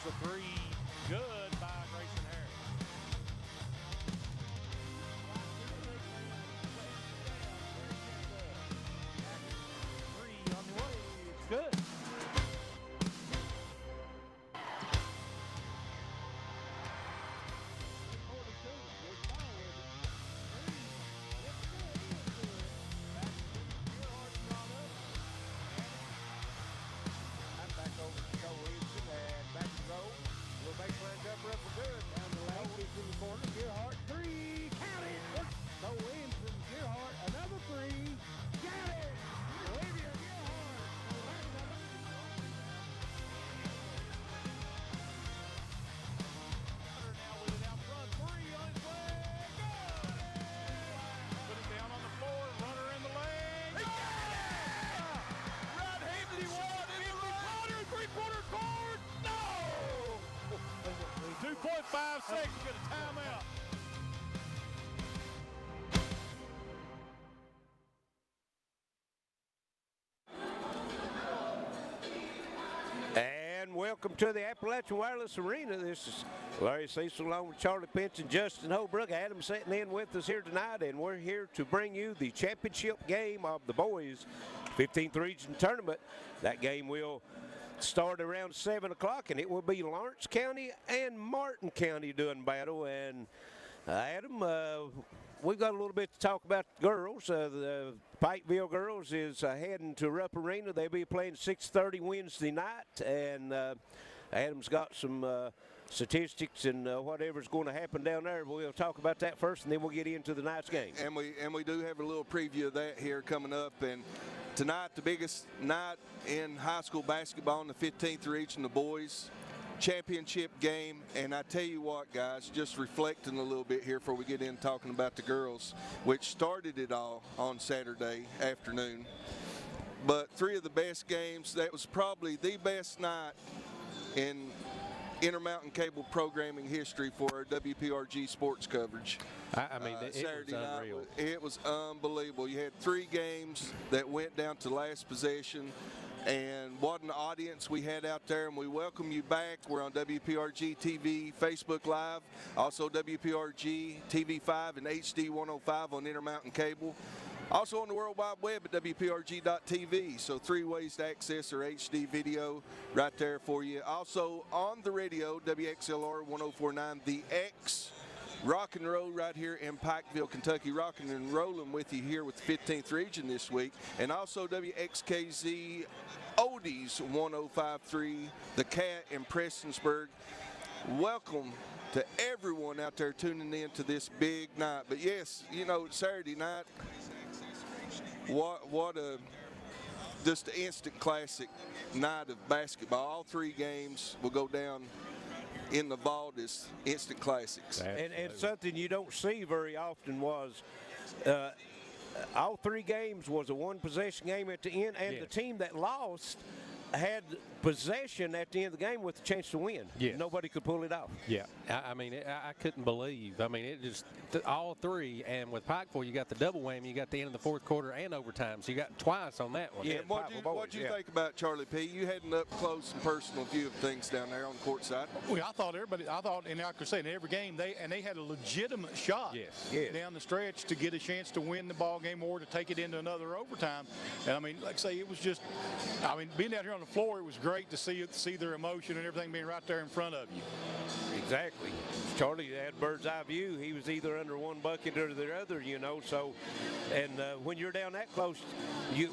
a three. Good by Grayson Harris. Three on the way. It's good. Up for good. Down the lane, kick in the corner. Gearheart, three. Count it. So in from Gearheart. Another three. Got it. Olivia Gearheart. Now with it out front. Three on his way. Got it. Put it down on the floor. Runner in the lane. Got it. Rod Haverty won in the corner. Three-quarter scored. No. 2.5 seconds, get a timeout. And welcome to the Appalachian Wireless Arena. This is Larry Cecil along with Charlie Pinch and Justin Holbrook. Adam sitting in with us here tonight, and we're here to bring you the championship game of the boys 15th Region Tournament. That game will start around 7 o'clock, and it will be Lawrence County and Martin County doing battle. And Adam, we've got a little bit to talk about the girls. The Pikeville girls is heading to Rupp Arena. They'll be playing 6:30 Wednesday night, and Adam's got some statistics and whatever's going to happen down there. We'll talk about that first, and then we'll get into the night's game. And we do have a little preview of that here coming up. And tonight, the biggest night in high school basketball in the 15th Region, the boys championship game. And I tell you what, guys, just reflecting a little bit here before we get in talking about the girls, which started it all on Saturday afternoon. But three of the best games. That was probably the best night in Intermountain Cable programming history for our WPRG sports coverage. I mean, Saturday was unreal. night, it was unbelievable. You had three games that went down to last possession, and what an audience we had out there, and we welcome you back. We're on WPRG TV, Facebook Live, also WPRG TV5 and HD 105 on Intermountain Cable. Also on the World Wide Web at WPRG.tv. So 3 ways to access our HD video right there for you. Also on the radio, WXLR 1049, The X. Rock and roll right here in Pikeville, Kentucky. Rocking and rolling with you here with the 15th Region this week. And also WXKZ Oldies 105.3, The Cat in Prestonsburg. Welcome to everyone out there tuning in to this big night. But yes, you know, Saturday night, what a just an instant classic night of basketball. All three games will go down in the vault as instant classics. And something you don't see very often was all three games was a one-possession game at the end, and the team that lost had possession at the end of the game with a chance to win. Yes. Nobody could pull it off. Yeah, I mean, I couldn't believe. I mean, it just all three, and with Pikeville, you got the double whammy. You got the end of the fourth quarter and overtime, so you got twice on that one. Yeah, what you think about Charlie P? You had an up close and personal view of things down there on the court side. Well, I thought, and I could say in every game, they had a legitimate shot down the stretch to get a chance to win the ball game or to take it into another overtime. And I mean, like I say, it was just, I mean, being out here on the floor, it was great to see their emotion and everything being right there in front of you. Exactly. Charlie had bird's eye view. He was either under one bucket or the other, you know. So, and when you're down that close,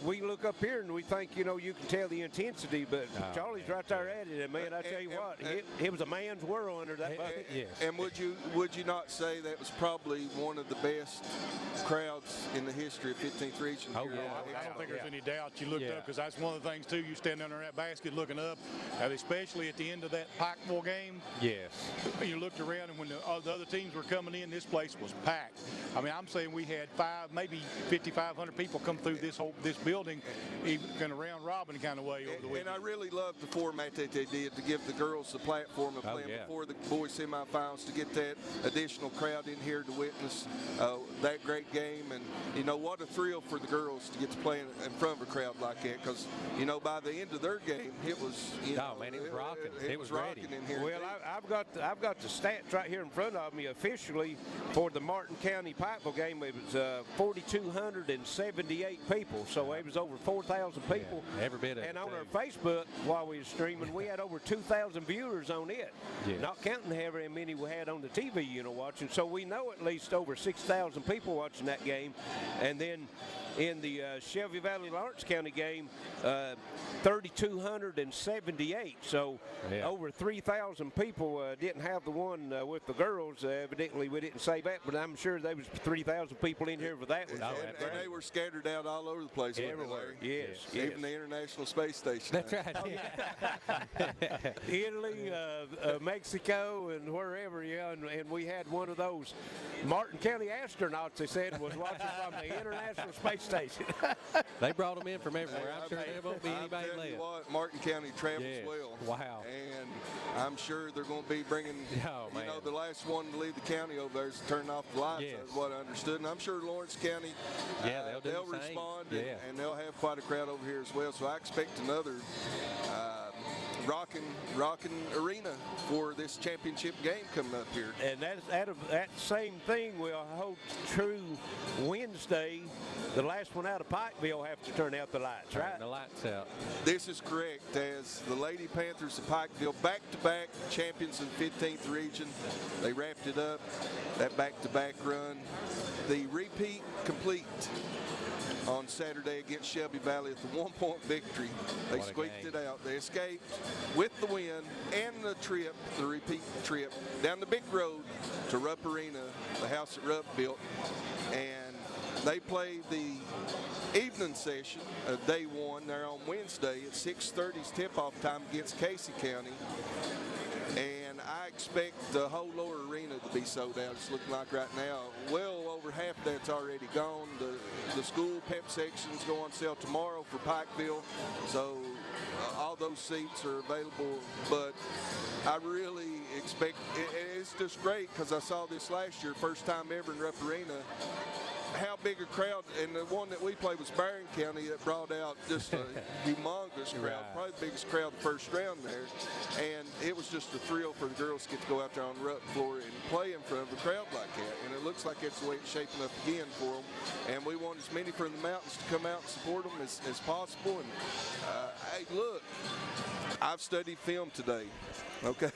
we look up here and we think, you know, you can tell the intensity, but Charlie's right there at it. And man, I tell you what, it was a man's world under that bucket. Yes. And would you not say that was probably one of the best crowds in the history of 15th Region? Oh, yeah. I don't think there's any doubt. You looked up, because that's one of the things too. You stand under that basket looking up, and especially at the end of that Pikeville game. Yes. You looked around, and when the other teams were coming in, this place was packed. I mean, I'm saying we had maybe 5,500 people come through this building, even around robin kind of way over the weekend. And I really loved the format that they did to give the girls the platform of playing before the boys semifinals, to get that additional crowd in here to witness that great game. And you know, what a thrill for the girls to get to play in front of a crowd like that, because you know, by the end of their game, it was, man, it was rocking. It was rocking in here. Well, I've got the stats right here in front of me. Officially, for the Martin County Pikeville game, it was 4,278 people. So it was over 4,000 people. Yeah, every bit of it. And on our Facebook, while we were streaming, we had over 2,000 viewers on it. Yes. Not counting however many we had on the TV, watching. So we know at least over 6,000 people watching that game. And then in the Shelby Valley Lawrence County game, 3,278. So over 3,000 people didn't have the one with the girls. Evidently, we didn't say that, but I'm sure there was 3,000 people in here for that one. And they were scattered out all over the place. Everywhere. Yes. Even the International Space Station. That's right. Italy, Mexico, and wherever, and we had one of those Martin County astronauts, they said, was watching from the International Space Station. They brought them in from everywhere. I'm sure there won't be anybody I'm telling you left. what, Martin County travels well. Wow. And I'm sure they're going to be bringing, the last one to leave the county over there is turning off the lights, is what I understood. And I'm sure Lawrence County, they'll respond, and they'll have quite a crowd over here as well. So I expect another rocking arena for this championship game coming up here. And that same thing will hold true Wednesday. The last one out of Pikeville have to turn out the lights, right? The lights out. This is correct, as the Lady Panthers of Pikeville, back-to-back champions in the 15th region. They wrapped it up, that back-to-back run. The repeat complete on Saturday against Shelby Valley at the one-point victory. They squeaked it out. They escaped with the win and the repeat trip down the big road to Rupp Arena, the house that Rupp built. And they played the evening session of day one there on Wednesday at 6:30's tip-off time against Casey County. And I expect the whole lower arena to be sold out. It's looking like right now, well over half of that's already gone. The school pep sections go on sale tomorrow for Pikeville. So all those seats are available. But I really expect, it's just great because I saw this last year, first time ever in Rupp Arena, how big a crowd, and the one that we played was Barron County that brought out just a humongous crowd, probably the biggest crowd the first round there. And it was just a thrill for the girls to get to go out there on the Rupp floor and play in front of a crowd like that. And it looks like it's the way it's shaping up again for them. And we want as many from the mountains to come out and support them as possible. And hey, look, I've studied film today. Okay.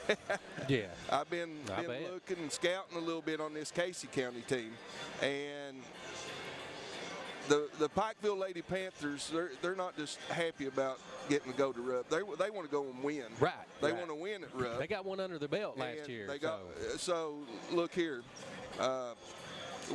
Yeah. I've been looking and scouting a little bit on this Casey County team, and the Pikeville Lady Panthers, they're not just happy about getting to go to Rupp. They want to go and win. Right. They want to win at Rupp. They got one under their belt last year. So look here.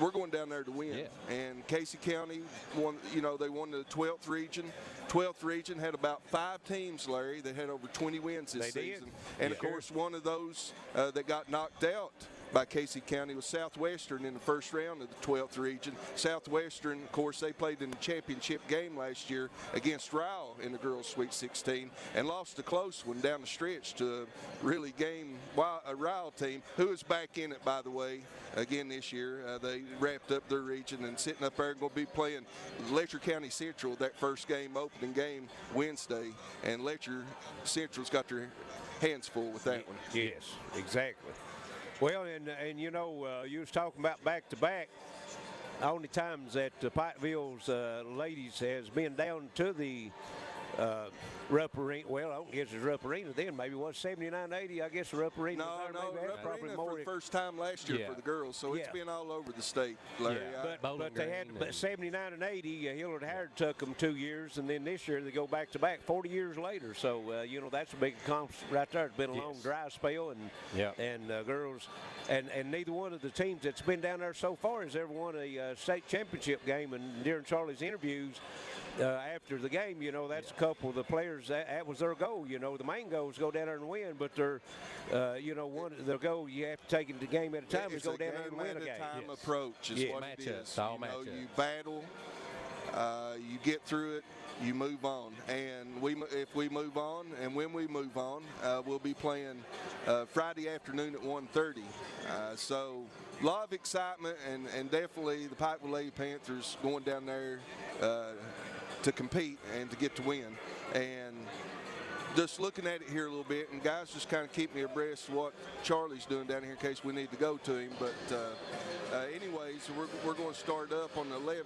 We're going down there to win. Yeah. And Casey County won, they won the 12th region. 12th region had about 5 teams, Larry, that had over 20 wins this season. And, of course, one of those that got knocked out by Casey County was Southwestern in the first round of the 12th region. Southwestern, of course, they played in the championship game last year against Ryle in the girls' Sweet 16 and lost a close one down the stretch to a really a Ryle team who is back in it, by the way, again this year. They wrapped up their region and sitting up there going to be playing Letcher County Central that first game, opening game Wednesday. And Letcher Central's got their hands full with that one. Yes, exactly. Well, and you was talking about back-to-back. The only times that Pikeville's ladies has been down to the Rupp Arena. Well, I don't guess it's Rupp Arena then. Maybe it was 79-80. I guess Rupp Arena. No, Rupp Arena for the first time last year for the girls. So it's been all over the state, Larry. But they had 79 and 80. Hillard Howard took them 2 years, and then this year they go back-to-back 40 years later. So, that's a big accomplishment right there. It's been a long dry spell, and girls, and neither one of the teams that's been down there so far has ever won a state championship game. And during Charlie's interviews, after the game, that's a couple of the players, that was their goal. The main goal is go down there and win, but their goal, you have to take it the game at a time, is go down there and win a game. Time approach is what it is. You battle, you get through it, you move on. And if we move on, and when we move on, we'll be playing Friday afternoon at 1:30. So a lot of excitement, and definitely the Pikeville Lady Panthers going down there to compete and to get to win. And just looking at it here a little bit, and guys just kind of keep me abreast of what Charlie's doing down here in case we need to go to him. But anyways, we're going to start up on the 11th.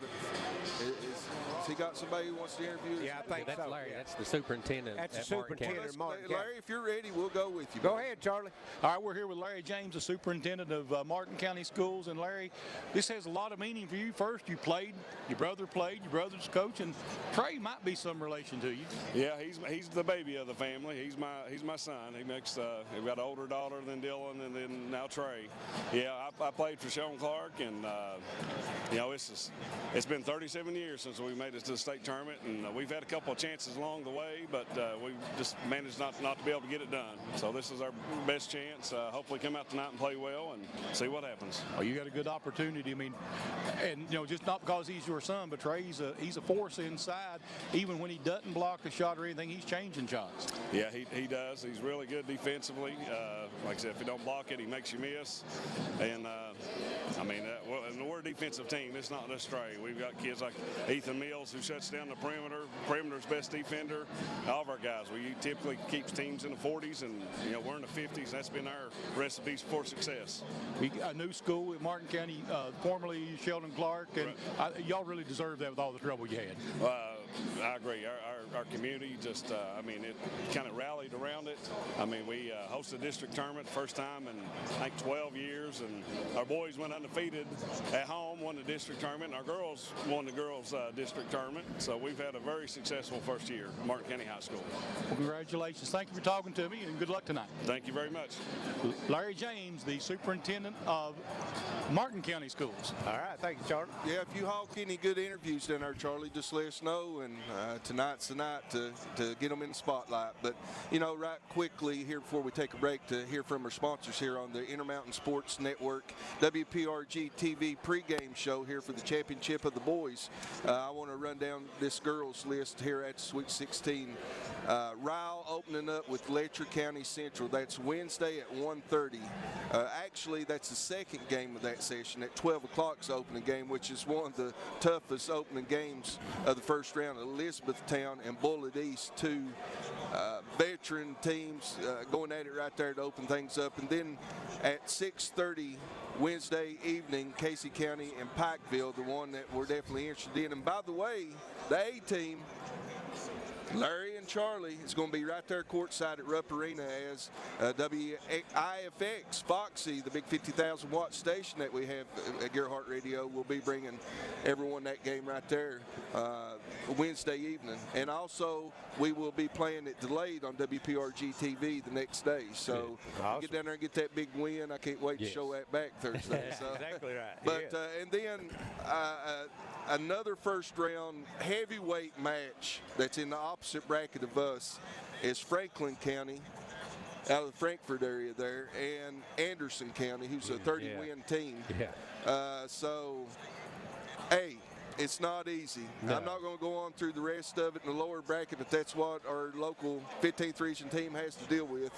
Has he got somebody who wants to interview us? Yeah, I think That's so. Larry. Yeah. That's the superintendent. That's the at Martin County. superintendent of Martin County. Larry, if you're ready, we'll go with you. Go ahead, Charlie. All right, we're here with Larry James, the superintendent of Martin County Schools. And Larry, this has a lot of meaning for you. First, you played, your brother played, your brother's coach, and Trey might be some relation to you. Yeah, he's the baby of the family. He's my son. We've got an older daughter than Dylan, and then now Trey. Yeah, I played for Sean Clark, and it's been 37 years since we made it to the state tournament, and we've had a couple of chances along the way, but we just managed not to be able to get it done. So this is our best chance. Hopefully come out tonight and play well and see what happens. Well, you got a good opportunity. I mean, and just not because he's your son, but Trey, he's a force inside. Even when he doesn't block a shot or anything, he's changing shots. Yeah, he does. He's really good defensively. Like I said, if you don't block it, he makes you miss. And we're a defensive team. It's not just Trey. We've got kids like Ethan Mills who shuts down the perimeter. Perimeter's best defender. All of our guys. We typically keep teams in the 40s, and we're in the 50s. That's been our recipes for success. We got a new school in Martin County, formerly Sheldon Clark, and y'all really deserve that with all the trouble you had. I agree. Our community just, it kind of rallied around it. We hosted a district tournament first time in, I think, 12 years, and our boys went undefeated at home, won the district tournament, and our girls won the girls' district tournament. So we've had a very successful first year at Martin County High School. Well, congratulations. Thank you for talking to me, and good luck tonight. Thank you very much. Larry James, the superintendent of Martin County Schools. All right, thank you, Charlie. Yeah, if you hawk any good interviews down there, Charlie, just let us know, and tonight's the night to get them in the spotlight. But, right quickly here before we take a break to hear from our sponsors here on the Intermountain Sports Network, WPRG TV pregame show here for the championship of the boys. I want to run down this girls list here at Sweet 16. Ryle opening up with Letcher County Central. That's Wednesday at 1:30. Actually, that's the second game of that session. At 12 o'clock's opening game, which is one of the toughest opening games of the first round. Elizabethtown and Bullitt East, two veteran teams going at it right there to open things up. And then at 6:30 Wednesday evening, Casey County and Pikeville, the one that we're definitely interested in. And by the way, the A team, Larry and Charlie, is going to be right there courtside at Rupp Arena as WIFX Foxy, the big 50,000 watt station that we have at Gearheart Radio, will be bringing everyone that game right there Wednesday evening. And also, we will be playing it delayed on WPRG TV the next day. So awesome. Get down there and get that big win. I can't wait to show that back Thursday. So. Exactly right. But and then another first round heavyweight match that's in the opposite bracket of us is Franklin County out of the Frankfort area there, and Anderson County, who's a 30-win team. So, hey, it's not easy. No. I'm not going to go on through the rest of it in the lower bracket, but that's what our local 15th region team has to deal with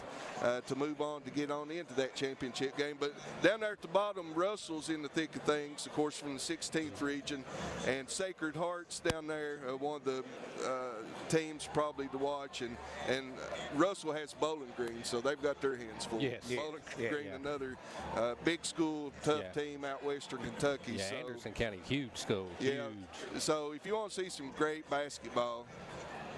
to move on to get on into that championship game. But down there at the bottom, Russell's in the thick of things, of course, from the 16th region, and Sacred Heart's down there, one of the teams probably to watch, and Russell has Bowling Green, so they've got their hands full. Bowling Green, another big school, tough team out western Kentucky. Yeah, so, Anderson County, huge school. Huge. So if you want to see some great basketball,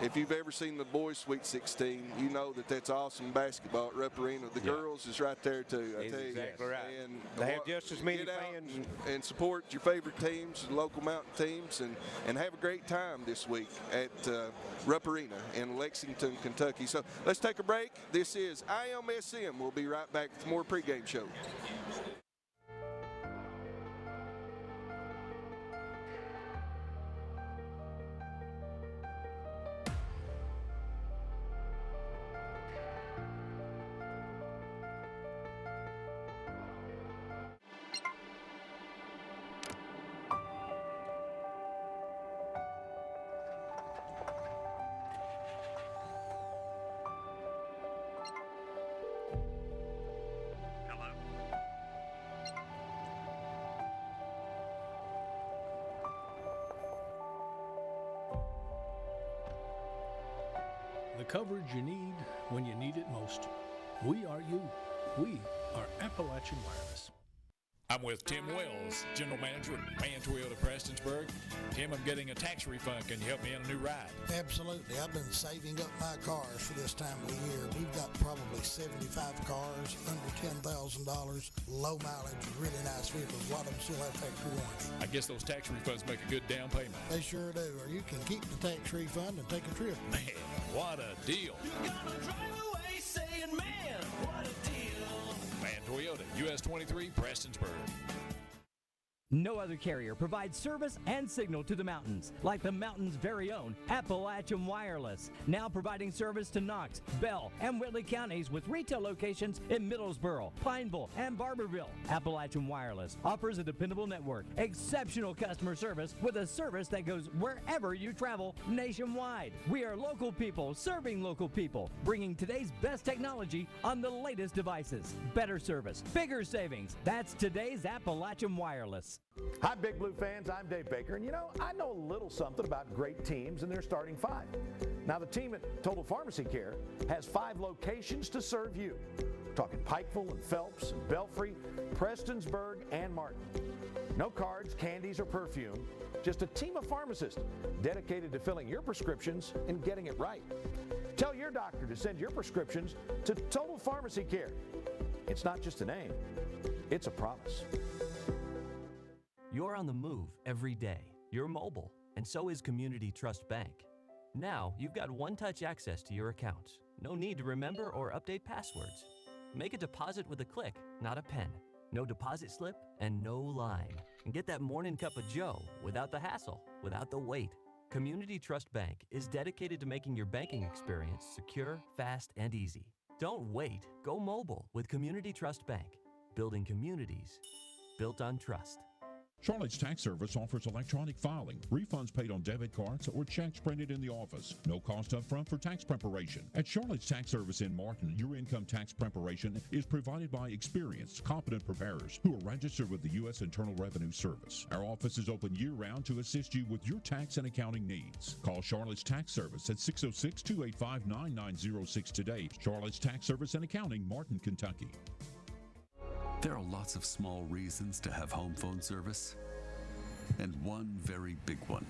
if you've ever seen the boys Sweet 16, you know that that's awesome basketball at Rupp Arena. The girls is right there too. I tell you, exactly right. And they have just as many get out fans and support your favorite teams, local mountain teams, and have a great time this week at Rupp Arena in Lexington, Kentucky. So let's take a break. This is IMSM. We'll be right back with more pregame show. the coverage you need when you need it most. We are you. We are Appalachian Wireless. I'm with Tim Wells, General Manager at Van Toyota Prestonsburg. Tim, I'm getting a tax refund. Can you help me in a new ride? Absolutely. I've been saving up my cars for this time of the year. We've got probably 75 cars, under $10,000, low mileage, really nice vehicles. A lot of them still have factory warranty. I guess those tax refunds make a good down payment. They sure do. Or you can keep the tax refund and take a trip. Man, what a deal. You gotta drive away saying, man, what a deal. Van Toyota, US 23, Prestonsburg. No other carrier provides service and signal to the mountains like the mountain's very own Appalachian Wireless. Now providing service to Knox, Bell, and Whitley counties with retail locations in Middlesboro, Pineville, and Barberville. Appalachian Wireless offers a dependable network, exceptional customer service with a service that goes wherever you travel nationwide. We are local people serving local people, bringing today's best technology on the latest devices. Better service, bigger savings. That's today's Appalachian Wireless. Hi, Big Blue fans. I'm Dave Baker, and I know a little something about great teams and their starting five. Now, the team at Total Pharmacy Care has 5 locations to serve you. We're talking Pikeville and Phelps and Belfry, Prestonsburg, and Martin. No cards, candies, or perfume, just a team of pharmacists dedicated to filling your prescriptions and getting it right. Tell your doctor to send your prescriptions to Total Pharmacy Care. It's not just a name, it's a promise. You're on the move every day. You're mobile, and so is Community Trust Bank. Now, you've got one-touch access to your accounts. No need to remember or update passwords. Make a deposit with a click, not a pen. No deposit slip and no line. And get that morning cup of joe without the hassle, without the wait. Community Trust Bank is dedicated to making your banking experience secure, fast, and easy. Don't wait. Go mobile with Community Trust Bank. Building communities built on trust. Charlotte's Tax Service offers electronic filing, refunds paid on debit cards, or checks printed in the office. No cost up front for tax preparation. At Charlotte's Tax Service in Martin, your income tax preparation is provided by experienced, competent preparers who are registered with the U.S. Internal Revenue Service. Our office is open year-round to assist you with your tax and accounting needs. Call Charlotte's Tax Service at 606-285-9906 today. Charlotte's Tax Service and Accounting, Martin, Kentucky. There are lots of small reasons to have home phone service, and one very big one.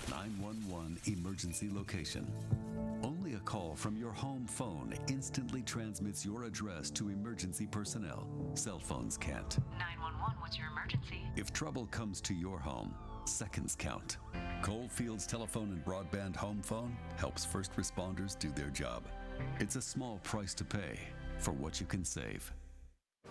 911 emergency location. Only a call from your home phone instantly transmits your address to emergency personnel. Cell phones can't. 911, what's your emergency? If trouble comes to your home, seconds count. Coalfields Telephone and Broadband Home Phone helps first responders do their job. It's a small price to pay for what you can save.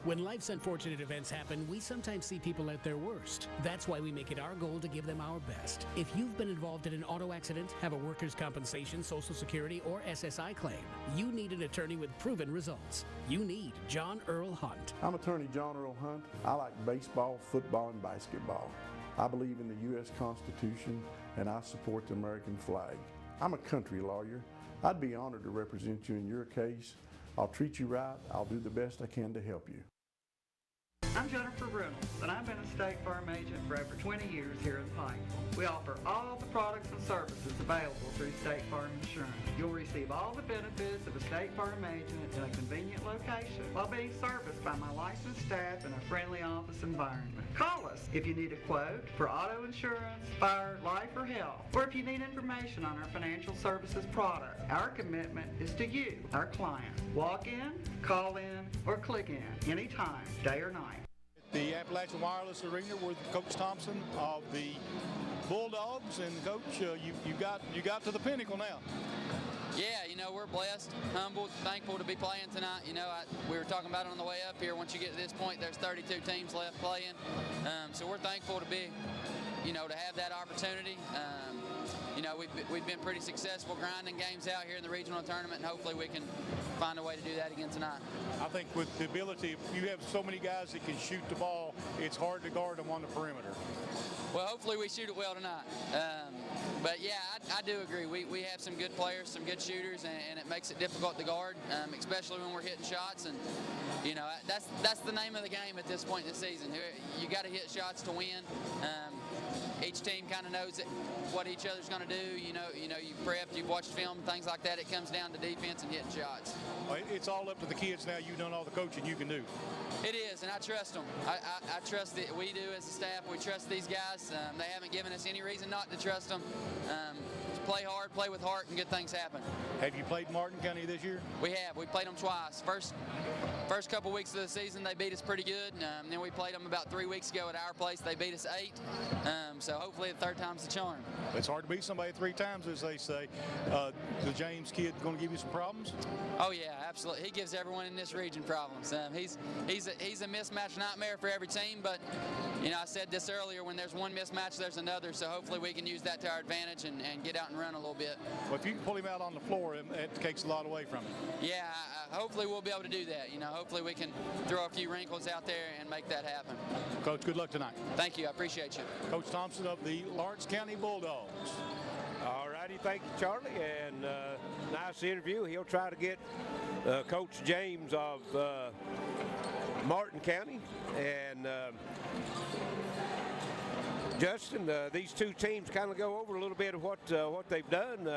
When life's unfortunate events happen, we sometimes see people at their worst. That's why we make it our goal to give them our best. If you've been involved in an auto accident, have a workers' compensation, Social Security, or SSI claim, you need an attorney with proven results. You need John Earl Hunt. I'm attorney John Earl Hunt. I like baseball, football, and basketball. I believe in the U.S. Constitution, and I support the American flag. I'm a country lawyer. I'd be honored to represent you in your case. I'll treat you right. I'll do the best I can to help you. I'm Jennifer Reynolds, and I've been a State Farm agent for over 20 years here in Pikeville. We offer all the products and services available through State Farm Insurance. You'll receive all the benefits of a State Farm agent in a convenient location while being serviced by my licensed staff in a friendly office environment. Call us if you need a quote for auto insurance, fire, life, or health, or if you need information on our financial services product. Our commitment is to you, our client. Walk in, call in, or click in anytime, day or night. The Appalachian Wireless Arena with Coach Thompson of the Bulldogs, and Coach, you got to the pinnacle now. Yeah, we're blessed, humbled, thankful to be playing tonight. We were talking about it on the way up here. Once you get to this point, there's 32 teams left playing, so we're thankful to be, to have that opportunity. We've been pretty successful grinding games out here in the regional tournament, and hopefully we can find a way to do that again tonight. I think with the ability, you have so many guys that can shoot the ball, it's hard to guard them on the perimeter. Well, hopefully we shoot it well tonight. But yeah, I do agree. We have some good players, some good shooters, and it makes it difficult to guard, especially when we're hitting shots. And that's the name of the game at this point in the season. You got to hit shots to win. each team kind of knows what each other's going to do. You prepped, you've watched film, things like that. It comes down to defense and hitting shots. Well, it's all up to the kids now. You've done all the coaching you can do. It is, and I trust them. I trust that we do as a staff. We trust these guys. They haven't given us any reason not to trust them. Play hard, play with heart, and good things happen. Have you played Martin County this year? We have. We played them twice. First couple weeks of the season, they beat us pretty good. Then we played them about 3 weeks ago at our place. They beat us 8. So hopefully the third time's the charm. It's hard to beat somebody 3 times, as they say. The James kid going to give you some problems? Oh yeah, absolutely. He gives everyone in this region problems. He's a mismatch nightmare for every team. But I said this earlier. When there's one mismatch, there's another. So hopefully we can use that to our advantage and get out and run a little bit. Well, if you can pull him out on the floor, it takes a lot away from him. Yeah, hopefully we'll be able to do that. Hopefully we can throw a few wrinkles out there and make that happen. Coach, good luck tonight. Thank you. I appreciate you. Coach Thompson of the Lawrence County Bulldogs. All righty, thank you, Charlie, and nice interview. He'll try to get Coach James of Martin County and Justin. These two teams kind of go over a little bit of what they've done.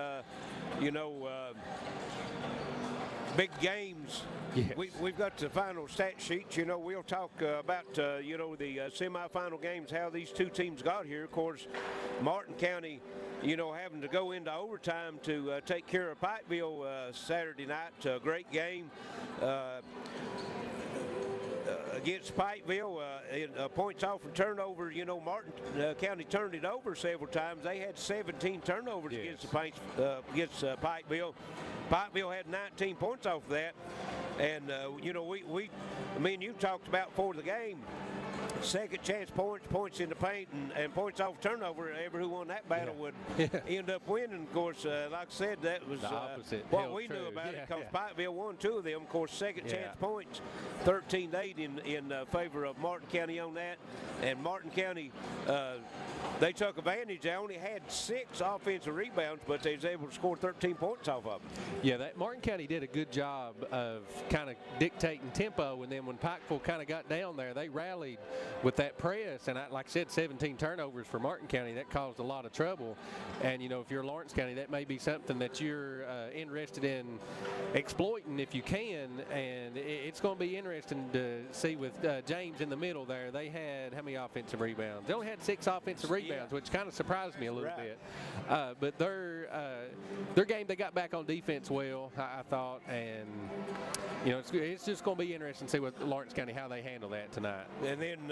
Big games. Yes. We've got the final stat sheets. We'll talk about the semifinal games, how these two teams got here. Of course, Martin County, having to go into overtime to take care of Pikeville Saturday night. Great game. Against Pikeville, points off and turnover. Martin County turned it over several times. They had 17 turnovers against Pikeville. Pikeville had 19 points off of that. And, me and you talked about before the game, second chance points in the paint, and points off turnover. Who won that battle would end up winning. Of course, like I said, that was what we knew about it, because Pikeville won 2 of them. Of course, second chance points, 13-8 in favor of Martin County on that. And Martin County, they took advantage. They only had 6 offensive rebounds, but they was able to score 13 points off of them. Yeah, that Martin County did a good job of kind of dictating tempo, and then when Pikeville kind of got down there, they rallied with that press. And like I said, 17 turnovers for Martin County, that caused a lot of trouble. And if you're Lawrence County, that may be something that you're interested in exploiting if you can. And it's going to be interesting to see with James in the middle there. They had how many offensive rebounds? They only had 6 offensive rebounds, which kind of surprised me a little bit. But their game, they got back on defense well, I thought. And it's just going to be interesting to see what Lawrence County, how they handle that tonight. And then,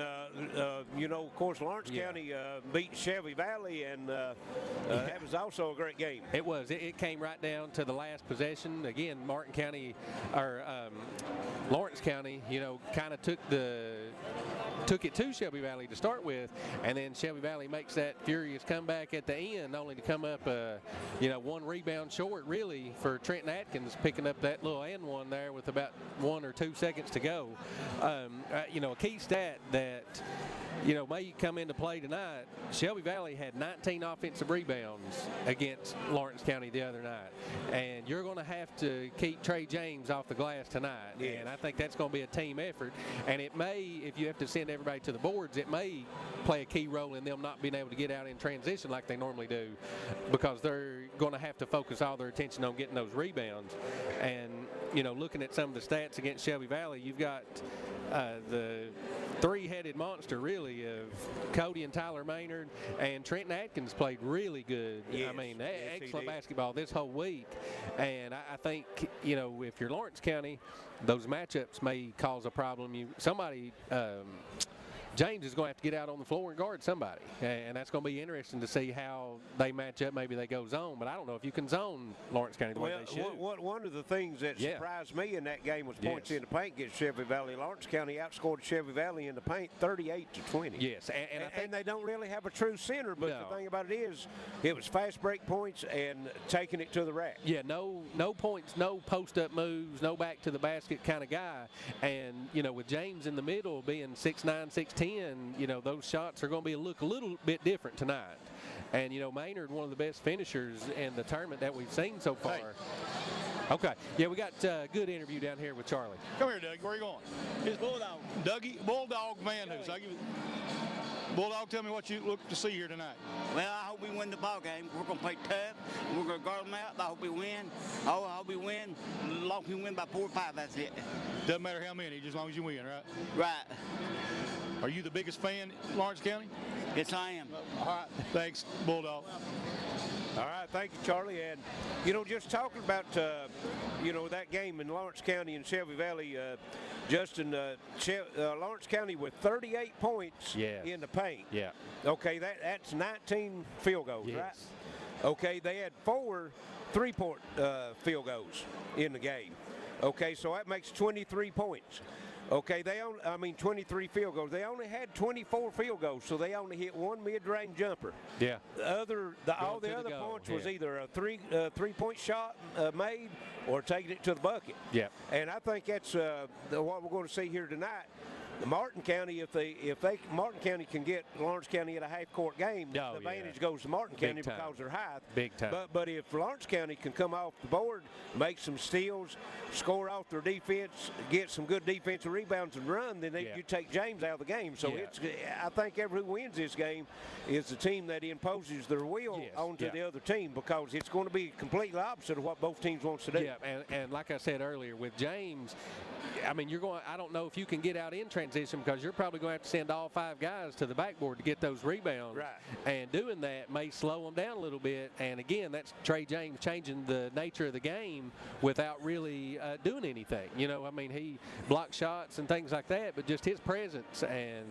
of course, Lawrence County beat Shelby Valley, and that was also a great game. It was. It came right down to the last possession. Again, Martin County, or Lawrence County, kind of took it to Shelby Valley to start with, and then Shelby Valley makes that furious comeback at the end, only to come up, 1 rebound short, really, for Trenton Atkins picking up that little and one there with about 1 or 2 seconds to go. A key stat that may come into play tonight, Shelby Valley had 19 offensive rebounds against Lawrence County the other night. And you're going to have to keep Trey James off the glass tonight. Yes. And I think that's going to be a team effort. And it may, if you have to send everybody to the boards, it may play a key role in them not being able to get out in transition like they normally do, because they're going to have to focus all their attention on getting those rebounds. And, looking at some of the stats against Shelby Valley, you've got the 3-headed monster, really, of Cody and Tyler Maynard, and Trenton Atkins played really good. Yes. I mean, excellent basketball this whole week. And I think, if you're Lawrence County, those matchups may cause a problem. James is going to have to get out on the floor and guard somebody, and that's going to be interesting to see how they match up. Maybe they go zone, but I don't know if you can zone Lawrence County the way they should. One of the things that surprised me in that game was points in the paint against Shelby Valley. Lawrence County outscored Shelby Valley in the paint 38-20. Yes, and they don't really have a true center, but the thing about it is, it was fast break points and taking it to the rack. Yeah, no points, no post-up moves, no back to the basket kind of guy. And, with James in the middle being 6'9", 6'10", those shots are going to look a little bit different tonight. And, Maynard, one of the best finishers in the tournament that we've seen so far. Hey. Okay. Yeah, we got a good interview down here with Charlie. Come here, Doug. Where are you going? It's Bulldog. Dougie, Bulldog man. Bulldog, tell me what you look to see here tonight. Well, I hope we win the ball game. We're going to play tough. We're going to guard them out. I hope we win. I hope we win. As long as we win by 4 or 5, that's it. Doesn't matter how many, just as long as you win, right? Right. Are you the biggest fan in Lawrence County? Yes, I am. All right. Thanks, Bulldog. All right, thank you, Charlie. And, just talking about, that game in Lawrence County and Shelby Valley, Justin, Lawrence County with 38 points in the paint. Yeah. Okay, that's 19 field goals, right? Okay, they had 4 3-point field goals in the game. Okay, so that makes 23 points. Okay, 23 field goals. They only had 24 field goals, so they only hit 1 mid-range jumper. Yeah. All the other points was either a three-point shot made or taking it to the bucket. Yeah. And I think that's what we're going to see here tonight. Martin County, if Martin County can get Lawrence County at a half-court game, the advantage goes to Martin County because they're high. Big time. But if Lawrence County can come off the board, make some steals, score off their defense, get some good defensive rebounds and run, then you take James out of the game. So I think who wins this game is the team that imposes their will onto the other team, because it's going to be completely opposite of what both teams wants to do. Yeah, and like I said earlier, with James, I don't know if you can get out in transition, because you're probably going to have to send all 5 guys to the backboard to get those rebounds. Right. And doing that may slow them down a little bit. And again, that's Trey James changing the nature of the game without really doing anything. He blocks shots and things like that, but just his presence and,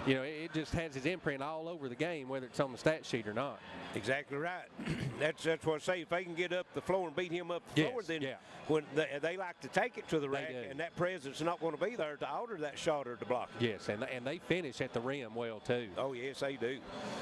it just has his imprint all over the game, whether it's on the stat sheet or not. Exactly right. That's what I say. If they can get up the floor and beat him up the floor, then when they like to take it to the rack, and that presence is not going to be there to alter that shot or to block it. Yes, and they finish at the rim well too. Oh yes, they do.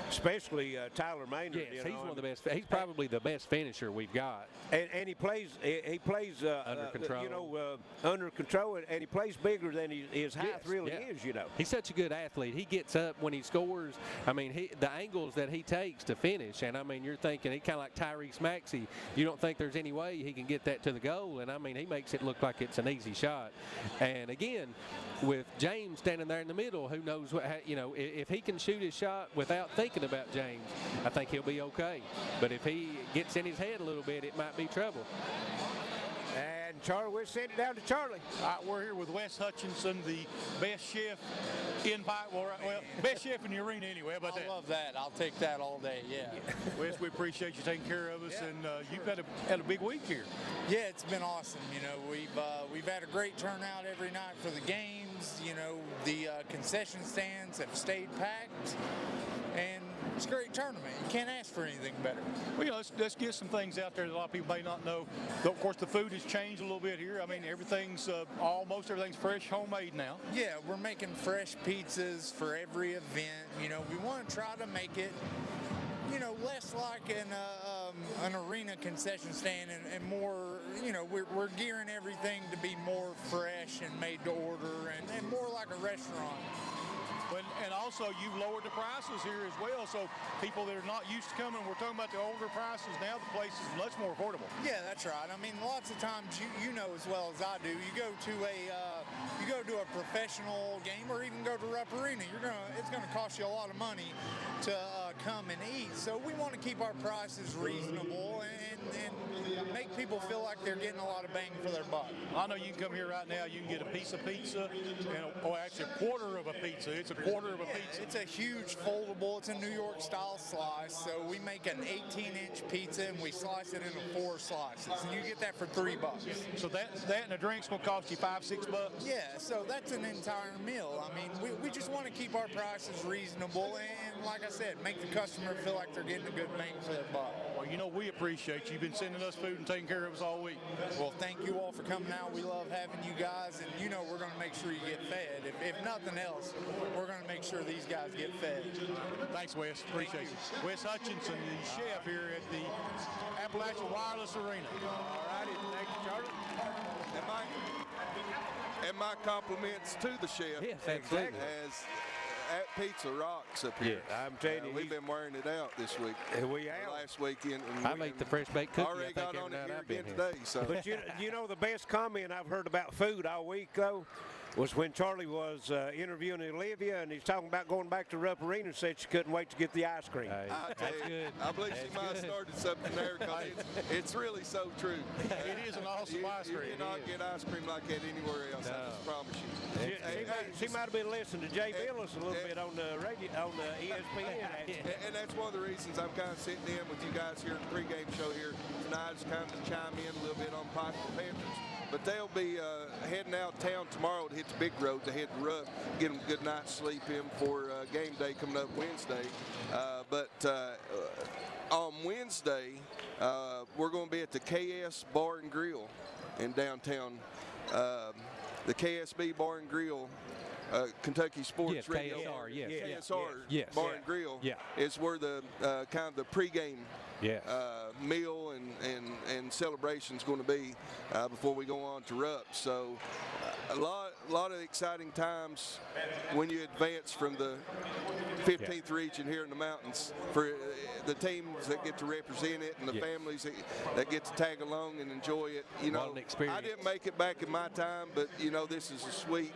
Especially Tyler Maynard. Yes, he's one of the best. He's probably the best finisher we've got. And he plays under control. Under control, and he plays bigger than his height really is. He's such a good athlete. He gets up when he scores. The angles that he takes to finish, and you're thinking he kind of like Tyrese Maxey. You don't think there's any way he can get that to the goal, and he makes it look like it's an easy shot. And again, with James standing there in the middle, who knows what if he can shoot his shot without thinking about James, I think he'll be okay. But if he gets in his head a little bit, it might be trouble. And Charlie, we'll send it down to Charlie. All right, we're here with Wes Hutchinson, the best chef in Pikeville. Well, best chef in the arena anyway. How about that? I love that. I'll take that all day, Wes, we appreciate you taking care of us, and you've had a big week here. Yeah, it's been awesome. We've had a great turnout every night for the games. The concession stands have stayed packed, and it's a great tournament. You can't ask for anything better. Well, let's get some things out there that a lot of people may not know. Of course, the food has changed a little bit here. Everything's almost everything's fresh, homemade now. Yeah, we're making fresh pizzas for every event. We want to try to make it, less like an arena concession stand and more, we're gearing everything to be more fresh and made to order and more like a restaurant. And also, you've lowered the prices here as well, so people that are not used to coming, we're talking about the older prices now, the place is much more affordable. Yeah, that's right. Lots of times, you know as well as I do, you go to a professional game or even go to Rupp Arena, it's gonna cost you a lot of money to come and eat. So we want to keep our prices reasonable and make people feel like they're getting a lot of bang for their buck. I know you can come here right now, you can get a piece of pizza, actually a quarter of a pizza. It's a quarter of a pizza. It's a huge foldable. It's a New York style slice. So we make an 18-inch pizza and we slice it into 4 slices. And you get that for $3. So that and the drink's gonna cost you $5-6? Yeah, so that's an entire meal. We just want to keep our prices reasonable and, like I said, make the customer feel like they're getting a good bang for their buck. Well, we appreciate you. You've been sending us food and taking care of us all week. Well, thank you all for coming out. We love having you guys, and we're going to make sure you get fed. If nothing else, we're going to make sure these guys get fed. Thanks, Wes. Appreciate you. Wes Hutchinson, the chef here at the Appalachian Wireless Arena. All righty. Thank you, Charlie. And my compliments to the chef. Yes, exactly. That pizza rocks up here. Yeah, I'm telling you, we've been wearing it out this week. We have. Last weekend. I make the fresh baked cookie. Already got on it here again today. So. But the best comment I've heard about food all week, though, was when Charlie was interviewing Olivia, and he's talking about going back to Rupp Arena, said she couldn't wait to get the ice cream. That's good. I believe she might have started something there, because it's really so true. It is an awesome ice cream. You cannot get ice cream like that anywhere else, I just promise you. She might have been listening to Jay Billis a little bit on the radio, on the ESPN. And that's one of the reasons I'm kind of sitting in with you guys here at the pregame show here tonight, is kind of to chime in a little bit on Pikeville Panthers. But they'll be heading out of town tomorrow to hit the big road, to hit the Rupp, get them a good night's sleep in for game day coming up Wednesday. But on Wednesday, we're going to be at the KS Bar and Grill in downtown. The KSB Bar and Grill, Kentucky Sports Radio. KSR, Bar and Grill is where the kind of the pregame meal and celebration is going to be before we go on to Rupp. So a lot of exciting times when you advance from the 15th region here in the mountains, for the teams that get to represent it and the families that get to tag along and enjoy it. You know, I didn't make it back in my time, but you know, this is a sweet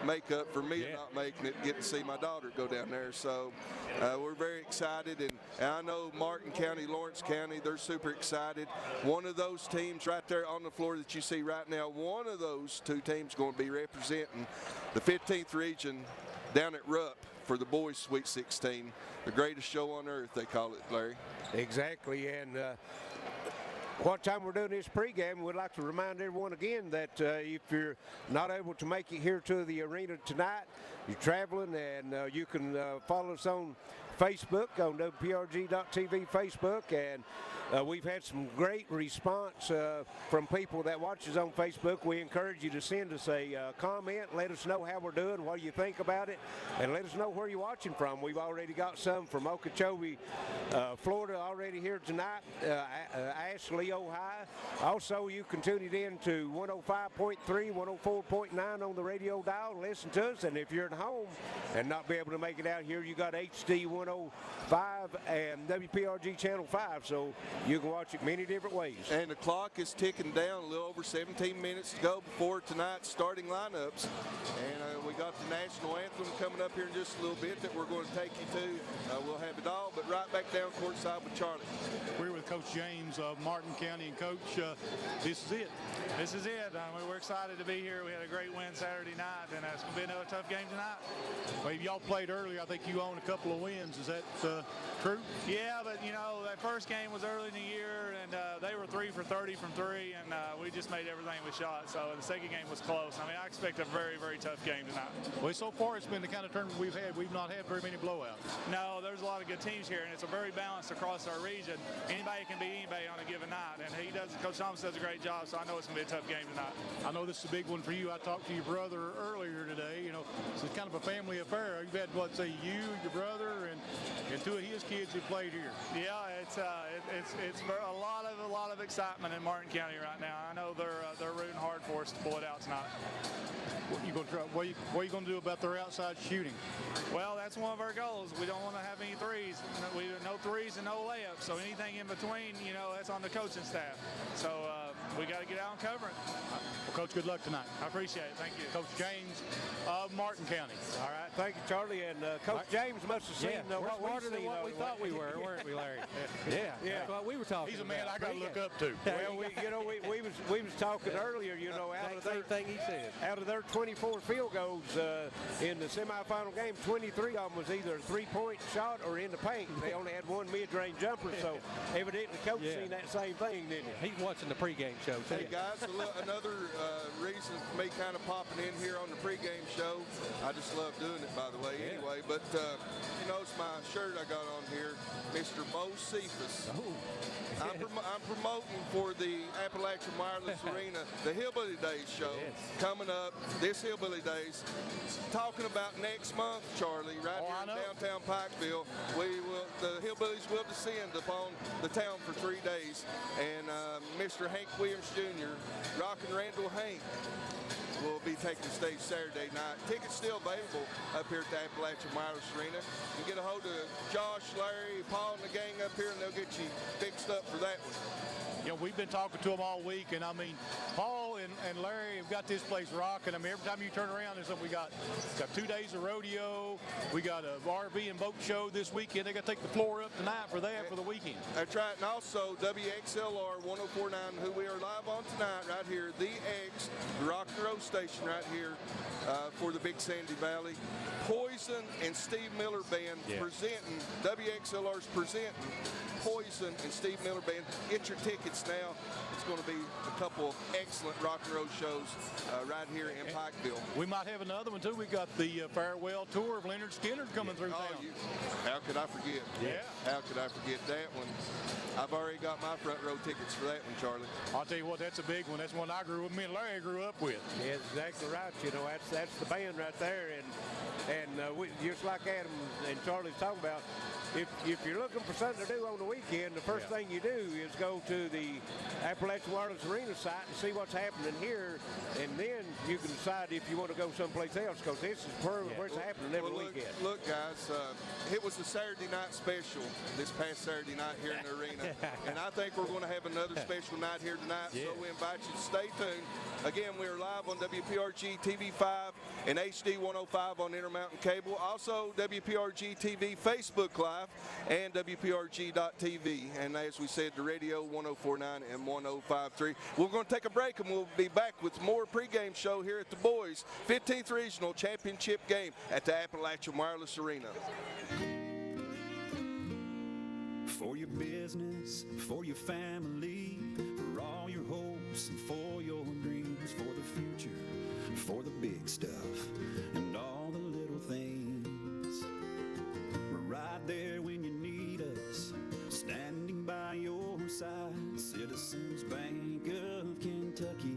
makeup for me not making it, get to see my daughter go down there. So we're very excited, and I know Martin County, Lawrence County, they're super excited. One of those teams right there on the floor that you see right now, one of those two teams going to be representing the 15th region down at Rupp for the boys' Sweet 16, the greatest show on earth, they call it, Larry. Exactly, and what time we're doing this pregame, we'd like to remind everyone again that if you're not able to make it here to the arena tonight, you're traveling, and you can follow us on Facebook, on WPRG.TV Facebook, and we've had some great response from people that watch us on Facebook. We encourage you to send us a comment, let us know how we're doing, what do you think about it, and let us know where you're watching from. We've already got some from Okeechobee, Florida already here tonight, Ashley, Ohio. Also, you can tune it in to 105.3, 104.9 on the radio dial and listen to us. And if you're at home and not be able to make it out here, you got HD 105 and WPRG Channel 5, so you can watch it many different ways. And the clock is ticking down, a little over 17 minutes to go before tonight's starting lineups. And we got the national anthem coming up here in just a little bit that we're going to take you to. We'll have it all, but right back down courtside with Charlie. We're with Coach James of Martin County, and Coach, this is it. This is it. We're excited to be here. We had a great win Saturday night, and it's going to be another tough game tonight. Well, y'all played earlier. I think you own a couple of wins. Is that true? Yeah, but, you know, that first game was early in the year, and they were 3 for 30 from 3, and we just made everything we shot. So the second game was close. I mean, I expect a very, very tough game tonight. Well, so far it's been the kind of tournament we've had. We've not had very many blowouts. No, there's a lot of good teams here, and it's a very balanced across our region. Anybody can beat anybody on a given night, and Coach Thompson does a great job, so I know it's going to be a tough game tonight. I know this is a big one for you. I talked to your brother earlier today. You know, it's kind of a family affair. You've had, what, say, you, your brother, and two of his kids who played here. Yeah, it's a lot of excitement in Martin County right now. I know they're rooting hard for us to pull it out tonight. What are you going to do about their outside shooting? Well, that's one of our goals. We don't want to have any threes. No threes and no layups. So anything in between, you know, that's on the coaching staff. So we got to get out and cover it. Well, Coach, good luck tonight. I appreciate it. Thank you. Coach James of Martin County. All right. Thank you, Charlie. And Coach James must have seen we're smarter than what we thought we were, weren't we, Larry? Yeah. That's what we were talking He's a man about. I got to look up to. Well, we was talking earlier, you know, out of their 24 field goals in the semifinal game, 23 of them was either a three-point shot or in the paint. They only had one mid-range jumper, so evidently Coach seen that same thing, didn't he? He's watching the pregame show, too. Hey, guys, another reason for me kind of popping in here on the pregame show. I just love doing it, by the way, anyway. But you notice my shirt I got on here, Mr. Bo Cephas. I'm promoting for the Appalachian Wireless Arena, the Hillbilly Days show coming up, this Hillbilly Days. Talking about next month, Charlie, right here in downtown Pikeville. The Hillbillies will descend upon the town for 3 days. And Mr. Hank Williams Jr., Rockin' Randall Hank, will be taking the stage Saturday night. Tickets still available up here at the Appalachian Wireless Arena. You can get a hold of Josh, Larry, Paul, and the gang up here, and they'll get you fixed up for that one. You know, we've been talking to them all week, and I mean, Paul and Larry have got this place rocking. I mean, every time you turn around, there's something. We got 2 days of rodeo. We got a RV and boat show this weekend. They got to take the floor up tonight for that for the weekend. That's right. And also WXLR 104.9, who we are live on tonight right here, the X, the rock and roll station right here for the Big Sandy Valley. Poison and Steve Miller Band presenting, WXLR's presenting Poison and Steve Miller Band. Get your tickets now. It's going to be a couple of excellent rock and roll shows right here in Pikeville. We might have another one too. We got the farewell tour of Leonard Skinner coming through town. How could I forget? Yeah. How could I forget that one? I've already got my front row tickets for that one, Charlie. I'll tell you what, that's a big one. That's one me and Larry grew up with. Yeah, exactly right. You know, that's the band right there, and we, just like Adam and Charlie's talking about. If you're looking for something to do on the weekend, the first thing you do is go to the Appalachian Wireless Arena site and see what's happening here, and then you can decide if you want to go someplace else, because this is where it's happening every weekend. Look, guys, it was a Saturday night special this past Saturday night here in the arena, and I think we're going to have another special night here tonight, so we invite you to stay tuned. Again, we are live on WPRG TV5 and HD 105 on Intermountain Cable. Also, WPRG TV Facebook Live and WPRG.TV. And as we said, the radio 104.9 and 105.3. We're going to take a break, and we'll be back with more pregame show here at the Boys 15th Regional Championship game at the Appalachian Wireless Arena. For your business, for your family, for all your hopes and for your dreams, for the future, for the big stuff and all the little things. We're right there when you need us, standing by your side. Citizens Bank of Kentucky,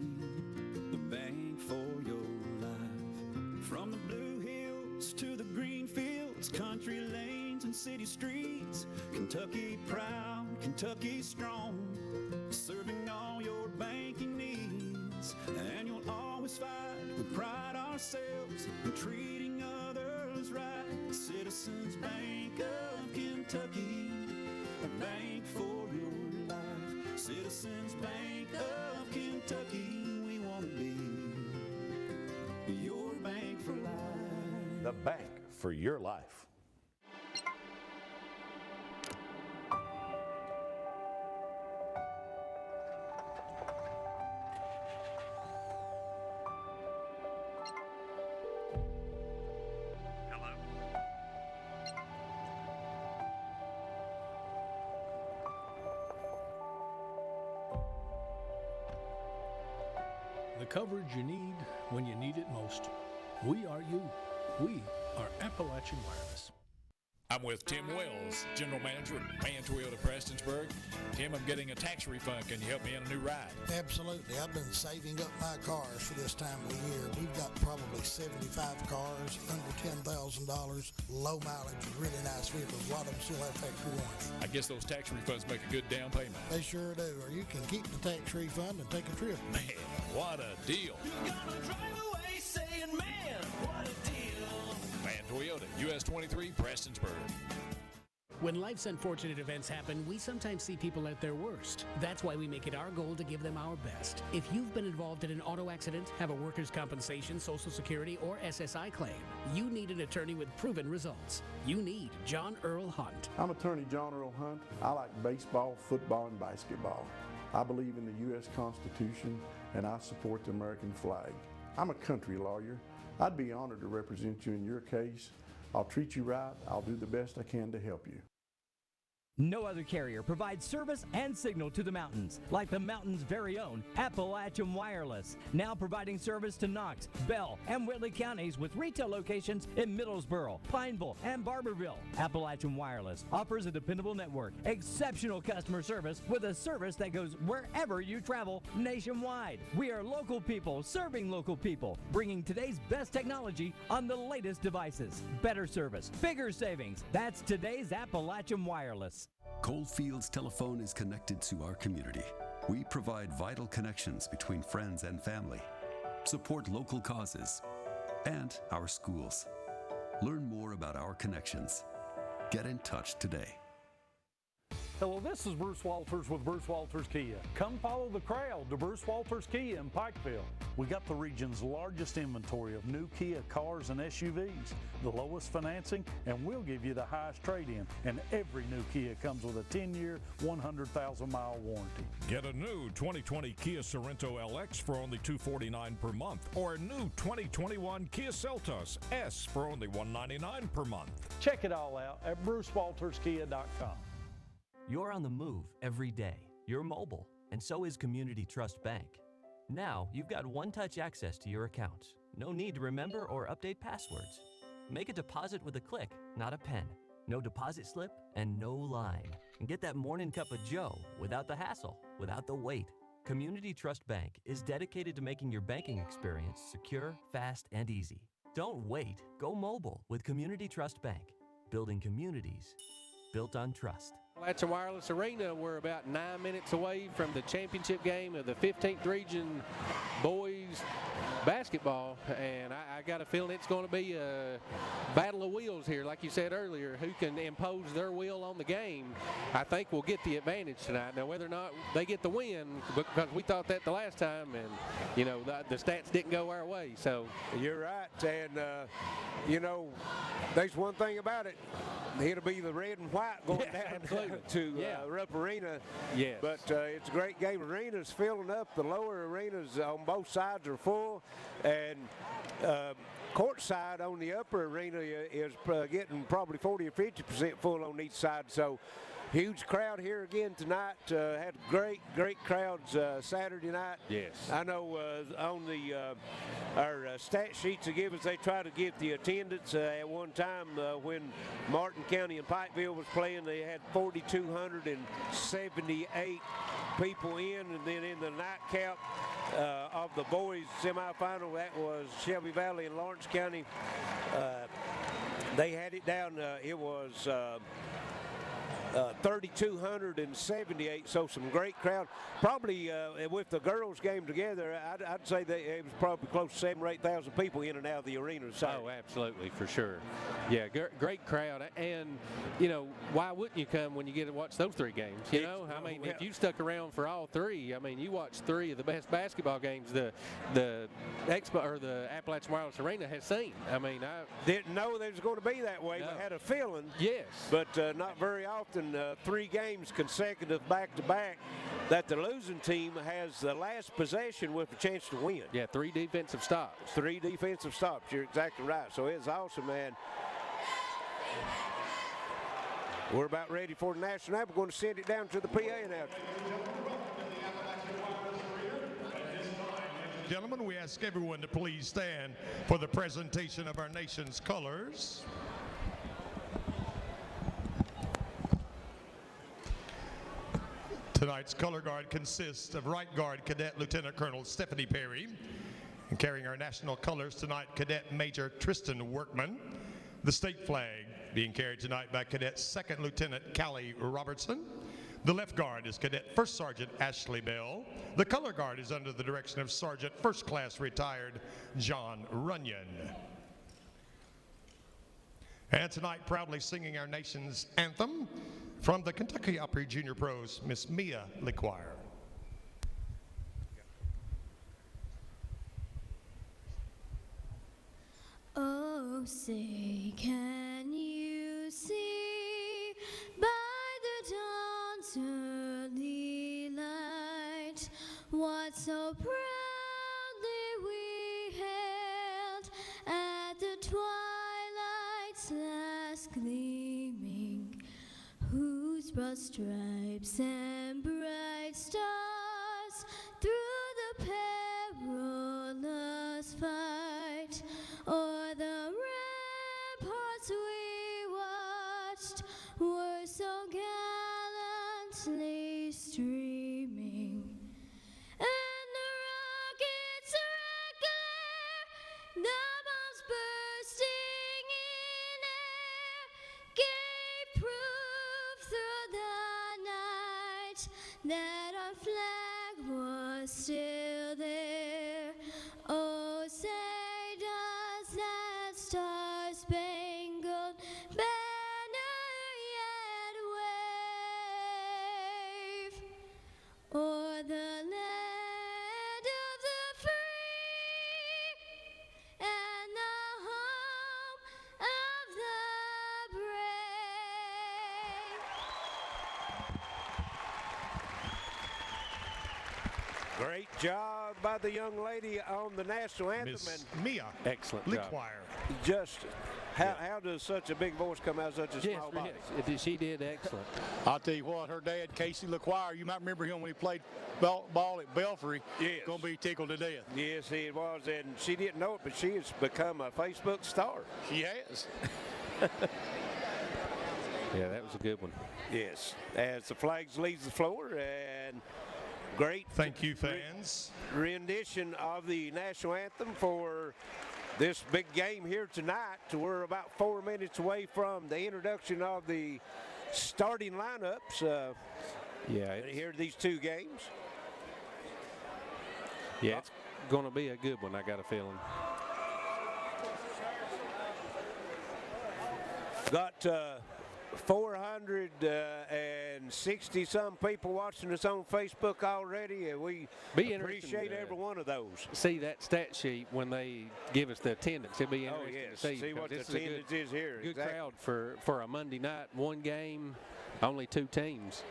the bank for your life. From the blue hills to the green fields, country lanes and city streets, Kentucky proud, Kentucky strong, serving all your banking needs. And you'll always fight with pride ourselves and treating others right. Citizens Bank of Kentucky, a bank for your life. Citizens Bank of Kentucky, we want to be your bank for life. The bank for your life. The coverage you need when you need it most. We are you. We are Appalachian Wireless. I'm with Tim Wells, General Manager at Van Toyota Prestonsburg. Tim, I'm getting a tax refund. Can you help me in a new ride? Absolutely. I've been saving up my cars for this time of the year. We've got probably 75 cars under $10,000, low mileage, really nice vehicles. A lot of them still have factory warranty. I guess those tax refunds make a good down payment. They sure do. Or you can keep the tax refund and take a trip. Man, what a deal. You're gonna drive away saying, man, what a deal. Van Toyota, US 23, Prestonsburg. When life's unfortunate events happen, we sometimes see people at their worst. That's why we make it our goal to give them our best. If you've been involved in an auto accident, have a workers' compensation, Social Security, or SSI claim, you need an attorney with proven results. You need John Earl Hunt. I'm attorney John Earl Hunt. I like baseball, football, and basketball. I believe in the U.S. Constitution, and I support the American flag. I'm a country lawyer. I'd be honored to represent you in your case. I'll treat you right. I'll do the best I can to help you. No other carrier provides service and signal to the mountains like the mountain's very own Appalachian Wireless. Now providing service to Knox, Bell, and Whitley counties with retail locations in Middlesboro, Pineville, and Barberville. Appalachian Wireless offers a dependable network, exceptional customer service with a service that goes wherever you travel nationwide. We are local people serving local people, bringing today's best technology on the latest devices. Better service, bigger savings. That's today's Appalachian Wireless. Coldfield's telephone is connected to our community. We provide vital connections between friends and family, support local causes, and our schools. Learn more about our connections. Get in touch today. Hello, this is Bruce Walters with Bruce Walters Kia. Come follow the crowd to Bruce Walters Kia in Pikeville. We got the region's largest inventory of new Kia cars and SUVs, the lowest financing, and we'll give you the highest trade-in. And every new Kia comes with a 10-year, 100,000-mile warranty. Get a new 2020 Kia Sorento LX for only $249 per month, or a new 2021 Kia Seltos S for only $199 per month. Check it all out at brucewalterskia.com. You're on the move every day. You're mobile, and so is Community Trust Bank. Now, you've got one-touch access to your accounts. No need to remember or update passwords. Make a deposit with a click, not a pen. No deposit slip and no line. And get that morning cup of joe without the hassle, without the wait. Community Trust Bank is dedicated to making your banking experience secure, fast, and easy. Don't wait. Go mobile with Community Trust Bank. Building communities built on trust. Appalachian Wireless Arena, we're about 9 minutes away from the championship game of the 15th Region boys basketball, and I got a feeling it's going to be a battle of wills here, like you said earlier. Who can impose their will on the game, I think will get the advantage tonight. Now, whether or not they get the win, because we thought that the last time, and, you know, the stats didn't go our way. So you're right, and, you know, there's one thing about it. It'll be the red and white going down to Rupp Arena. Yes. But it's a great game. Arena's filling up. The lower arenas on both sides are full. And courtside on the upper arena is getting probably 40 or 50% full on each side. So huge crowd here again tonight. Had great crowds Saturday night. Yes. I know on the our stat sheets they give us, they try to get the attendance. At one time when Martin County and Pikeville was playing, they had 4,278 people in, and then in the nightcap of the boys semifinal, that was Shelby Valley and Lawrence County. They had it down. It was 3,278, so some great crowd. Probably with the girls' game together, I'd say that it was probably close to 7,000 or 8,000 people in and out of the arena. Oh, absolutely, for sure. Yeah, great crowd. And, you know, why wouldn't you come when you get to watch those three games? You know, I mean, if you stuck around for all three, I mean, you watched three of the best basketball games the Expo or the Appalachian Wireless Arena has seen. I mean, I didn't know they was going to be that way, but had a feeling. Yes. But not very often. 3 games consecutive back-to-back that the losing team has the last possession with a chance to win. Yeah, 3 defensive stops. 3 defensive stops. You're exactly right. So it's awesome, man. We're about ready for the national anthem. We're going to send it down to the PA now. Gentlemen, we ask everyone to please stand for the presentation of our nation's colors. Tonight's color guard consists of Right Guard Cadet Lieutenant Colonel Stephanie Perry, and carrying our national colors tonight, Cadet Major Tristan Workman. The state flag being carried tonight by Cadet Second Lieutenant Callie Robertson. The left guard is Cadet First Sergeant Ashley Bell. The color guard is under the direction of Sergeant First Class Retired John Runyon. And tonight, proudly singing our nation's anthem, from the Kentucky Opry Junior Pros, Miss Mia LeQuire. Oh, say, can you see by the dawn's early light what so proudly we hailed at the twilight's last gleaming, whose broad stripes and bright stars through the perilous fight o'er the ramparts we watched were so gallantly streaming, and the rockets glare, the bombs bursting in air, gave proof through the night that our flag was still there. Oh, say does that star-spangled banner yet Great job by the young lady on the national anthem. Miss and Mia. Excellent job. Choir. Just how does such a big voice come out of such a small body? Yes, she did excellent. I'll tell you what, her dad, Casey LaQuire, you might remember him when he played ball at Belfry. Yes. Going to be tickled to death. Yes, he was, and she didn't know it, but she has become a Facebook star. She has. Yeah, that was a good one. Yes, as the flags leaves the floor, and great. Thank you, fans. Rendition of the national anthem for this big game here tonight. We're about 4 minutes away from the introduction of the starting lineups. Here are these two games. Yeah, it's going to be a good one, I got a feeling. Got 460 some people watching us on Facebook already, and we appreciate every one of those. See that stat sheet when they give us the attendance. It'll be interesting to see what the attendance is here. Good crowd for a Monday night, one game, only two teams.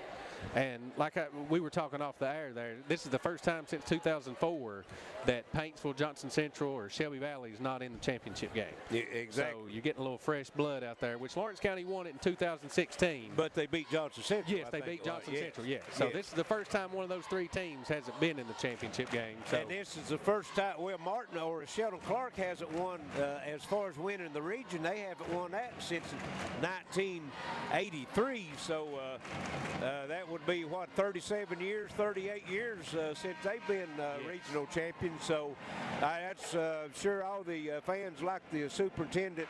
And like we were talking off the air there, this is the first time since 2004 that Paintsville, Johnson Central, or Shelby Valley is not in the championship game. Yeah, exactly. So you're getting a little fresh blood out there, which Lawrence County won it in 2016. But they beat Johnson Central. Yes, they beat Johnson Central, yes. So this is the first time one of those three teams hasn't been in the championship game. So. And this is the first time, well, Martin or Sheldon Clark hasn't won as far as winning the region. They haven't won that since 1983. So that would be, 37 years, 38 years since they've been regional champions. So that's sure all the fans, like the superintendent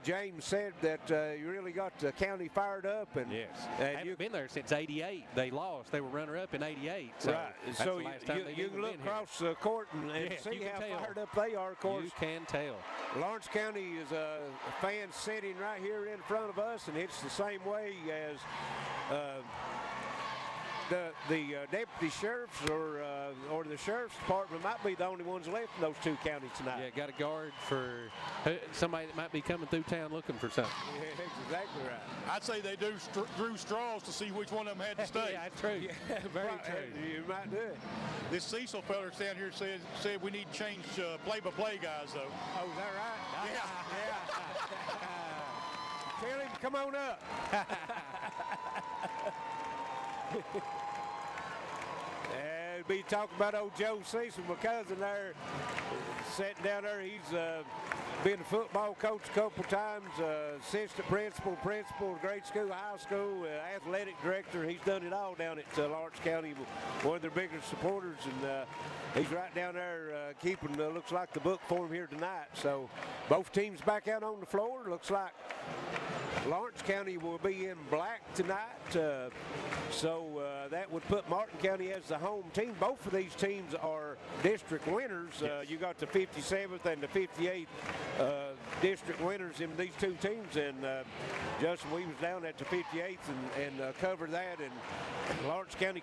James said, that you really got the county fired up. And yes, and haven't been there since '88. They lost. They were runner-up in '88. So right. That's so the last time you can look across the court and see how fired up they are. Of course, you can tell. Lawrence County is a fan sitting right here in front of us, and it's the same way as the deputy sheriffs or the sheriff's department might be the only ones left in those two counties tonight. Yeah, got a guard for somebody that might be coming through town looking for something. Yeah, that's exactly right. I'd say they drew straws to see which one of them had to stay. Yeah, that's true. Yeah, very right. true. You might do it. This Cecil feller down here said we need to change play-by-play guys, though. Oh, is that right? Yeah. Tell him, come on up. And be talking about old Joe Cecil, my cousin there, sitting down there. He's been a football coach a couple times, assistant principal, grade school, high school, athletic director. He's done it all down at Lawrence County, one of their biggest supporters, and he's right down there keeping, looks like, the book for him here tonight. So both teams back out on the floor. Looks like Lawrence County will be in black tonight, so that would put Martin County as the home team. Both of these teams are district winners. Yes. You got the 57th and the 58th district winners in these two teams, and Justin, we was down at the 58th and covered that, and Lawrence County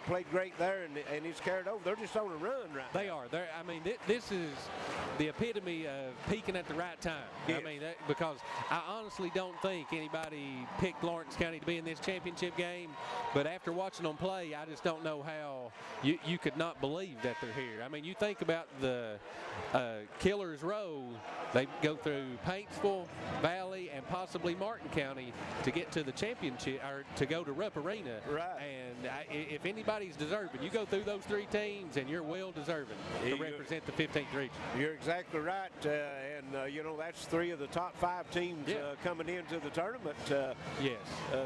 played great there, and it's carried over. They're just on a run right now. They are. I mean, this is the epitome of peaking at the right time. Yes. I mean, because I honestly don't think anybody picked Lawrence County to be in this championship game, but after watching them play, I just don't know how you could not believe that they're here. I mean, you think about the Killers Row, they go through Paintsville, Valley, and possibly Martin County to get to the championship, or to go to Rupp Arena. Right. And if anybody's deserving, you go through those three teams, and you're well deserving to represent the 15th region. You're exactly right, and that's three of the top 5 teams coming into the tournament. Yes.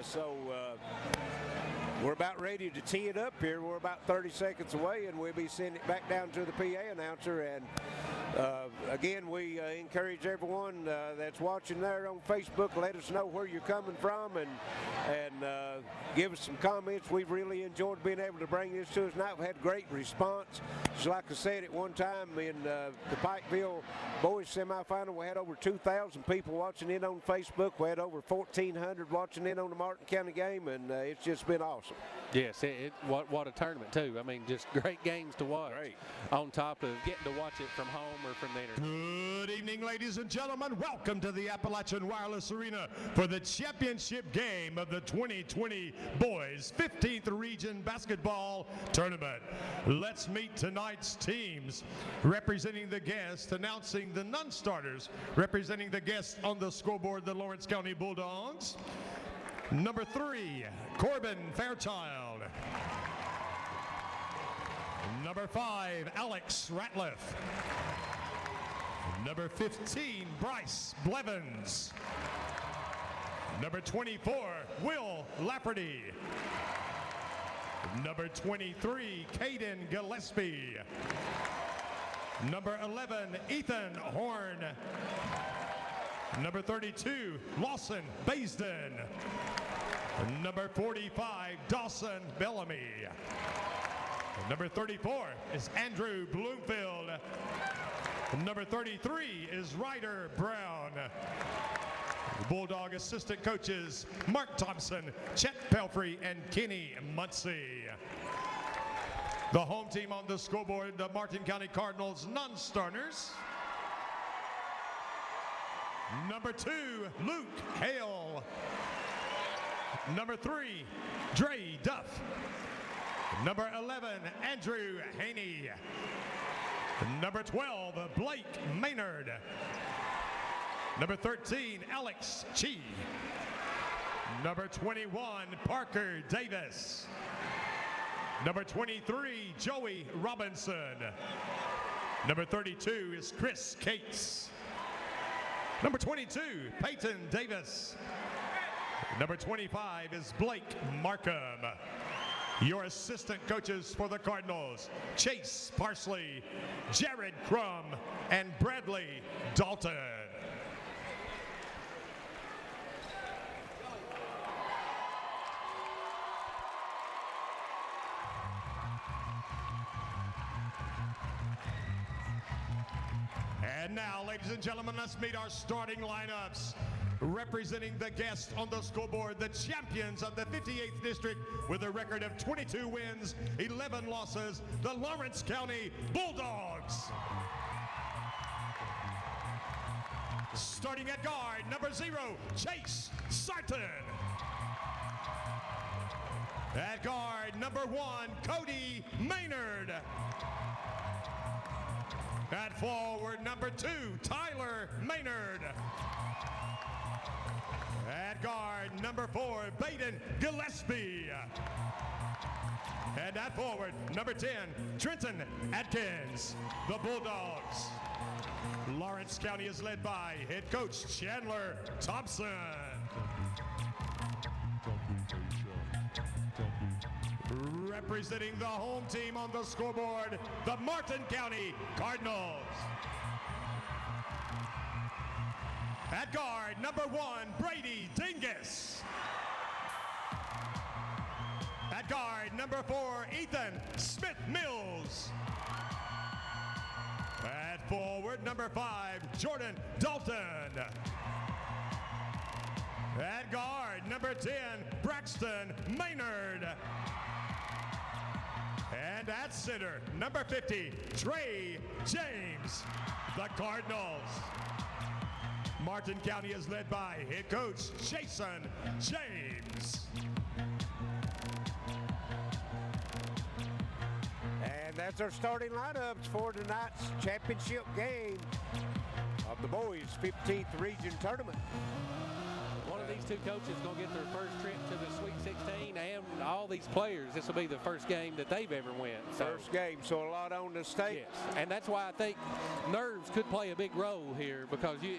So we're about ready to tee it up here. We're about 30 seconds away, and we'll be sending it back down to the PA announcer. And again, we encourage everyone that's watching there on Facebook, let us know where you're coming from, and give us some comments. We've really enjoyed being able to bring this to us tonight. We've had great response, Just like I said at one time in the Pikeville boys semifinal, we had over 2,000 people watching in on Facebook. We had over 1,400 watching in on the Martin County game, and it's just been awesome. Yes, what a tournament, too. I mean, just great games to watch. Great. On top of getting to watch it from home or from the internet. Good evening, ladies and gentlemen. Welcome to the Appalachian Wireless Arena for the championship game of the 2020 Boys 15th Region Basketball Tournament. Let's meet tonight's teams. Representing the guests, announcing the non-starters. Representing the guests on the scoreboard, the Lawrence County Bulldogs. Number 3, Corbin Fairchild. Number 5, Alex Ratliff. Number 15, Bryce Blevins. Number 24, Will Lafferty. Number 23, Caden Gillespie. Number 11, Ethan Horn. Number 32, Lawson Baisden. Number 45, Dawson Bellamy. Number 34 is Andrew Bloomfield. Number 33 is Ryder Brown. Bulldog assistant coaches Mark Thompson, Chet Pelfrey, and Kenny Muncie. The home team on the scoreboard, the Martin County Cardinals non-starters. Number 2, Luke Hale. Number 3, Dre Duff. Number 11, Andrew Haney. Number 12, Blake Maynard. Number 13, Alex Chi. Number 21, Parker Davis. Number 23, Joey Robinson. Number 32 is Chris Cates. Number 22, Peyton Davis. Number 25 is Blake Markham. Your assistant coaches for the Cardinals, Chase Parsley, Jared Crum, and Bradley Dalton. And now, ladies and gentlemen, let's meet our starting lineups. Representing the guests on the scoreboard, the champions of the 58th District with a record of 22 wins, 11 losses, the Lawrence County Bulldogs. Starting at guard, number 0, Chase Sarton. At guard, number 1, Cody Maynard. At forward, number 2, Tyler Maynard. At guard, number 4, Baden Gillespie. And at forward, number 10, Trenton Atkins. The Bulldogs. Lawrence County is led by head coach Chandler Thompson. Representing the home team on the scoreboard, the Martin County Cardinals. At guard, number 1, Brady Dingus. At guard, number 4, Ethan Smith-Mills. At forward, number 5, Jordan Dalton. At guard, number 10, Braxton Maynard. And at center, number 50, Trey James. The Cardinals. Martin County is led by head coach Jason James. And that's our starting lineups for tonight's championship game of the boys 15th Region Tournament. One of these two coaches going to get their first trip to the Sweet 16, and all these players, this will be the first game that they've ever went. First game, so a lot on the stake. Yes, and that's why I think nerves could play a big role here, because you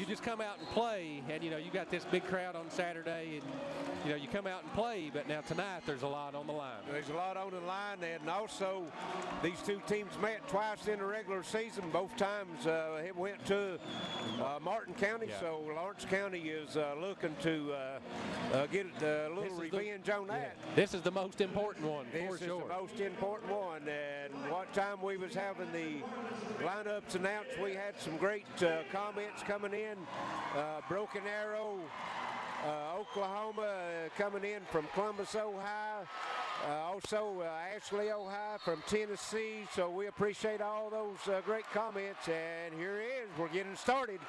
just come out and play, and you got this big crowd on Saturday, and you come out and play, but now tonight there's a lot on the line. There's a lot on the line, and also these two teams met twice in the regular season. Both times it went to Martin County, so Lawrence County is looking to get a little revenge on that. This is the most important one, for sure. This is the most important one. And what time we was having the lineups announced, we had some great comments coming in. Broken Arrow, Oklahoma coming in from Columbus, Ohio. Also, Ashley, Ohio from Tennessee. So we appreciate all those great comments. And here it is. We're getting started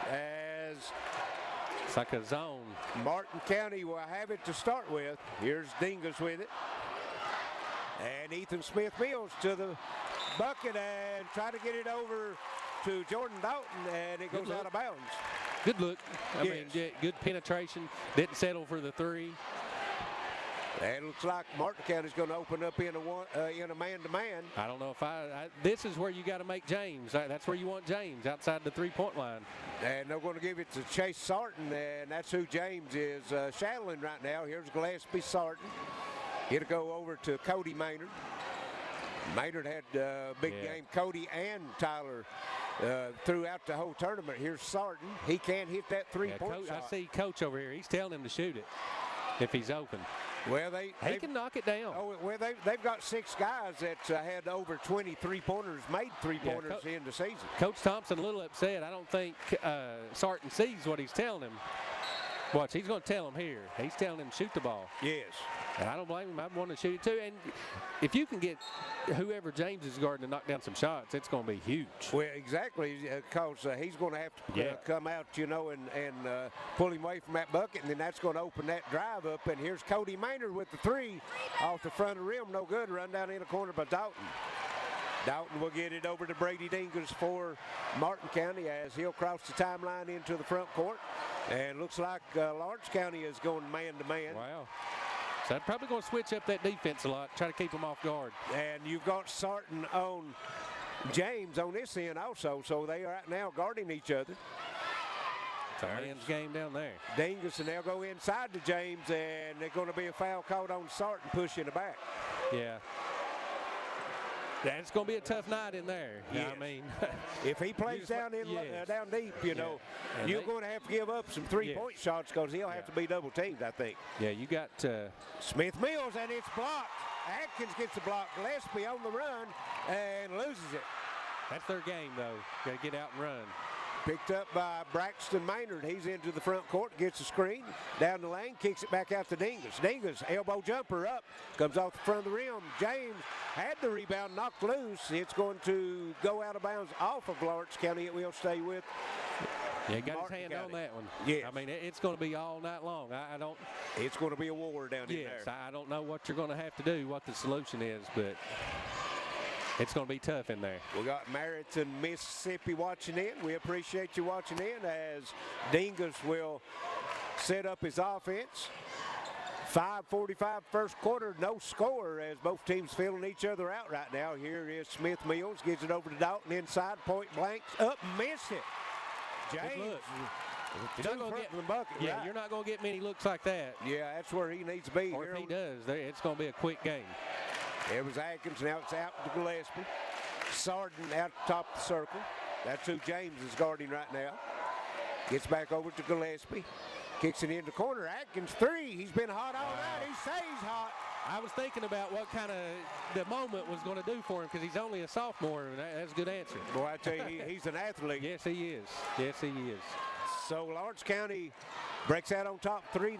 as it's like a zone. Martin County will have it to start with. Here's Dingus with it. And Ethan Smith-Mills to the bucket and try to get it over to Jordan Dalton, and it goes out of bounds. Good look. I mean, good penetration. Didn't settle for the three. And it looks like Martin County's going to open up in a man-to-man. I don't know if this is where you got to make James. That's where you want James, outside the three-point line. And they're going to give it to Chase Sarton, and that's who James is shadowing right now. Here's Gillespie Sarton. It'll go over to Cody Maynard. Maynard had a big game. Cody and Tyler throughout the whole tournament. Here's Sarton. He can't hit that three-point shot. I see Coach over here. He's telling him to shoot it if he's open. Well, he can knock it down. Oh, well, they've got 6 guys that had over 20 three-pointers, made three-pointers in the season. Coach Thompson a little upset. I don't think Sarton sees what he's telling him. Watch, he's going to tell him here. He's telling him shoot the ball. Yes. And I don't blame him. I want to shoot it too. And if you can get whoever James is guarding to knock down some shots, it's going to be huge. Well, exactly, because he's going to have to come out, and pull him away from that bucket, and then that's going to open that drive up. And here's Cody Maynard with the three off the front of the rim. No good. Run down in the corner by Dalton. Dalton will get it over to Brady Dingus for Martin County as he'll cross the timeline into the front court. And looks like Lawrence County is going man-to-man. Wow. So they're probably going to switch up that defense a lot, try to keep them off guard. And you've got Sarton on James on this end also, so they are right now guarding each other. It's a man's game down there. Dingus, and they'll go inside to James, and there's going to be a foul called on Sarton pushing the back. Yeah. It's going to be a tough night in there. Yes. I mean, if he plays down deep, you're going to have to give up some three-point shots because he'll have to be double-teamed, I think. Yeah, you got Smith-Mills, and it's blocked. Atkins gets the block. Gillespie on the run and loses it. That's their game, though. Got to get out and run. Picked up by Braxton Maynard. He's into the front court, gets a screen, down the lane, kicks it back out to Dingus. Dingus, elbow jumper up, comes off the front of the rim. James had the rebound, knocked loose. It's going to go out of bounds off of Lawrence County. It will stay with Yeah, he got his hand on that one. Yeah. I mean, it's going to be all night long. I don't. It's going to be a war down in there. Yes, I don't know what you're going to have to do, what the solution is, but it's going to be tough in there. We got Meriton, Mississippi watching in. We appreciate you watching in as Dingus will set up his offense. 5:45 first quarter, no score as both teams feeling each other out right now. Here is Smith-Mills, gives it over to Dalton inside, point blank, up, miss it. James. You're not gonna get, the bucket, right? You're not going to get many looks like that. Yeah, that's where he needs to be. Or if he does, it's going to be a quick game. It was Atkins, now it's out to Gillespie. Sarton out top of the circle. That's who James is guarding right now. Gets back over to Gillespie. Kicks it into corner. Atkins three. He's been hot all night. He stays hot. I was thinking about what kind of the moment was going to do for him because he's only a sophomore, and that's a good answer. Boy, I tell you, he's an athlete. Yes, he is. Yes, he is. So Lawrence County breaks out on top 3-0.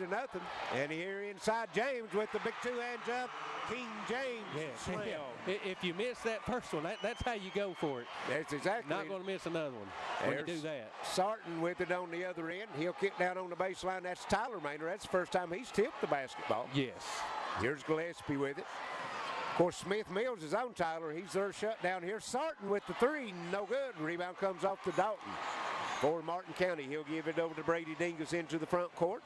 And here inside James with the big two-hand jump. King James slam. If you miss that first one, that's how you go for it. That's exactly. Not going to miss another one when you do that. Sarton with it on the other end. He'll kick down on the baseline. That's Tyler Maynard. That's the first time he's tipped the basketball. Yes. Here's Gillespie with it. Of course, Smith-Mills is on Tyler. He's their shutdown here. Sarton with the three. No good. Rebound comes off to Dalton. For Martin County, he'll give it over to Brady Dingus into the front court.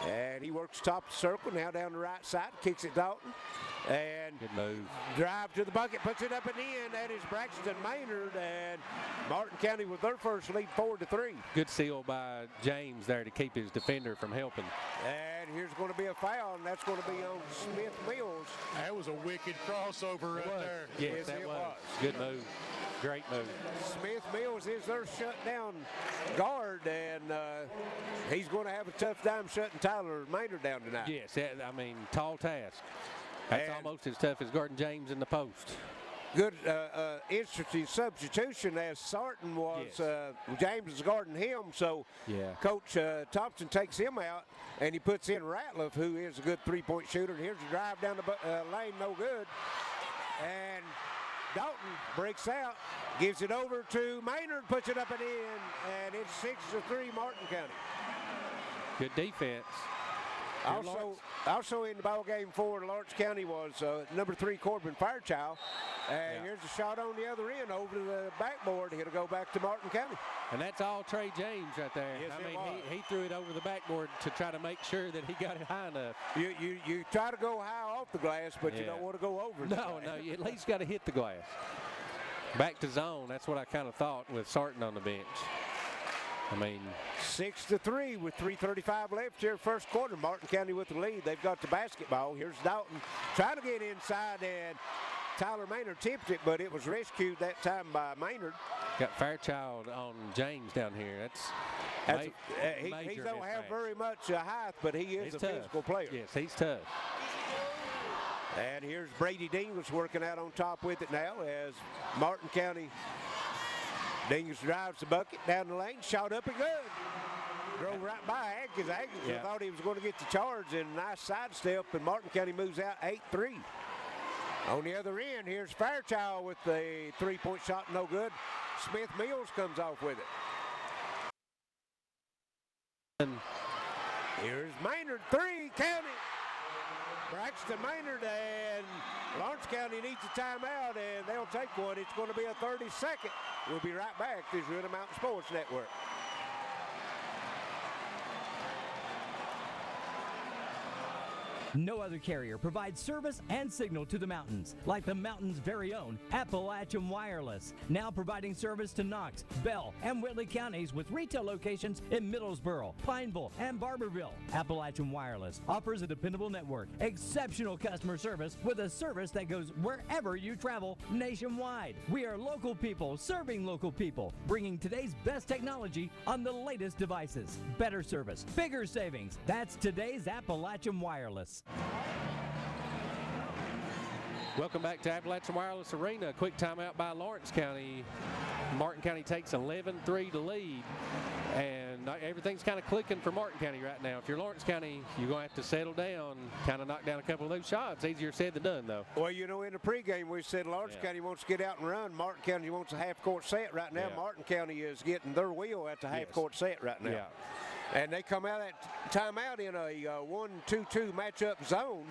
And he works top of the circle, now down the right side, kicks it Dalton. And good move. Drive to the bucket, puts it up and in. That is Braxton Maynard, and Martin County with their first lead 4-3. Good seal by James there to keep his defender from helping. And here's going to be a foul, and that's going to be on Smith-Mills. That was a wicked crossover right there. Yes, that was. Good move. Great move. Smith Mills is their shutdown guard, and he's going to have a tough time shutting Tyler Maynard down tonight. Yes, I mean, tall task. That's almost as tough as guarding James in the post. Good, interesting substitution as Sarton was, James was guarding him, so Coach Thompson takes him out, and he puts in Ratliff, who is a good three-point shooter. And here's a drive down the lane, no good. And Dalton breaks out, gives it over to Maynard, puts it up and in, and it's 6-3 Martin County. Good defense. Also in the ball game for Lawrence County was number 3 Corbin Fairchild. And here's a shot on the other end over the backboard. It'll go back to Martin County. And that's all Trey James right there. Yes, I mean, he threw it over the backboard to try to make sure that he got it high enough. You try to go high off the glass, but you don't want to go over the glass. No, you at least got to hit the glass. Back to zone. That's what I kind of thought with Sarton on the bench. I mean, 6-3 with 3:35 left here, first quarter. Martin County with the lead. They've got the basketball. Here's Dalton trying to get inside, and Tyler Maynard tipped it, but it was rescued that time by Maynard. Got Fairchild on James down here. He don't have very much height, but he is a physical player. Yes, he's tough. And here's Brady Dingles working out on top with it now as Martin County. Dingles drives the bucket down the lane, shot up and good. Drove right by Atkins. Atkins thought he was going to get the charge, and a nice sidestep, and Martin County moves out 8-3. On the other end, here's Fairchild with the three-point shot, no good. Smith Mills comes off with it. Here's Maynard, 3, count it. Braxton Maynard, and Lawrence County needs a timeout, and they'll take one. It's going to be a 30-second. We'll be right back. This is Ritter Mountain Sports Network. No other carrier provides service and signal to the mountains like the mountain's very own Appalachian Wireless. Now providing service to Knox, Bell, and Whitley counties with retail locations in Middlesboro, Pineville, and Barberville. Appalachian Wireless offers a dependable network, exceptional customer service with a service that goes wherever you travel nationwide. We are local people serving local people, bringing today's best technology on the latest devices. Better service, bigger savings. That's today's Appalachian Wireless. Welcome back to Appalachian Wireless Arena. Quick timeout by Lawrence County. Martin County takes 11-3 to lead, and everything's kind of clicking for Martin County right now. If you're Lawrence County, you're going to have to settle down, kind of knock down a couple of those shots. Easier said than done, though. Well, you know, in the pregame, we said Lawrence County wants to get out and run. Martin County wants a half-court set right now. Martin County is getting their wheel at the half-court set right now. Yeah. And they come out that timeout in a 1-2-2 matchup zone.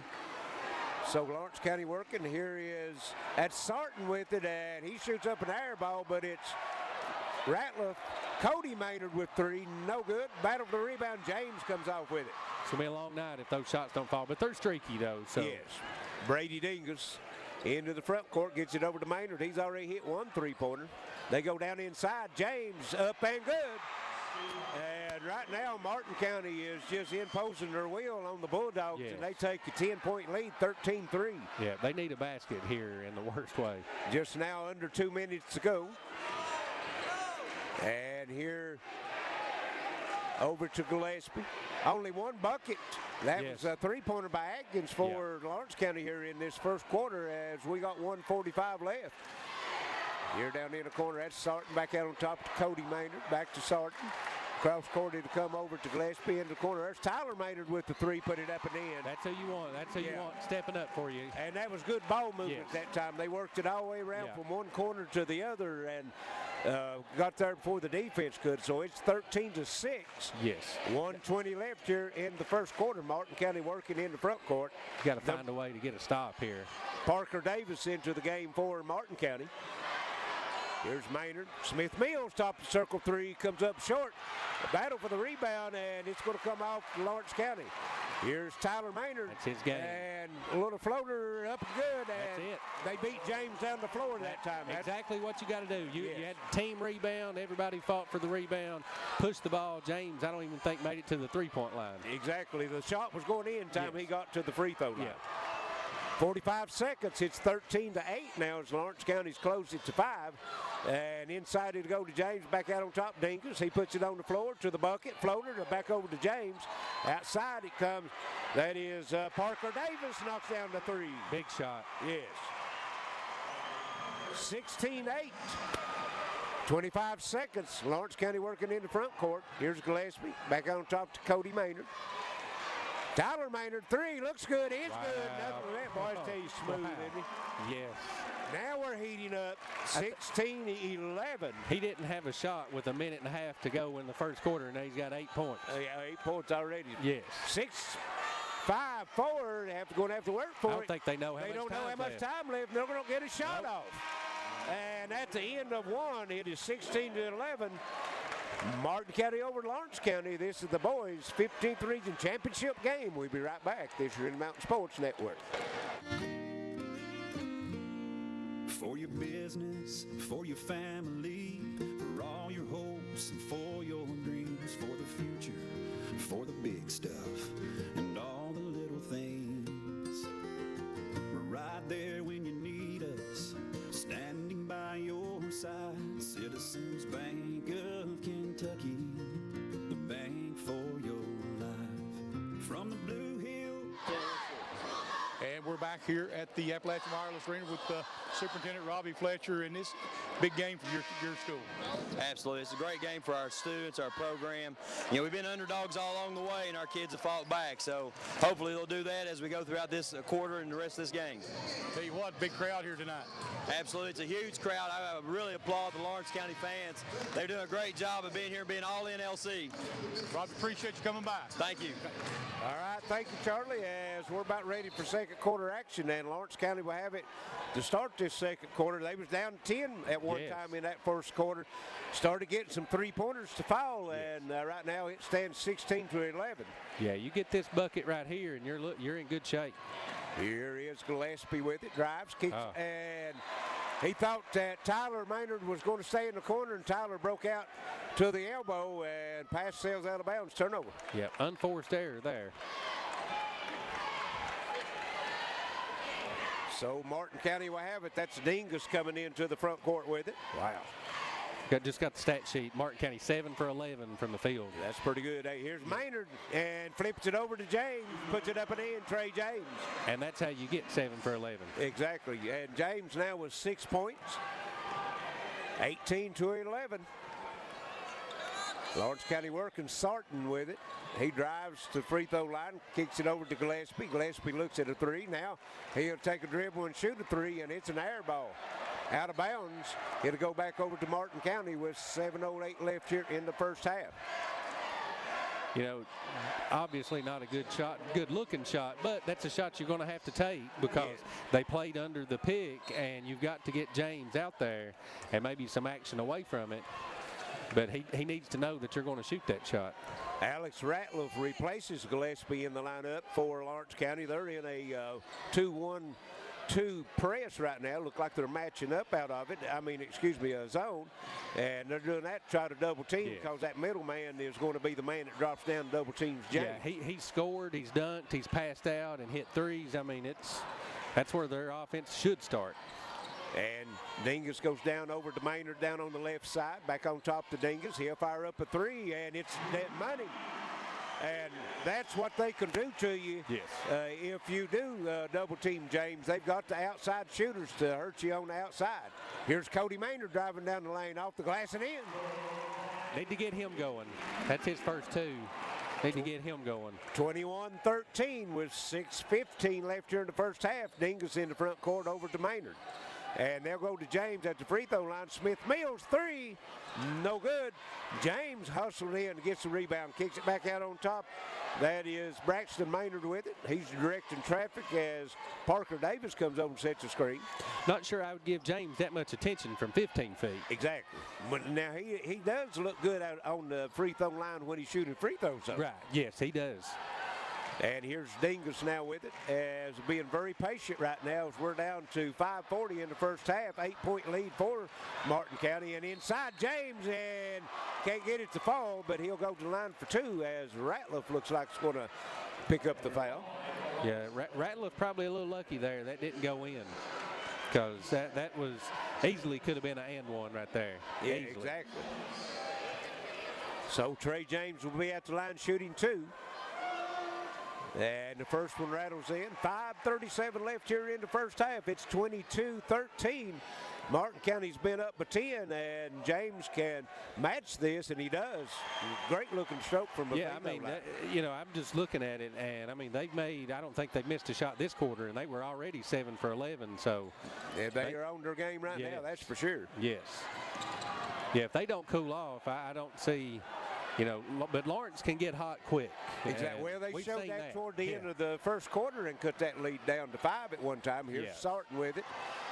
So Lawrence County working. Here is at Sarton with it, and he shoots up an air ball, but it's Ratliff. Cody Maynard with 3, no good. Battle for the rebound. James comes off with it. It's going to be a long night if those shots don't fall, but they're streaky, though. So. Yes. Brady Dingus into the front court, gets it over to Maynard. He's already hit 1 3-pointer. They go down inside. James up and good. And right now, Martin County is just imposing their will on the Bulldogs, and they take a 10-point lead, 13-3. Yeah, they need a basket here in the worst way. Just now under 2 minutes to go. And here over to Gillespie. Only 1 bucket. That was a 3-pointer by Atkins for Lawrence County here in this first quarter as we got 1:45 left. Here down in the corner, that's Sarton back out on top to Cody Maynard. Back to Sarton. Cross court to come over to Gillespie in the corner. There's Tyler Maynard with the 3, put it up and in. That's who you want. That's who you want stepping up for you. And that was good ball movement that time. They worked it all the way around from one corner to the other and got there before the defense could. So it's 13-6. Yes. 1:20 left here in the first quarter. Martin County working in the front court. You got to find a way to get a stop here. Parker Davis into the game for Martin County. Here's Maynard. Smith Mills, top of the circle 3, comes up short. A battle for the rebound, and it's going to come off Lawrence County. Here's Tyler Maynard. That's his game. And a little floater up and good. And that's it. They beat James down the floor that time. Exactly what you got to do. You had team rebound. Everybody fought for the rebound. Pushed the ball. James, I don't even think, made it to the 3-point line. Exactly. The shot was going in time he got to the free throw line. 45 seconds. It's 13-8 now as Lawrence County's closed it to 5. And inside it'll go to James, back out on top, Dingus. He puts it on the floor to the bucket, floater, to back over to James. Outside it comes. That is Parker Davis, knocks down the three. Big shot. Yes. 16-8. 25 seconds. Lawrence County working in the front court. Here's Gillespie, back on top to Cody Maynard. Tyler Maynard, three, looks good, it's good. Nothing that boy stays smooth, isn't he? Yes. Now we're heating up, 16-11. He didn't have a shot with a minute and a half to go in the first quarter, and now he's got 8 points. Yeah, 8 points already. Yes. 6-5-4, they're going to have to work for it. I don't think they know how They much don't time know how much time left. They're going to get a shot off. And at the end of one, it is 16-11. Martin County over Lawrence County. This is the boys' 15th region championship game. We'll be right back. This is in Mountain Sports Network. For your business, for your family, for all your hopes and for your dreams, for the future, for the big stuff and all the little things. We're right there when you need us, standing by your side. Citizens Bank of Kentucky, the bank for your life. From the Blue Hill. And we're back here at the Appalachian Wireless Arena with Superintendent Robbie Fletcher in this big game for your school. Absolutely. It's a great game for our students, our program. You know, we've been underdogs all along the way, and our kids have fought back. So hopefully they'll do that as we go throughout this quarter and the rest of this game. Tell you what, big crowd here tonight. Absolutely. It's a huge crowd. I really applaud the Lawrence County fans. They're doing a great job of being here and being all in LC. Robbie, appreciate you coming by. Thank you. All right, thank you, Charlie. As we're about ready for second quarter action, and Lawrence County will have it to start this second quarter. They was down 10 at one time in that first quarter. Started getting some three-pointers to fall, and right now it stands 16-11. Yeah, you get this bucket right here, and you're in good shape. Here is Gillespie with it, drives, kicks, and he thought that Tyler Maynard was going to stay in the corner, and Tyler broke out to the elbow, and pass sails out of bounds, turnover. Yeah, unforced error there. So Martin County will have it. That's Dingus coming into the front court with it. Wow. Just got the stat sheet. Martin County 7 for 11 from the field. That's pretty good. Hey, here's Maynard and flips it over to James. Puts it up and in, Trey James. And that's how you get 7 for 11. Exactly. And James now with 6 points. 18-11. Lawrence County working Sarton with it. He drives to the free throw line, kicks it over to Gillespie. Gillespie looks at a three. Now he'll take a dribble and shoot a three, and it's an air ball. Out of bounds. It'll go back over to Martin County with 7:08 left here in the first half. You know, obviously not a good shot, good-looking shot, but that's a shot you're going to have to take because they played under the pick, and you've got to get James out there and maybe some action away from it. But he needs to know that you're going to shoot that shot. Alex Ratliff replaces Gillespie in the lineup for Lawrence County. They're in a 2-1-2 press right now. Look like they're matching up out of it. A zone. And they're doing that to try to double team because that middle man is going to be the man that drops down and double teams James. Yeah, he's scored, he's dunked, he's passed out and hit threes. I mean, that's where their offense should start. And Dingus goes down over to Maynard down on the left side. Back on top to Dingus. He'll fire up a three, and it's dead money. And that's what they can do to you. Yes. If you do double team James, they've got the outside shooters to hurt you on the outside. Here's Cody Maynard driving down the lane off the glass and in. Need to get him going. That's his first two. Need to get him going. 21-13 with 6:15 left here in the first half. Dingus in the front court over to Maynard. And they'll go to James at the free throw line. Smith Mills, three, no good. James hustled in, gets the rebound, kicks it back out on top. That is Braxton Maynard with it. He's directing traffic as Parker Davis comes over and sets the screen. Not sure I would give James that much attention from 15 feet. Exactly. But now he does look good out on the free throw line when he's shooting free throws. Right, yes, he does. And here's Dingus now with it, as being very patient right now as we're down to 5:40 in the first half. 8-point lead for Martin County. And inside James, and can't get it to fall, but he'll go to the line for two as Ratliff looks like it's going to pick up the foul. Yeah, Ratliff probably a little lucky there. That didn't go in. because that was easily could have been an and one right there. Yeah, easily. exactly. So Trey James will be at the line shooting 2. And the first one rattles in. 5:37 left here in the first half. It's 22-13. Martin County's been up by 10, and James can match this, and he does. Great looking stroke from a Yeah, I mean, I'm just looking at it, and I mean, they've made, I don't think they've missed a shot this quarter, and they were already 7 for 11, so. Yeah, they are on their game right now, that's for sure. Yes. Yeah, if they don't cool off, I don't see, but Lawrence can get hot quick. Exactly. Well, they showed that toward the end of the first quarter and cut that lead down to 5 at one time. Here's Sarton with it.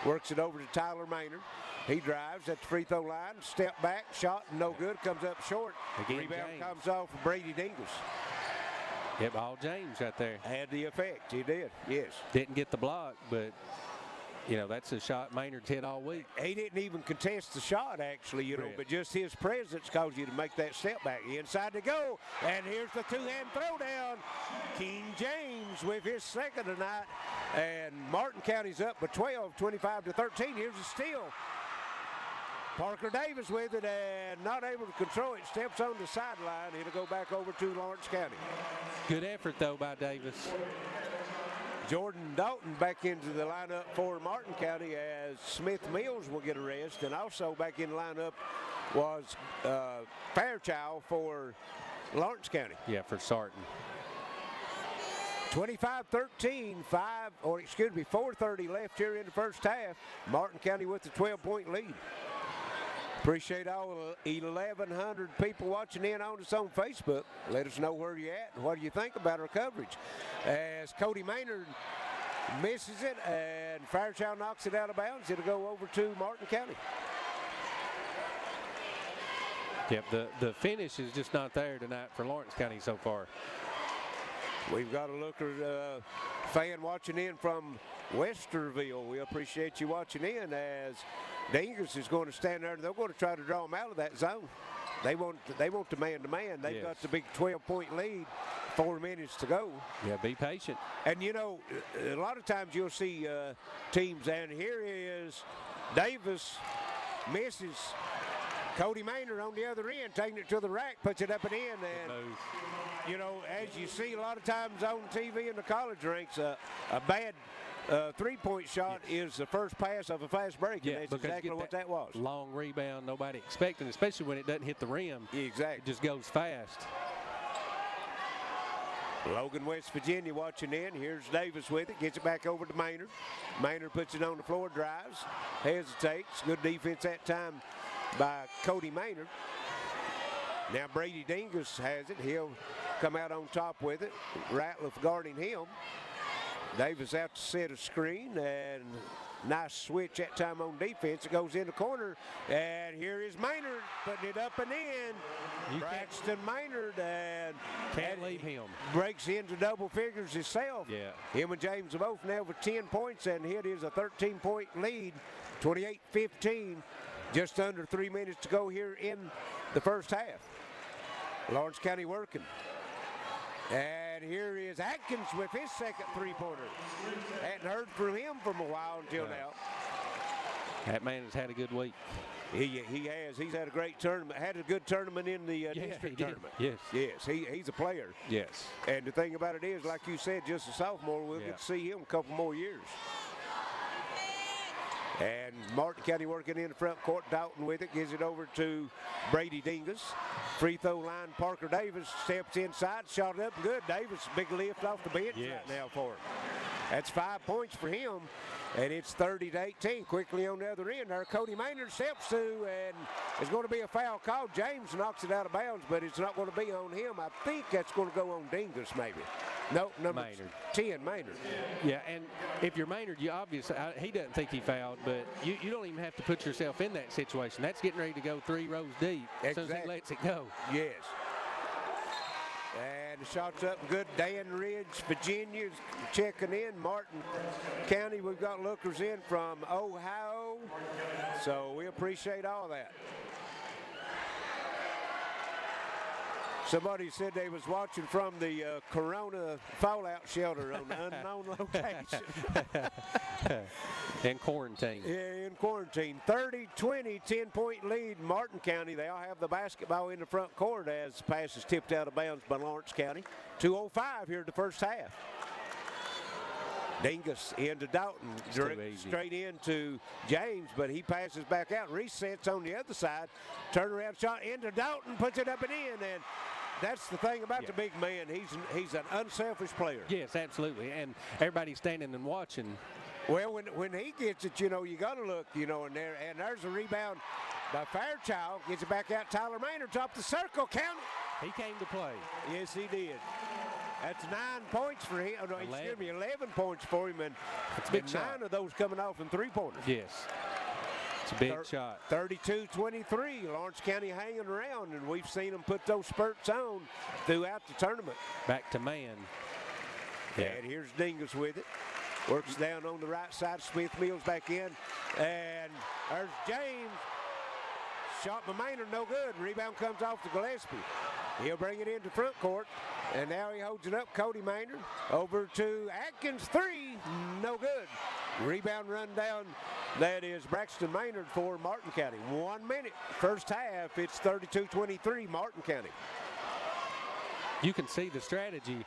Works it over to Tyler Maynard. He drives at the free throw line. Step back, shot, no good. Comes up short. Again, Rebound James. comes off of Brady Dingles. Yep, all James right there. Had the effect. He did, yes. Didn't get the block, but that's a shot Maynard's hit all week. He didn't even contest the shot, actually, but just his presence caused you to make that step back. Inside to go, and here's the two-hand throwdown. King James with his second tonight, and Martin County's up by 12, 25-13. Here's a steal. Parker Davis with it and not able to control it. Steps on the sideline. It'll go back over to Lawrence County. Good effort, though, by Davis. Jordan Dalton back into the lineup for Martin County as Smith Mills will get a rest, and also back in the lineup was Fairchild for Lawrence County. Yeah, for Sarton. 25-13, 4:30 left here in the first half. Martin County with the 12-point lead. Appreciate all 1,100 people watching in on us on Facebook. Let us know where you're at and what do you think about our coverage. As Cody Maynard misses it and Fairchild knocks it out of bounds, it'll go over to Martin County. Yep, the finish is just not there tonight for Lawrence County so far. We've got a looker fan watching in from Westerville. We appreciate you watching in as Dingers is going to stand there and they're going to try to draw them out of that zone. They want the man-to-man. They've got the big 12-point lead, 4 minutes to go. Yeah, be patient. And, a lot of times you'll see teams, and here is Davis misses. Cody Maynard on the other end, taking it to the rack, puts it up and in. And, as you see a lot of times on TV in the college ranks, a bad three-point shot is the first pass of a fast break, and that's exactly what that was. Long rebound, nobody expecting, especially when it doesn't hit the rim. Exactly. It just goes fast. Logan, West Virginia watching in. Here's Davis with it, gets it back over to Maynard. Maynard puts it on the floor, drives, hesitates. Good defense that time by Cody Maynard. Now Brady Dingus has it. He'll come out on top with it. Ratliff guarding him. Davis out to set a screen, and nice switch that time on defense. It goes in the corner, and here is Maynard putting it up and in. Braxton Maynard, and can't leave him. Breaks into double figures himself. Yeah. Him and James are both now with 10 points, and it is a 13-point lead, 28-15. Just under 3 minutes to go here in the first half. Lawrence County working. And here is Atkins with his second three-pointer. Hadn't heard from him from a while until now. That man has had a good week. He has. He's had a great tournament. Had a good tournament in the district tournament. Yes. Yes, he's a player. Yes. And the thing about it is, like you said, just a sophomore, we'll get to see him a couple more years. And Martin County working in the front court. Dalton with it, gives it over to Brady Dingus. Free throw line, Parker Davis steps inside, shot it up good. Davis, big lift off the bench right now for him. That's 5 points for him, and it's 30-18. Quickly on the other end, our Cody Maynard steps to, and it's going to be a foul call. James knocks it out of bounds, but it's not going to be on him. I think that's going to go on Dingus maybe. No, number Maynard. 10, Maynard. Yeah, and if you're Maynard, you obviously, he doesn't think he fouled, but you don't even have to put yourself in that situation. That's getting ready to go 3 rows deep as soon as he lets it go. Yes. And the shot's up good. Dan Ridge, Virginia's checking in. Martin County, we've got lookers in from Ohio. So we appreciate all that. Somebody said they was watching from the Corona fallout shelter on an unknown location. In quarantine. Yeah, in quarantine. 30-20, 10-point lead, Martin County. They all have the basketball in the front court as the pass is tipped out of bounds by Lawrence County. 2:05 here in the first half. Dingus into Dalton, straight into James, but he passes back out, resets on the other side, turnaround shot into Dalton, puts it up and in, and that's the thing about the big man. He's an unselfish player. Yes, absolutely, and everybody's standing and watching. Well, when he gets it, you got to look, and there's a rebound by Fairchild, gets it back out. Tyler Maynard's off the circle, count it. He came to play. Yes, he did. That's 9 points for him. Oh, no, 11 points for him, and it's a big shot. 9 of those coming off in three-pointers. Yes. It's a big shot. 32-23. Lawrence County hanging around, and we've seen them put those spurts on throughout the tournament. Back to man. Yeah. And here's Dingus with it. Works down on the right side. Smith Mills back in. And there's James. Shot by Maynard, no good. Rebound comes off to Gillespie. He'll bring it into front court. And now he holds it up. Cody Maynard over to Atkins. 3, no good. Rebound run down. That is Braxton Maynard for Martin County. 1 minute. First half, it's 32-23 Martin County. You can see the strategy.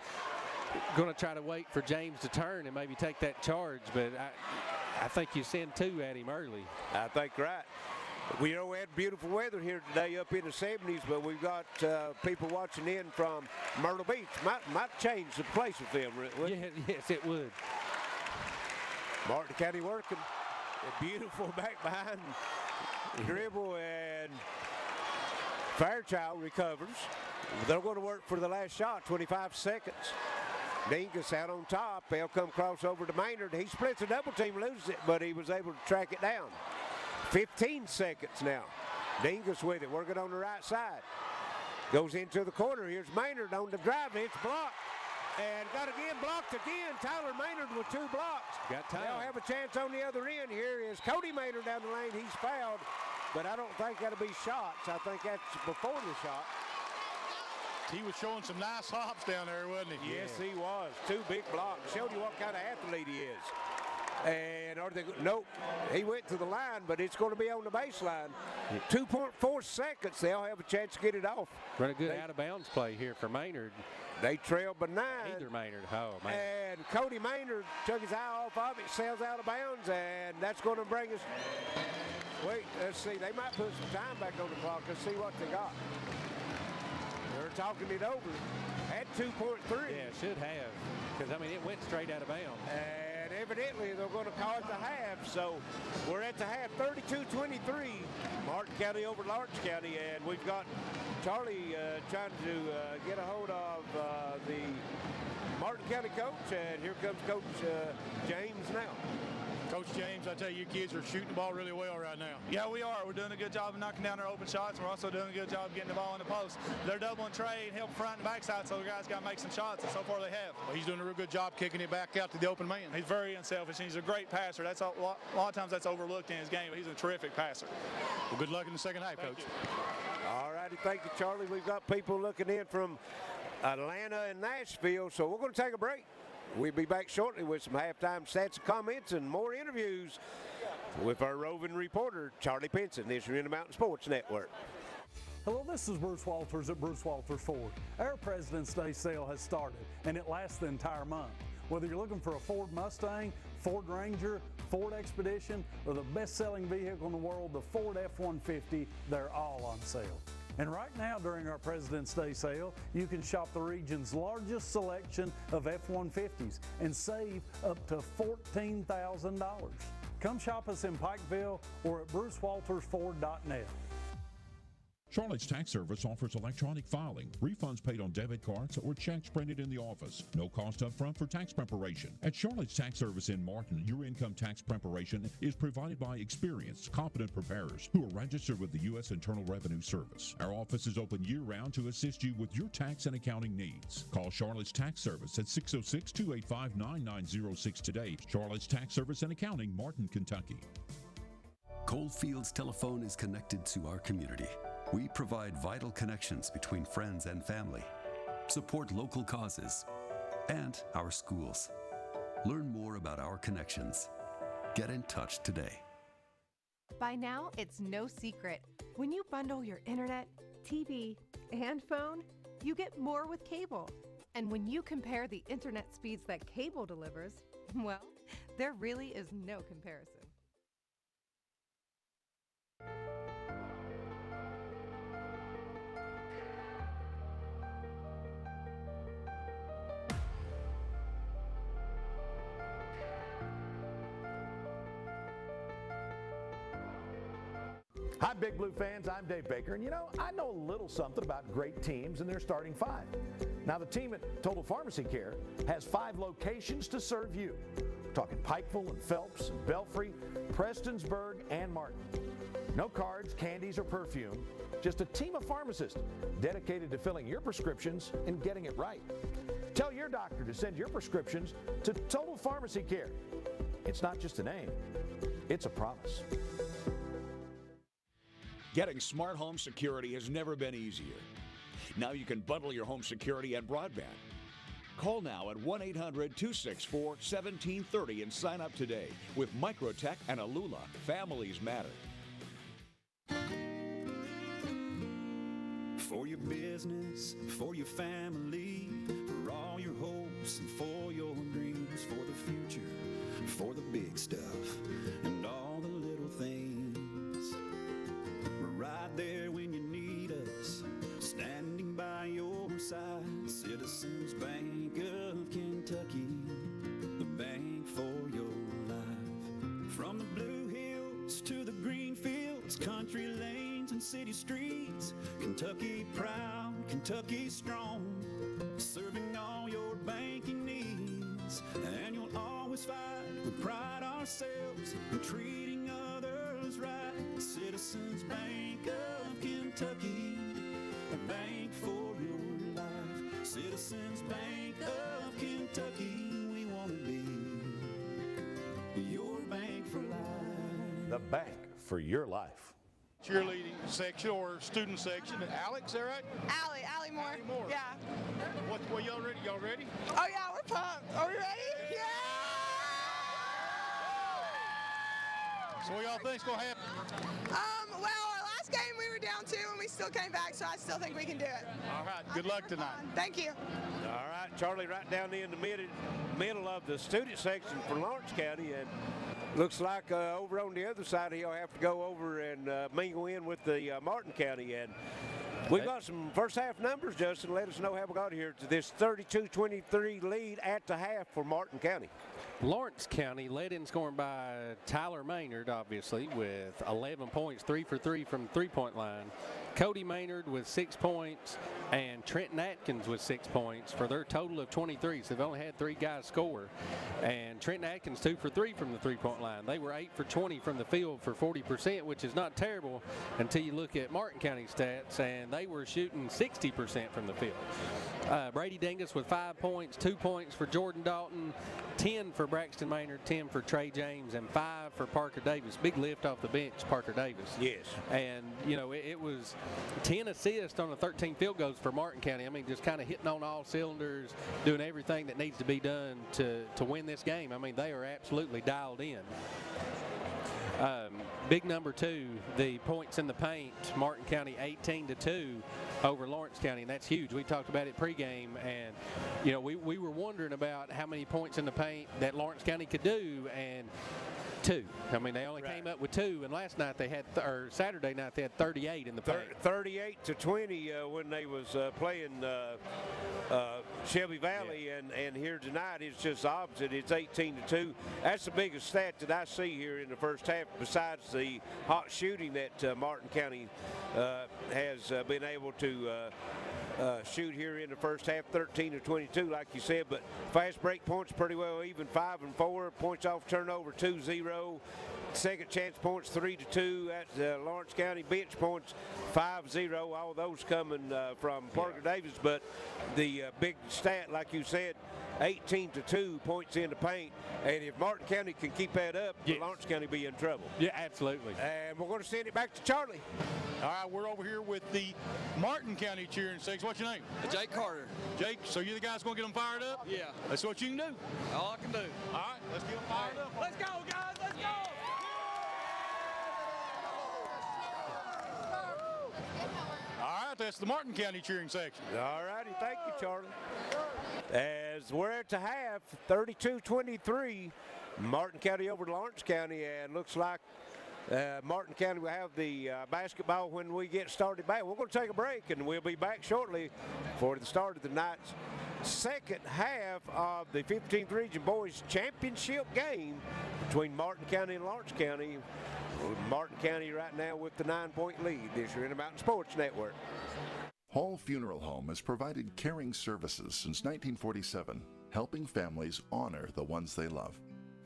Going to try to wait for James to turn and maybe take that charge, but I think you send 2 at him early. I think right. We had beautiful weather here today up in the 70s, but we've got people watching in from Myrtle Beach. Might change the place of them. Yes, it would. Martin County working. A beautiful back behind dribble, and Fairchild recovers. They're going to work for the last shot, 25 seconds. Dingus out on top. They'll come cross over to Maynard. He splits a double team, loses it, but he was able to track it down. 15 seconds now. Dingus with it, working on the right side. Goes into the corner. Here's Maynard on the drive. It's blocked. And got again, blocked again. Tyler Maynard with 2 blocks. Got time. They'll have a chance on the other end. Here is Cody Maynard down the lane. He's fouled, but I don't think that'll be shots. I think that's before the shot. He was showing some nice hops down there, wasn't he? Yes, he was. 2 big blocks. Showed you what kind of athlete he is. And nope, he went to the line, but it's going to be on the baseline. 2.4 seconds. They'll have a chance to get it off. Run a good out-of-bounds play here for Maynard. They trail by 9. Either Maynard. Oh, man. And Cody Maynard took his eye off of it, sails out of bounds, and that's going to bring us. Wait, let's see. They might put some time back on the clock. Let's see what they got. They're talking it over. At 2.3. Yeah, should have. Because, I mean, it went straight out of bounds. And evidently they're going to call it the half. So we're at the half, 32-23. Martin County over Lawrence County. And we've got Charlie trying to get a hold of the Martin County coach. And here comes Coach James now. Coach James, I tell you, kids are shooting the ball really well right now. Yeah, we are. We're doing a good job of knocking down our open shots. We're also doing a good job of getting the ball in the post. They're doubling Trey and helping front and backside, so the guys got to make some shots, and so far they have. Well, he's doing a real good job kicking it back out to the open man. He's very unselfish, and he's a great passer. That's a lot of times that's overlooked in his game, but he's a terrific passer. Well, good luck in the second half, Coach. All righty, thank you, Charlie. We've got people looking in from Atlanta and Nashville, so we're going to take a break. We'll be back shortly with some halftime stats and comments and more interviews with our roving reporter, Charlie Pinson. This is Intermountain Sports Network. Hello, this is Bruce Walters at Bruce Walters Ford. Our President's Day sale has started, and it lasts the entire month. Whether you're looking for a Ford Mustang, Ford Ranger, Ford Expedition, or the best-selling vehicle in the world, the Ford F-150, they're all on sale. And right now, during our President's Day sale, you can shop the region's largest selection of F-150s and save up to $14,000. Come shop us in Pikeville or at brucewaltersford.net. Charlotte's Tax Service offers electronic filing, refunds paid on debit cards, or checks printed in the office. No cost up front for tax preparation. At Charlotte's Tax Service in Martin, your income tax preparation is provided by experienced, competent preparers who are registered with the U.S. Internal Revenue Service. Our office is open year-round to assist you with your tax and accounting needs. Call Charlotte's Tax Service at 606-285-9906 today. Charlotte's Tax Service and Accounting, Martin, Kentucky. Coldfield's telephone is connected to our community. We provide vital connections between friends and family, support local causes, and our schools. Learn more about our connections. Get in touch today. By now, it's no secret. When you bundle your internet, TV, and phone, you get more with cable. And when you compare the internet speeds that cable delivers, well, there really is no comparison. Hi, Big Blue fans. I'm Dave Baker, and I know a little something about great teams and their starting five. Now, the team at Total Pharmacy Care has 5 locations to serve you. We're talking Pikeville and Phelps and Belfry, Prestonsburg, and Martin. No cards, candies, or perfume, just a team of pharmacists dedicated to filling your prescriptions and getting it right. Tell your doctor to send your prescriptions to Total Pharmacy Care. It's not just a name, it's a promise. Getting smart home security has never been easier. Now you can bundle your home security and broadband. Call now at 1-800-264-1730 and sign up today. With Microtech and Alula, families matter. For your business, for your family, for all your hopes and for your dreams, for the future, for the big stuff, and all the little things. We're right there when you need us, standing by your side. Citizens Bank of Kentucky, the bank for your life. From the blue hills to the green fields, country lanes and city streets, Kentucky proud, Kentucky strong, serving all your banking needs. And you'll always fight with pride ourselves and treating others right. Citizens Bank of Kentucky, a bank for your life. Citizens Bank of Kentucky, we want to be your bank for life. The bank for your life. Cheerleading section or student section. Alex, is that right? Allie Moore. Allie Moore. Yeah. Well, y'all ready? Y'all ready? Oh yeah, we're pumped. Are we ready? Yeah! So what y'all think's gonna happen? Well, our last game we were down 2 and we still came back, so I still think we can do it. All right, good luck tonight. Thank you. All right, Charlie, right down in the middle of the student section for Lawrence County, and looks like over on the other side he'll have to go over and mingle in with the Martin County. And we've got some first half numbers, Justin. Let us know how we got here to this 32-23 lead at the half for Martin County. Lawrence County led in scoring by Tyler Maynard, obviously, with 11 points, 3 for 3 from three-point line. Cody Maynard with 6 points, and Trenton Atkins with 6 points for their total of 23. So they've only had 3 guys score. And Trenton Atkins 2 for 3 from the three-point line. They were 8 for 20 from the field for 40%, which is not terrible until you look at Martin County stats, and they were shooting 60% from the field. Brady Dingus with 5 points, 2 points for Jordan Dalton, 10 for Braxton Maynard, 10 for Trey James, and 5 for Parker Davis. Big lift off the bench, Parker Davis. Yes. And, it was 10 assists on the 13 field goals for Martin County. I mean, just kind of hitting on all cylinders, doing everything that needs to be done to win this game. I mean, they are absolutely dialed in. Big number 2, the points in the paint, Martin County 18-2 over Lawrence County, and that's huge. We talked about it pregame, and we were wondering about how many points in the paint that Lawrence County could do, and 2. I mean, they only came up with 2, and last night they had, or Saturday night they had 38 in the paint. 38-20 when they was playing Shelby Valley, and here tonight it's just opposite. It's 18-2. That's the biggest stat that I see here in the first half, besides the hot shooting that Martin County has been able to shoot here in the first half, 13-22, like you said. But fast break points pretty well even, 5 and 4. Points off turnover, 2-0. Second chance points, 3-2 at Lawrence County. Bench points, 5-0. All those coming from Parker Davis. But the big stat, like you said, 18-2 points in the paint. And if Martin County can keep that up, Lawrence County be in trouble. Yeah, absolutely. And we're going to send it back to Charlie. All right, we're over here with the Martin County cheering section. What's your name? Jake Carter. Jake, so you're the guy that's going to get them fired up? Yeah. That's what you can do. All I can do. All right, let's get them fired up. Let's go, guys. Let's go. All right, that's the Martin County cheering section. All righty, thank you, Charlie. As we're at the half, 32-23, Martin County over to Lawrence County, and looks like Martin County will have the basketball when we get started back. We're going to take a break, and we'll be back shortly for the start of the night's second half of the 15th Region Boys Championship game between Martin County and Lawrence County. Martin County right now with the 9-point lead this year in the Mountain Sports Network. Hall Funeral Home has provided caring services since 1947, helping families honor the ones they love.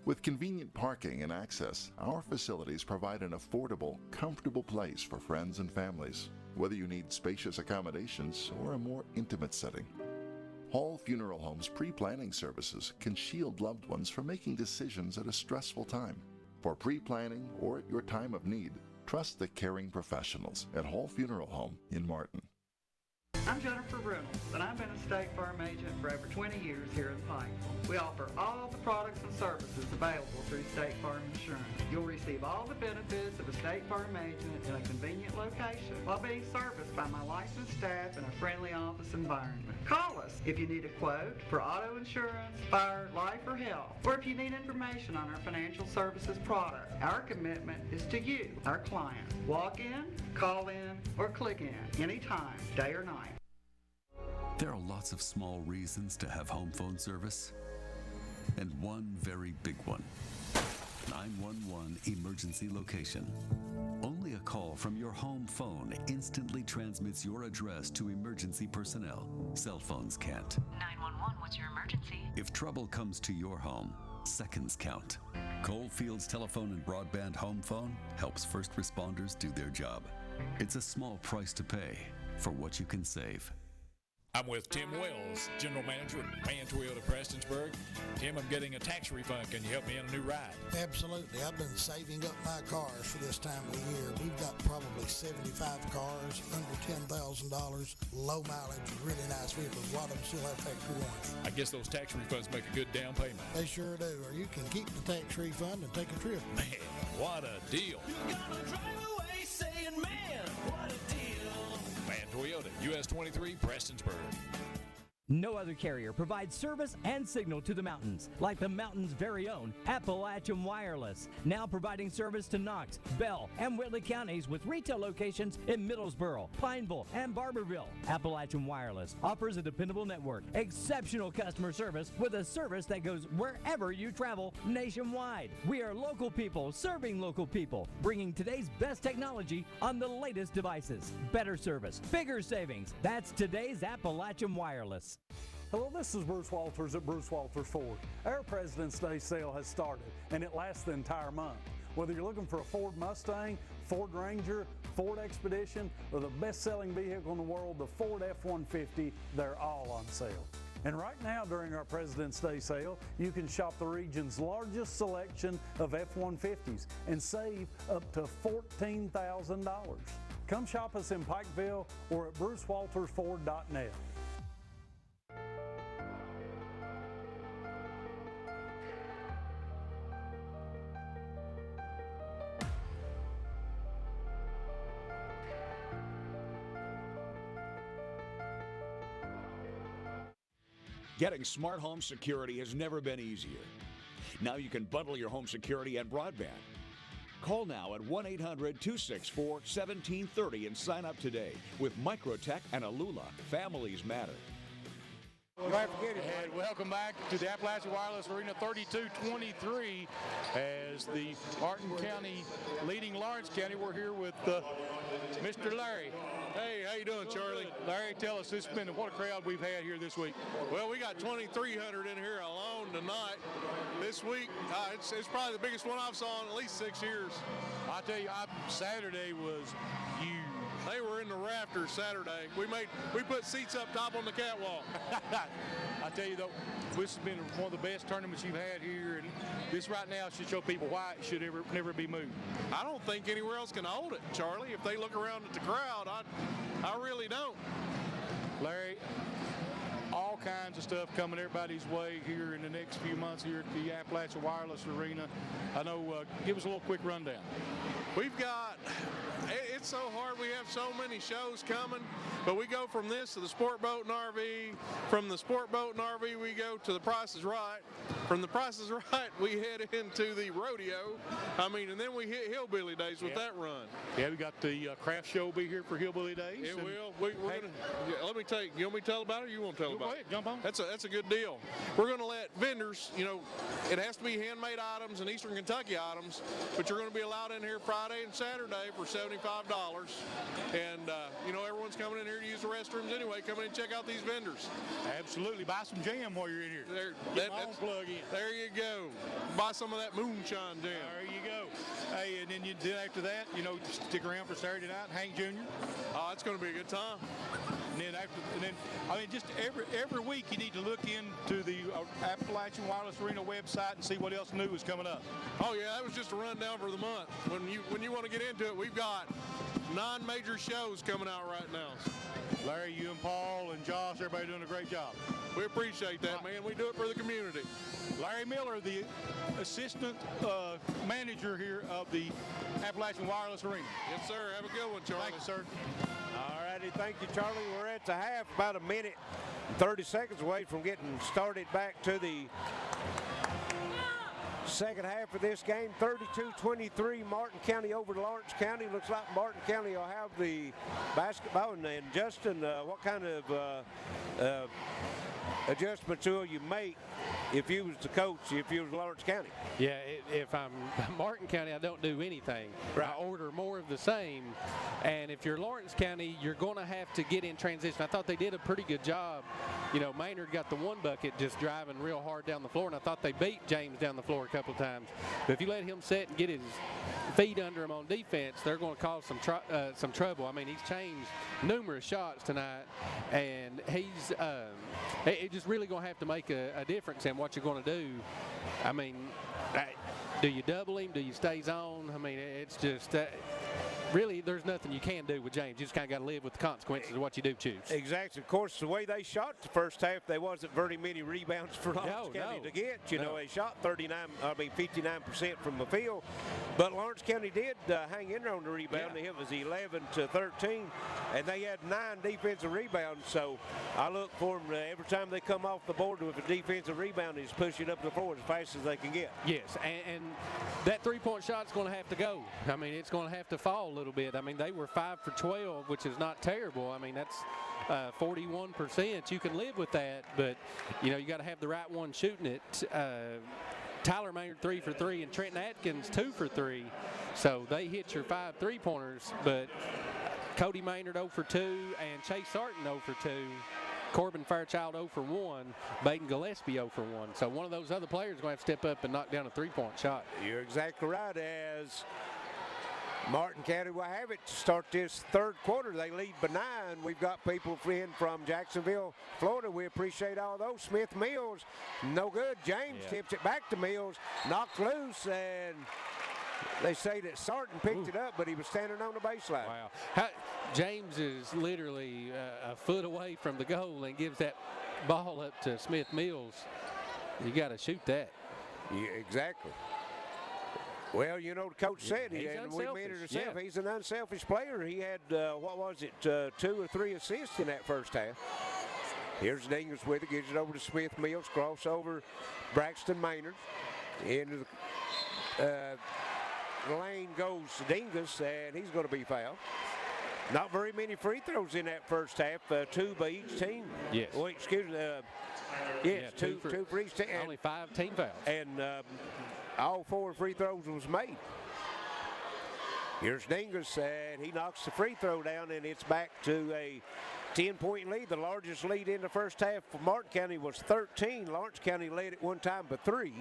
With convenient parking and access, our facilities provide an affordable, comfortable place for friends and families, whether you need spacious accommodations or a more intimate setting. Hall Funeral Home's pre-planning services can shield loved ones from making decisions at a stressful time. For pre-planning or at your time of need, trust the caring professionals at Hall Funeral Home in Martin. I'm Jennifer Reynolds, and I've been a State Farm agent for over 20 years here in Pikeville. We offer all the products and services available through State Farm Insurance. You'll receive all the benefits of a State Farm agent in a convenient location while being serviced by my licensed staff in a friendly office environment. Call us if you need a quote for auto insurance, fire, life, or health, or if you need information on our financial services product. Our commitment is to you, our client. Walk in, call in, or click in anytime, day or night. There are lots of small reasons to have home phone service, and one very big one. 911 emergency location. Only a call from your home phone instantly transmits your address to emergency personnel. Cell phones can't. 911, what's your emergency? If trouble comes to your home, seconds count. Coalfield's telephone and broadband home phone helps first responders do their job. It's a small price to pay for what you can save. I'm with Tim Wells, General Manager at Van Toyota Prestonsburg. Tim, I'm getting a tax refund. Can you help me in a new ride? Absolutely. I've been saving up my cars for this time of the year. We've got probably 75 cars, under $10,000, low mileage, really nice vehicles. A lot of them still have factory warranty. I guess those tax refunds make a good down payment. They sure do. Or you can keep the tax refund and take a trip. Man, what a deal. You're gonna drive away saying, man, what a deal. Van Toyota, US 23, Prestonsburg. No other carrier provides service and signal to the mountains like the mountain's very own Appalachian Wireless. Now providing service to Knox, Bell, and Whitley counties with retail locations in Middlesboro, Pineville, and Barberville. Appalachian Wireless offers a dependable network, exceptional customer service with a service that goes wherever you travel nationwide. We are local people serving local people, bringing today's best technology on the latest devices. Better service, bigger savings. That's today's Appalachian Wireless. Hello, this is Bruce Walters at Bruce Walters Ford. Our President's Day sale has started, and it lasts the entire month. Whether you're looking for a Ford Mustang, Ford Ranger, Ford Expedition, or the best-selling vehicle in the world, the Ford F-150, they're all on sale. And right now, during our President's Day sale, you can shop the region's largest selection of F-150s and save up to $14,000. Come shop us in Pikeville or at brucewaltersford.net. Getting smart home security has never been easier. Now you can bundle your home security and broadband. Call now at 1-800-264-1730 and sign up today. With Microtech and Alula, families matter. Glad to get it. And welcome back to the Appalachian Wireless Arena, 32-23, as the Martin County leading Lawrence County. We're here with Mr. Larry. Hey, how you doing, Charlie? Larry, tell us, what a crowd we've had here this week. Well, we got 2,300 in here alone tonight. This week, it's probably the biggest one I've saw in at least 6 years. I tell you, Saturday was huge. They were in the rafters Saturday. We put seats up top on the catwalk. I tell you though, this has been one of the best tournaments you've had here, and this right now should show people why it should never be moved. I don't think anywhere else can hold it, Charlie. If they look around at the crowd, I really don't. Larry, all kinds of stuff coming everybody's way here in the next few months here at the Appalachian Wireless Arena. I know, give us a little quick rundown. We've got, it's so hard. We have so many shows coming, but we go from this to the Sport Boat and RV. From the Sport Boat and RV, we go to the Price is Right. From the Price is Right, we head into the rodeo. And then we hit Hillbilly Days with that run. Yeah, we got the craft show will be here for Hillbilly Days. It will. We're gonna, let me tell you. You want me to tell about it, or you want to tell about it? Go ahead, jump on. That's a good deal. We're going to let vendors, it has to be handmade items and Eastern Kentucky items, but you're going to be allowed in here Friday and Saturday for $75. And, everyone's coming in here to use the restrooms anyway. Come in and check out these vendors. Absolutely. Buy some jam while you're in here. That's plug in. There you go. Buy some of that moonshine jam. There you go. Hey, and then after that, stick around for Saturday night, Hank Jr. Oh, it's going to be a good time. And then just every week you need to look into the Appalachian Wireless Arena website and see what else new is coming up. Oh yeah, that was just a rundown for the month. When you want to get into it, we've got 9 major shows coming out right now. Larry, you and Paul and Josh, everybody doing a great job. We appreciate that, man. We do it for the community. Larry Miller, the assistant manager here of the Appalachian Wireless Arena. Yes, sir. Have a good one, Charlie. Thank you, sir. All righty, thank you, Charlie. We're at the half, about a minute and 30 seconds away from getting started back to the second half of this game. 32-23, Martin County over to Lawrence County. Looks like Martin County will have the basketball. And Justin, what kind of adjustments will you make if you was the coach, if you was Lawrence County? Yeah, if I'm Martin County, I don't do anything. Right. I order more of the same. And if you're Lawrence County, you're going to have to get in transition. I thought they did a pretty good job. Maynard got the one bucket just driving real hard down the floor, and I thought they beat James down the floor a couple of times. But if you let him sit and get his feet under him on defense, they're going to cause some trouble. He's changed numerous shots tonight, and he's just really going to have to make a difference in what you're going to do. Do you double him? Do you stay zone? It's just really, there's nothing you can do with James. You just kind of got to live with the consequences of what you do choose. Exactly. Of course, the way they shot the first half, there wasn't very many rebounds for Lawrence County to get. They shot 59% from the field. But Lawrence County did hang in there on the rebound. Yeah. It was 11-13, and they had 9 defensive rebounds. So I look for them every time they come off the board with a defensive rebound, is push it up the floor as fast as they can get. Yes, and that three-point shot's going to have to go. It's going to have to fall a little bit. They were 5 for 12, which is not terrible. That's 41%. You can live with that, but you got to have the right one shooting it. Tyler Maynard 3 for 3 and Trenton Atkins 2 for 3. So they hit your 5 3-pointers, but Cody Maynard 0 for 2 and Chase Sarton 0 for 2. Corbin Fairchild 0 for 1, Baden Gillespie 0 for 1. So one of those other players is going to have to step up and knock down a 3-point shot. You're exactly right. As Martin County will have it to start this third quarter. They lead by 9. We've got people in from Jacksonville, Florida. We appreciate all those. Smith Mills, no good. James tips it back to Mills, knocked loose, and they say that Sarton picked it up, but he was standing on the baseline. Wow. James is literally a foot away from the goal and gives that ball up to Smith Mills. You got to shoot that. Yeah, exactly. Well, the coach said he's and we meant it ourselves. Yeah. He's an unselfish player. He had, 2 or 3 assists in that first half. Here's Dingus with it, gives it over to Smith Mills, crossover Braxton Maynard. Into the lane goes Dingus, and he's going to be fouled. Not very many free throws in that first half, 2 by each team. Yes. Well, excuse me. Yes, two for each team. Only 5 team fouls. And all 4 free throws was made. Here's Dingus, and he knocks the free throw down, and it's back to a 10-point lead. The largest lead in the first half for Martin County was 13. Lawrence County led at one time by 3.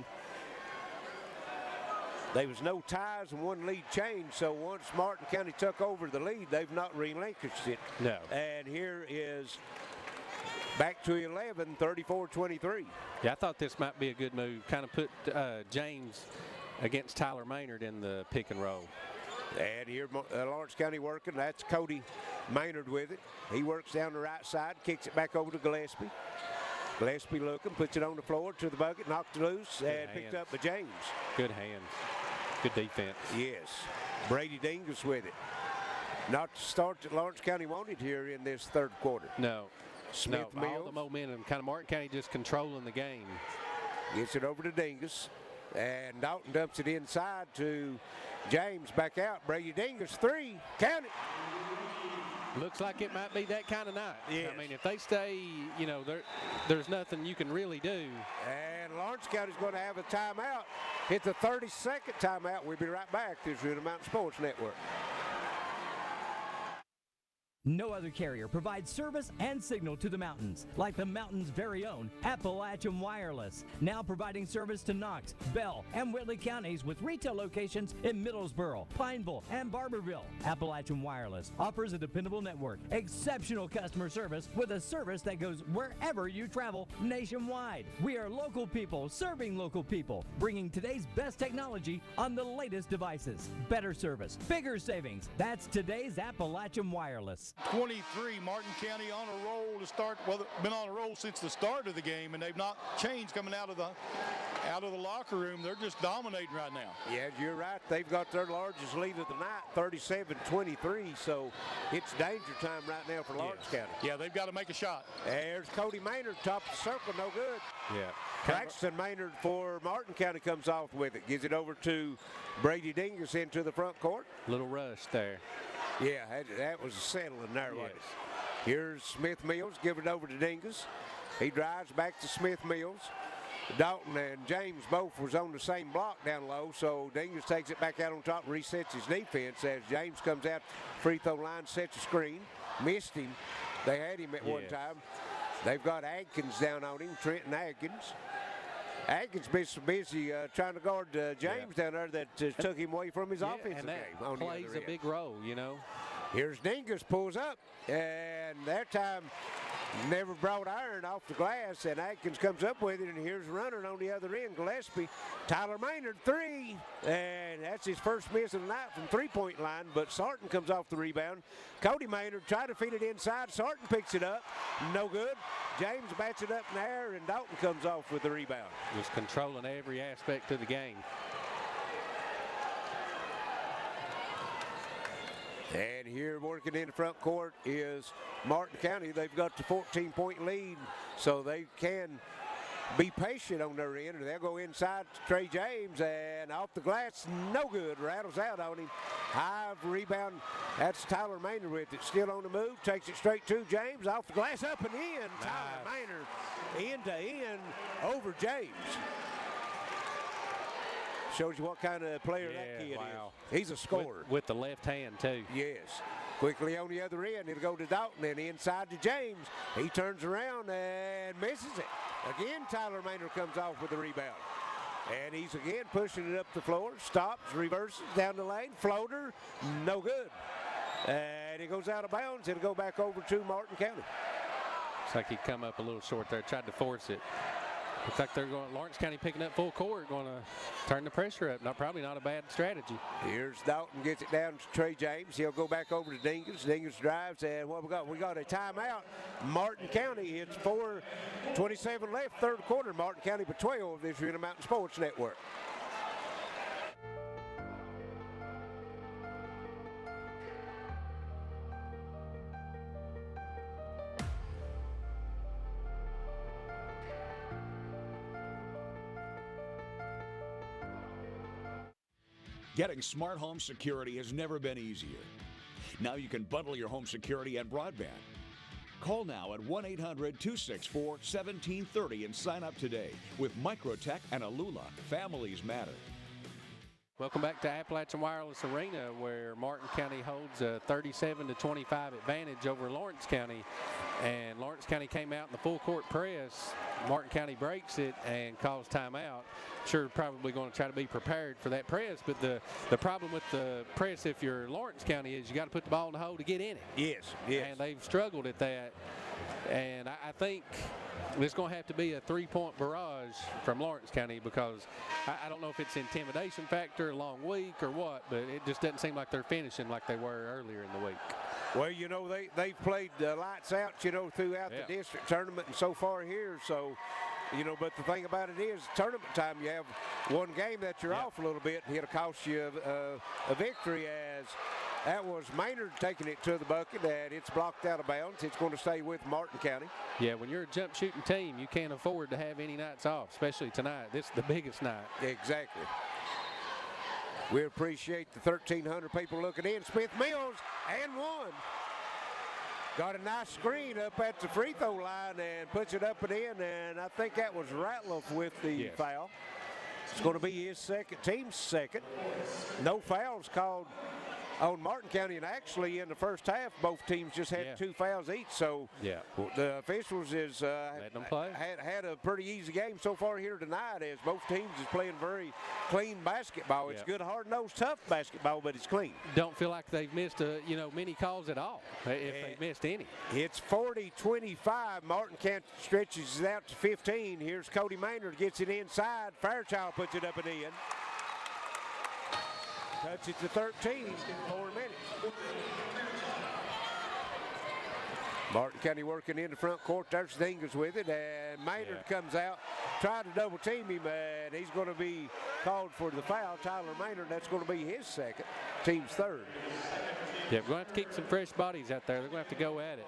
There was no ties and one lead change, so once Martin County took over the lead, they've not relinquished it. No. And here is back to 11, 34-23. Yeah, I thought this might be a good move. Kind of put James against Tyler Maynard in the pick and roll. And here Lawrence County working. That's Cody Maynard with it. He works down the right side, kicks it back over to Gillespie. Gillespie looking, puts it on the floor to the bucket, knocked it loose, and picked up by James. Good hands. Good defense. Yes. Brady Dingus with it. Not the start that Lawrence County wanted here in this third quarter. No. Smith all Mills. the momentum. Kind of Martin County just controlling the game. Gets it over to Dingus. And Dalton dumps it inside to James. Back out. Brady Dingus, 3. Count it. Looks like it might be that kind of night. Yes. I mean, if they stay, you know, there's nothing you can really do. And Lawrence County's going to have a timeout. Hit the 32nd timeout. We'll be right back. This is the Mountain Sports Network. No other carrier provides service and signal to the mountains like the mountain's very own Appalachian Wireless. Now providing service to Knox, Bell, and Whitley counties with retail locations in Middlesboro, Pineville, and Barberville. Appalachian Wireless offers a dependable network, exceptional customer service with a service that goes wherever you travel nationwide. We are local people serving local people, bringing today's best technology on the latest devices. Better service, bigger savings. That's today's Appalachian Wireless. 23, Martin County on a roll to start. Well, been on a roll since the start of the game, and they've not changed coming out of the locker room. They're just dominating right now. Yeah, you're right. They've got their largest lead of the night, 37-23. So it's danger time right now for Lawrence County. Yeah, they've got to make a shot. There's Cody Maynard, top of the circle, no good. Yeah. Braxton Maynard for Martin County comes off with it. Gives it over to Brady Dingus into the front court. Little rush there. Yeah, that was a settling there, wasn't it? Here's Smith Mills, give it over to Dingus. He drives back to Smith Mills. Dalton and James both was on the same block down low, so Dingus takes it back out on top and resets his defense as James comes out free throw line, sets a screen. Missed him. They had him at one time. They've got Adkins down on him, Trenton Adkins. Adkins been so busy trying to guard James down there that took him away from his offensive game. And that plays a big role, you know. Here's Dingus, pulls up, and that time never brought iron off the glass, and Adkins comes up with it, and here's running on the other end, Gillespie. Tyler Maynard, 3, and that's his first miss of the night from three-point line, but Sarton comes off the rebound. Cody Maynard tried to feed it inside. Sarton picks it up, no good. James bats it up in the air, and Dalton comes off with the rebound. Just controlling every aspect of the game. And here working in the front court is Martin County. They've got the 14-point lead, so they can be patient on their end, and they'll go inside to Trey James, and off the glass, no good. Rattles out on him. High rebound. That's Tyler Maynard with it. Still on the move. Takes it straight to James. Off the glass, up and in. Nice. Tyler Maynard end to end over James. Shows you what kind of player that kid is. He's a scorer. With the left hand, too. Yes. Quickly on the other end, it'll go to Dalton, and inside to James. He turns around and misses it. Again, Tyler Maynard comes off with the rebound. And he's again pushing it up the floor. Stops, reverses, down the lane. Floater, no good. And it goes out of bounds. It'll go back over to Martin County. Looks like he come up a little short there, tried to force it. Looks like they're going, Lawrence County picking up full court, going to turn the pressure up. Probably not a bad strategy. Here's Dalton, gets it down to Trey James. He'll go back over to Dingus. Dingus drives, and what we got? We got a timeout. Martin County, it's 4:27 left, third quarter. Martin County by 12. This is the Mountain Sports Network. Getting smart home security has never been easier. Now you can bundle your home security and broadband. Call now at 1-800-264-1730 and sign up today. With Microtech and Alula, families matter. Welcome back to Appalachian Wireless Arena, where Martin County holds a 37-25 advantage over Lawrence County. And Lawrence County came out in the full court press. Martin County breaks it and calls timeout. Sure, probably going to try to be prepared for that press, but the problem with the press, if you're Lawrence County, is you got to put the ball in the hole to get in it. Yes. And they've struggled at that. And I think it's going to have to be a 3-point barrage from Lawrence County, because I don't know if it's intimidation factor, a long week or what, but it just doesn't seem like they're finishing like they were earlier in the week. Well, you know, they've played lights out, you know, throughout the district tournament and so far here. So, you know, but the thing about it is, tournament time, you have one game that you're off a little bit, and it'll cost you a victory, as that was Maynard taking it to the bucket, and it's blocked out of bounds. It's going to stay with Martin County. Yeah, when you're a jump shooting team, you can't afford to have any nights off, especially tonight. This is the biggest night. Exactly. We appreciate the 1,300 people looking in. Smith Mills and one. Got a nice screen up at the free throw line and puts it up and in, and I think that was Ratliff with the foul. It's going to be his second, team's second. No fouls called on Martin County, and actually in the first half, both teams just had 2 fouls each. So the officials is letting them play. Had a pretty easy game so far here tonight, as both teams is playing very clean basketball. It's good, hard-nosed, tough basketball, but it's clean. Don't feel like they've missed many calls at all, if they've missed any. It's 40-25. Martin County stretches it out to 15. Here's Cody Maynard, gets it inside. Fairchild puts it up and in. Cuts it to 13 in 4 minutes. Martin County working in the front court. There's Dingus with it, and Maynard comes out, tried to double team him, and he's going to be called for the foul. Tyler Maynard, that's going to be his second, team's third. Yeah, we're going to have to keep some fresh bodies out there. They're going to have to go at it.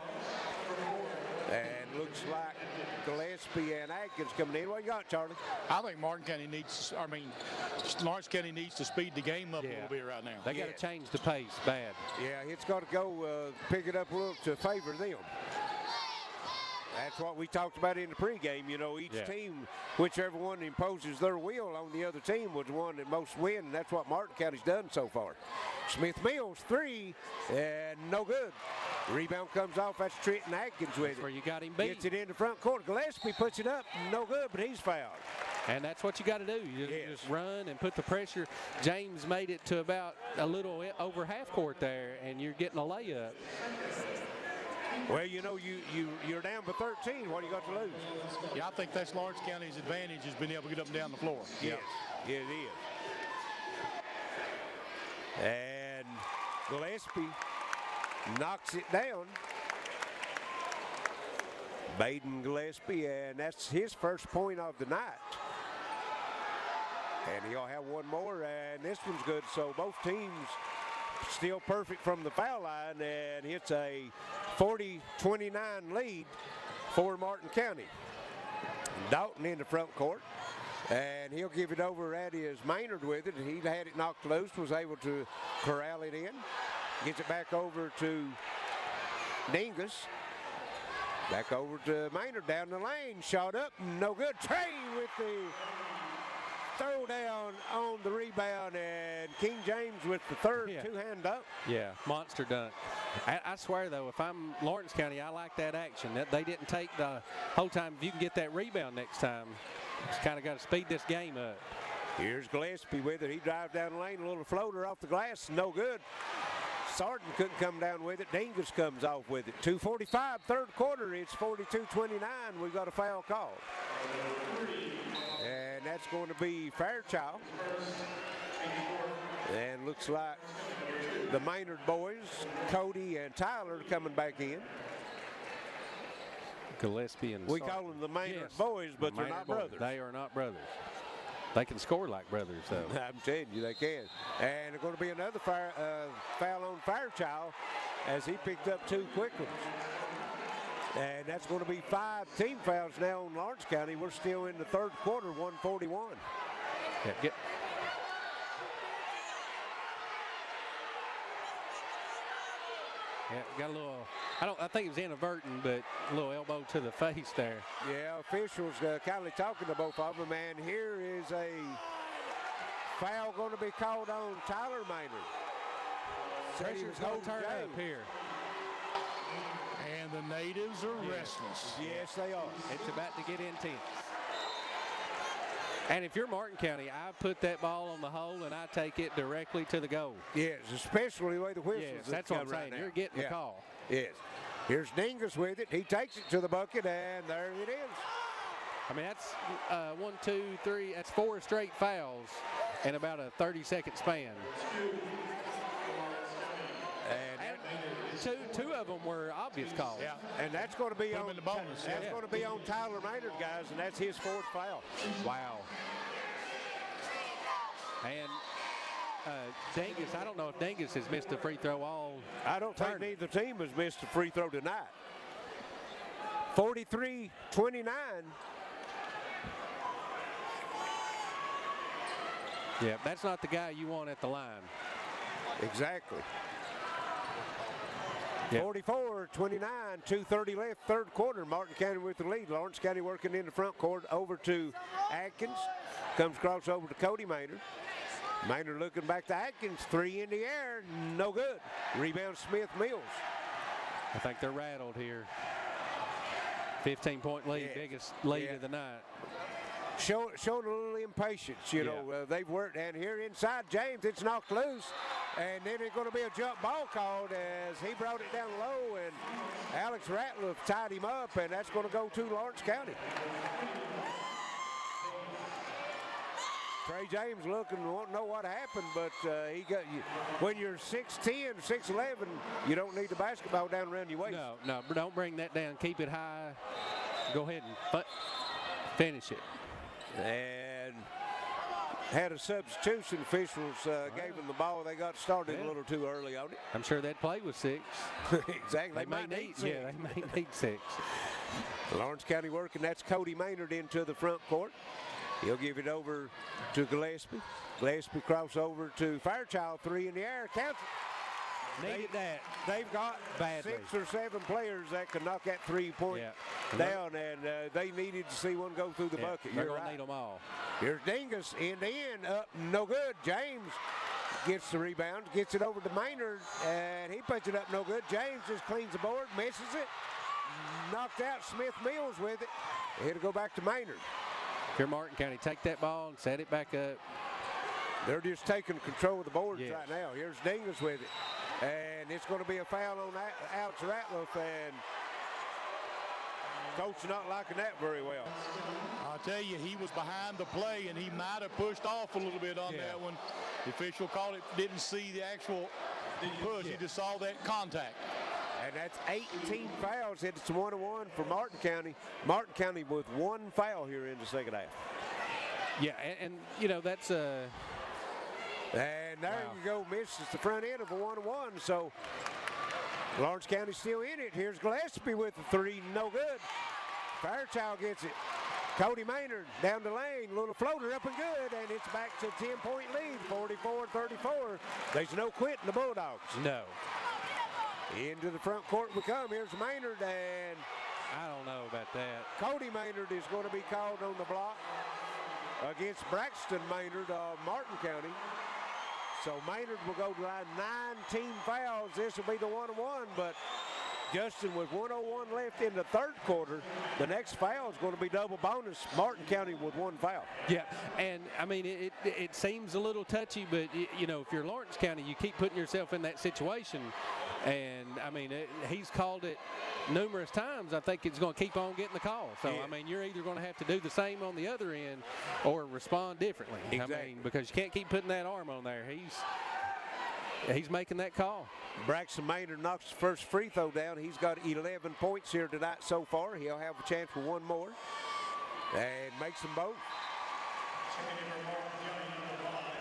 And looks like Gillespie and Atkins coming in. What you got, Charlie? I think Lawrence County needs to speed the game up a little bit right now. They got to change the pace bad. Yeah, it's got to go pick it up a little to favor them. That's what we talked about in the pregame. You know, each team, whichever one imposes their will on the other team, was the one that most win, and that's what Martin County's done so far. Smith Mills, 3, and no good. Rebound comes off. That's Trenton Atkins with it. Where you got him beat. Gets it in the front court. Gillespie puts it up. No good, but he's fouled. And that's what you got to do. You just run and put the pressure. James made it to about a little over half court there, and you're getting a layup. Well, you know, you're down by 13. What do you got to lose? Yeah, I think that's Lawrence County's advantage, is being able to get up and down the floor. Yes, it is. And Gillespie knocks it down. Baden Gillespie, and that's his first point of the night. And he'll have one more, and this one's good. So both teams still perfect from the foul line, and it's a 40-29 lead for Martin County. Dalton in the front court, and he'll give it over. That is Maynard with it. He had it knocked loose, was able to corral it in. Gets it back over to Dingus. Back over to Maynard down the lane. Shot up, no good. Trey with the throw down on the rebound, and King James with the third two-hand dunk. Yeah, monster dunk. I swear, though, if I'm Lawrence County, I like that action. That they didn't take the whole time. If you can get that rebound next time, just kind of got to speed this game up. Here's Gillespie with it. He drives down the lane, a little floater off the glass, no good. Sarton couldn't come down with it. Dingus comes off with it. 2:45, third quarter. It's 42-29. We've got a foul call. And that's going to be Fairchild. And looks like the Maynard boys, Cody and Tyler, coming back in. Gillespie and we call them the Maynard boys, but they're not brothers. They are not brothers. They can score like brothers, though. I'm telling you, they can. And there's going to be another foul on Fairchild as he picked up 2 quick ones. And that's going to be 5 team fouls now on Lawrence County. We're still in the third quarter, 141. Yeah, got a little, I think it was inadvertent, but a little elbow to the face there. Yeah, officials kindly talking to both of them, and here is a foul going to be called on Tyler Maynard. Pressure's going to turn up here. And the natives are restless. Yes, they are. It's about to get intense. And if you're Martin County, I put that ball on the hole and I take it directly to the goal. Yes, especially the way the whistles. Yes, that's what I'm saying. You're getting the call. Yes. Here's Dingus with it. He takes it to the bucket, and there it is. I mean, that's 1, 2, 3. That's 4 straight fouls in about a 30-second span. And two of them were obvious calls. Yeah, and that's going to be on the bonus. That's going to be on Tyler Maynard, guys, and that's his 4th foul. Wow. And Dingus, I don't know if Dingus has missed a free throw all. I don't think neither team has missed a free throw tonight. 43-29. Yeah, that's not the guy you want at the line. Exactly. Yep. 44-29, 2:30 left, third quarter. Martin County with the lead. Lawrence County working in the front court over to Atkins. Comes across over to Cody Maynard. Maynard looking back to Atkins. 3 in the air, no good. Rebound Smith Mills. I think they're rattled here. 15-point lead, biggest lead of the night. Showing a little impatience, you know. They've worked, and here inside James, it's knocked loose. And then it's going to be a jump ball called as he brought it down low, and Alex Ratliff tied him up, and that's going to go to Lawrence County. Trey James looking, won't know what happened, but he got you. When you're 6'10", 6'11", you don't need the basketball down around your waist. No, don't bring that down. Keep it high. Go ahead and finish it. And had a substitution. Officials gave them the ball. They got started a little too early on it. I'm sure that play was 6. Exactly. They might need 6. Yeah, they may need 6. Lawrence County working. That's Cody Maynard into the front court. He'll give it over to Gillespie. Gillespie cross over to Fairchild. 3 in the air. Counts it. Needed that. They've got badly 6 or 7 players that can knock that 3-point down, and they needed to see one go through the bucket. They're You're going right. to need them all. Here's Dingus in the end, up, no good. James gets the rebound, gets it over to Maynard, and he puts it up, no good. James just cleans the board, misses it, knocked out Smith Mills with it. It'll go back to Maynard. Here, Martin County, take that ball and set it back up. They're just taking control of the boards right now. Here's Dingus with it. And it's going to be a foul on Alex Ratliff, and coach not liking that very well. I'll tell you, he was behind the play, and he might have pushed off a little bit on that one. The official called it, didn't see the actual push. He just saw that contact. And that's 18 fouls. It's 1-1 for Martin County. Martin County with 1 foul here in the second half. Yeah, and you know, that's and there you go, misses the front end of a 1-1. So Lawrence County still in it. Here's Gillespie with the 3, no good. Fairchild gets it. Cody Maynard down the lane, little floater up and good, and it's back to a 10-point lead, 44-34. There's no quitting the Bulldogs. No. Into the front court we come. Here's Maynard, and I don't know about that. Cody Maynard is going to be called on the block against Braxton Maynard of Martin County. So Maynard will go to line 19 fouls. This will be the 1-1, but Justin, with 1:01 left in the third quarter, the next foul is going to be double bonus. Martin County with 1 foul. Yeah, and I mean, it seems a little touchy, but you know, if you're Lawrence County, you keep putting yourself in that situation. And I mean, he's called it numerous times. I think it's going to keep on getting the call. So I mean, you're either going to have to do the same on the other end or respond differently. Exactly. I mean, because you can't keep putting that arm on there. He's making that call. Braxton Maynard knocks the first free throw down. He's got 11 points here tonight so far. He'll have a chance for 1 more and makes them both.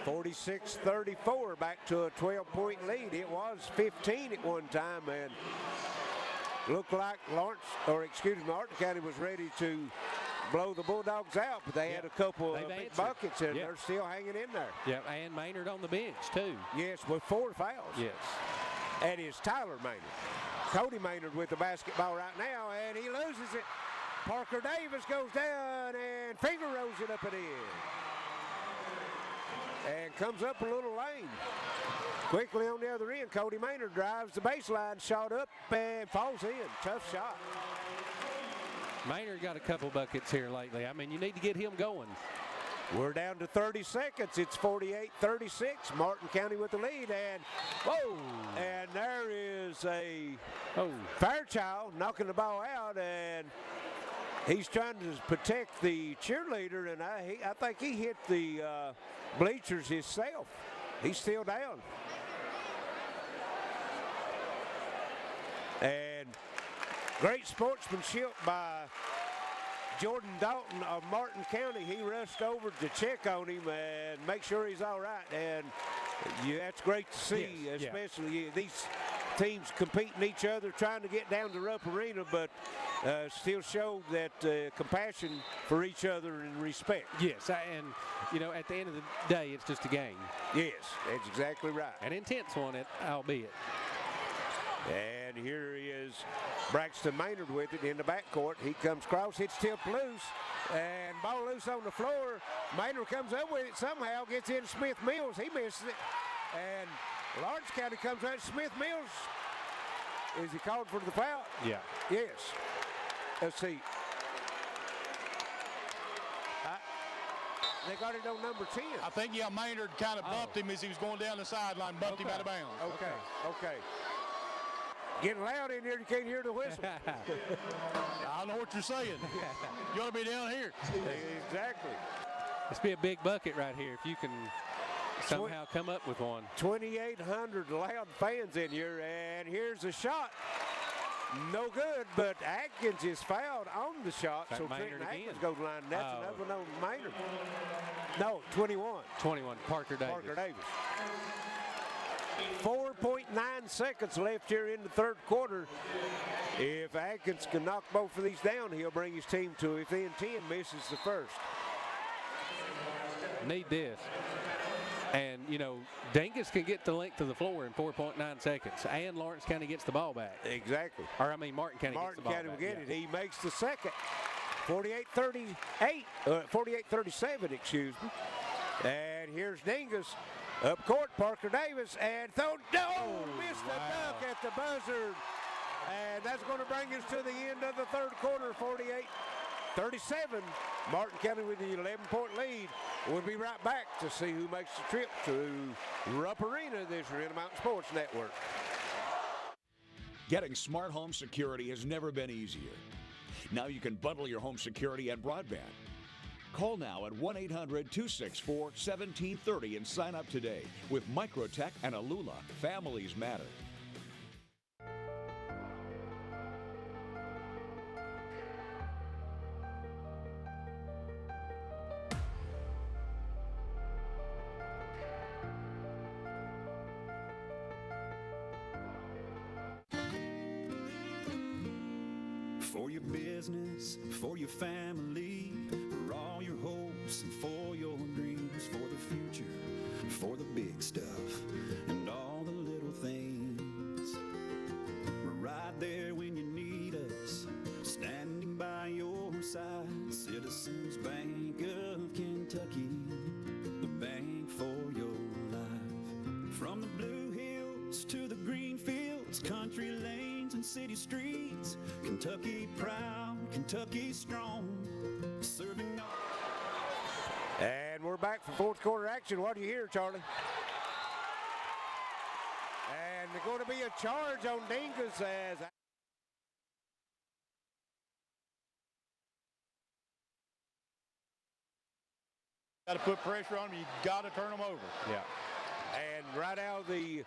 46-34, back to a 12-point lead. It was 15 at one time, and looked like Martin County was ready to blow the Bulldogs out, but they had a couple of big buckets, and they're still hanging in there. Yeah, and Maynard on the bench, too. Yes, with 4 fouls. Yes. And it's Tyler Maynard. Cody Maynard with the basketball right now, and he loses it. Parker Davis goes down and finger rolls it up and in. And comes up a little lane. Quickly on the other end, Cody Maynard drives the baseline, shot up, and falls in. Tough shot. Maynard got a couple buckets here lately. I mean, you need to get him going. We're down to 30 seconds. It's 48-36. Martin County with the lead. And whoa! And there is a Fairchild knocking the ball out, and he's trying to protect the cheerleader, and I think he hit the bleachers himself. He's still down. And great sportsmanship by Jordan Dalton of Martin County. He rushed over to check on him and make sure he's all right. And that's great to see, especially these teams competing each other, trying to get down to Rupp Arena, but still show that compassion for each other and respect. Yes, and at the end of the day, it's just a game. Yes, that's exactly right. An intense one, albeit. And here he is, Braxton Maynard with it in the backcourt. He comes across, hits tip loose, and ball loose on the floor. Maynard comes up with it somehow, gets in Smith Mills. He misses it. And Lawrence County comes out. Smith Mills, is he called for the foul? Yeah. Yes. Let's see. They got it on number 10. I think, Maynard kind of bumped him as he was going down the sideline, bumped him out of bounds. Okay. Getting loud in here, you can't hear the whistle. I know what you're saying. You ought to be down here. Exactly. This be a big bucket right here if you can somehow come up with one. 2,800 loud fans in here, and here's a shot. No good, but Atkins is fouled on the shot, so Trenton Atkins goes line. That's another one on Maynard. No, 21. 21, Parker Davis. 4.9 seconds left here in the third quarter. If Atkins can knock both of these down, he'll bring his team to within 10, misses the first. Need this. And, Dingus can get the length of the floor in 4.9 seconds, and Lawrence County gets the ball back. Exactly. Or, Martin County gets the ball back. Martin County will get it. He makes the second. 48-37, excuse me. And here's Dingus. Up court, Parker Davis, and missed the duck at the buzzer. And that's going to bring us to the end of the third quarter, 48-37. Martin County with the 11-point lead. We'll be right back to see who makes the trip to Rupp Arena this year in the Mountain Sports Network. Getting smart home security has never been easier. Now you can bundle your home security and broadband. Call now at 1-800-264-1730 and sign up today. With Microtech and Alula, families matter. For your business, for your family, for all your hopes and for your dreams, for the future, for the big stuff, and all the little things. We're right there when you need us, standing by your side. Citizens Bank of Kentucky, the bank for your life. From the blue hills to the green fields, country lanes and city streets, Kentucky proud, Kentucky strong, serving all. And we're back for fourth quarter action. What do you hear, Charlie? And there's going to be a charge on Dingus as got to put pressure on them. You got to turn them over. Yeah. And right out of the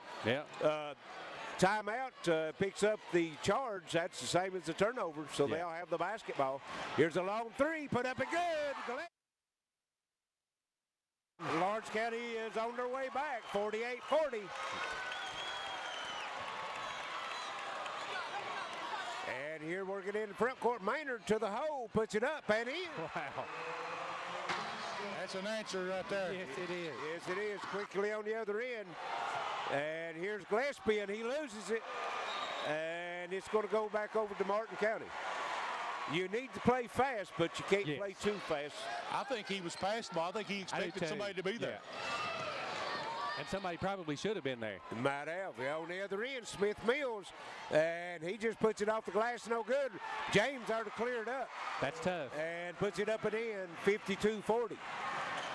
timeout picks up the charge. That's the same as the turnover, so they'll have the basketball. Here's a long three, put up and good. Lawrence County is on their way back, 48-40. And here working in the front court, Maynard to the hole, puts it up and in. Wow. That's an answer right there. Yes, it is. Yes, it is. Quickly on the other end. And here's Gillespie, and he loses it. And it's going to go back over to Martin County. You need to play fast, but you can't play too fast. I think he was past the ball. I think he expected somebody to be there. Yeah. And somebody probably should have been there. Might have. On the other end, Smith Mills, and he just puts it off the glass, no good. James already cleared up. That's tough. And puts it up and in, 52-40.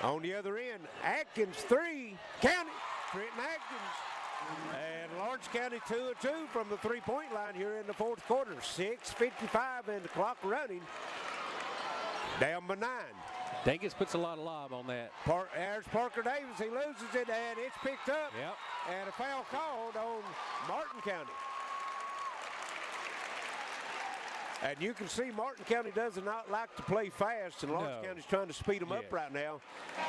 On the other end, Atkins 3, County, Trenton Atkins. And Lawrence County 2 of 2 from the three-point line here in the fourth quarter. 6:55 and the clock running. Down by 9. Dingus puts a lot of lob on that. There's Parker Davis. He loses it, and it's picked up. Yep. And a foul called on Martin County. And you can see Martin County does not like to play fast, and Lawrence County's trying to speed them up right now.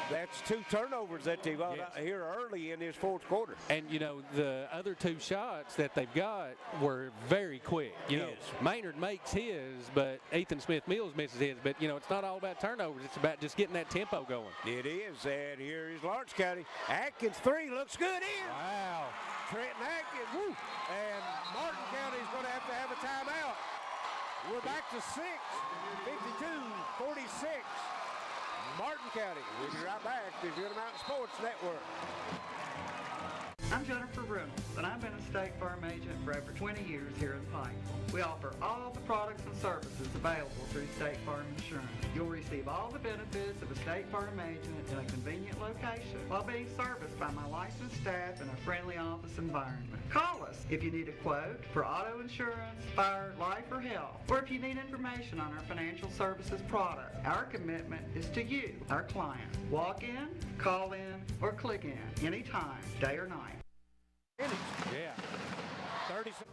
That's 2 turnovers that they've got here early in this fourth quarter. And, you know, the other 2 shots that they've got were very quick. You know, Maynard makes his, but Ethan Smith-Mills misses his. But, you know, it's not all about turnovers. It's about just getting that tempo going. It is, and here is Lawrence County. Atkins 3 looks good in. Wow. Trenton Atkins. Woo. And Martin County is going to have a timeout. We're back to 6, 52-46. Martin County. We'll be right back to the Mountain Sports Network. I'm Jennifer Reynolds, and I've been a State Farm agent for over 20 years here in Pikeville. We offer all the products and services available through State Farm Insurance. You'll receive all the benefits of a State Farm agent in a convenient location while being serviced by my licensed staff in a friendly office environment. Call us if you need a quote for auto insurance, fire, life, or health, or if you need information on our financial services product. Our commitment is to you, our client. Walk in, call in, or click in anytime, day or night. Yeah.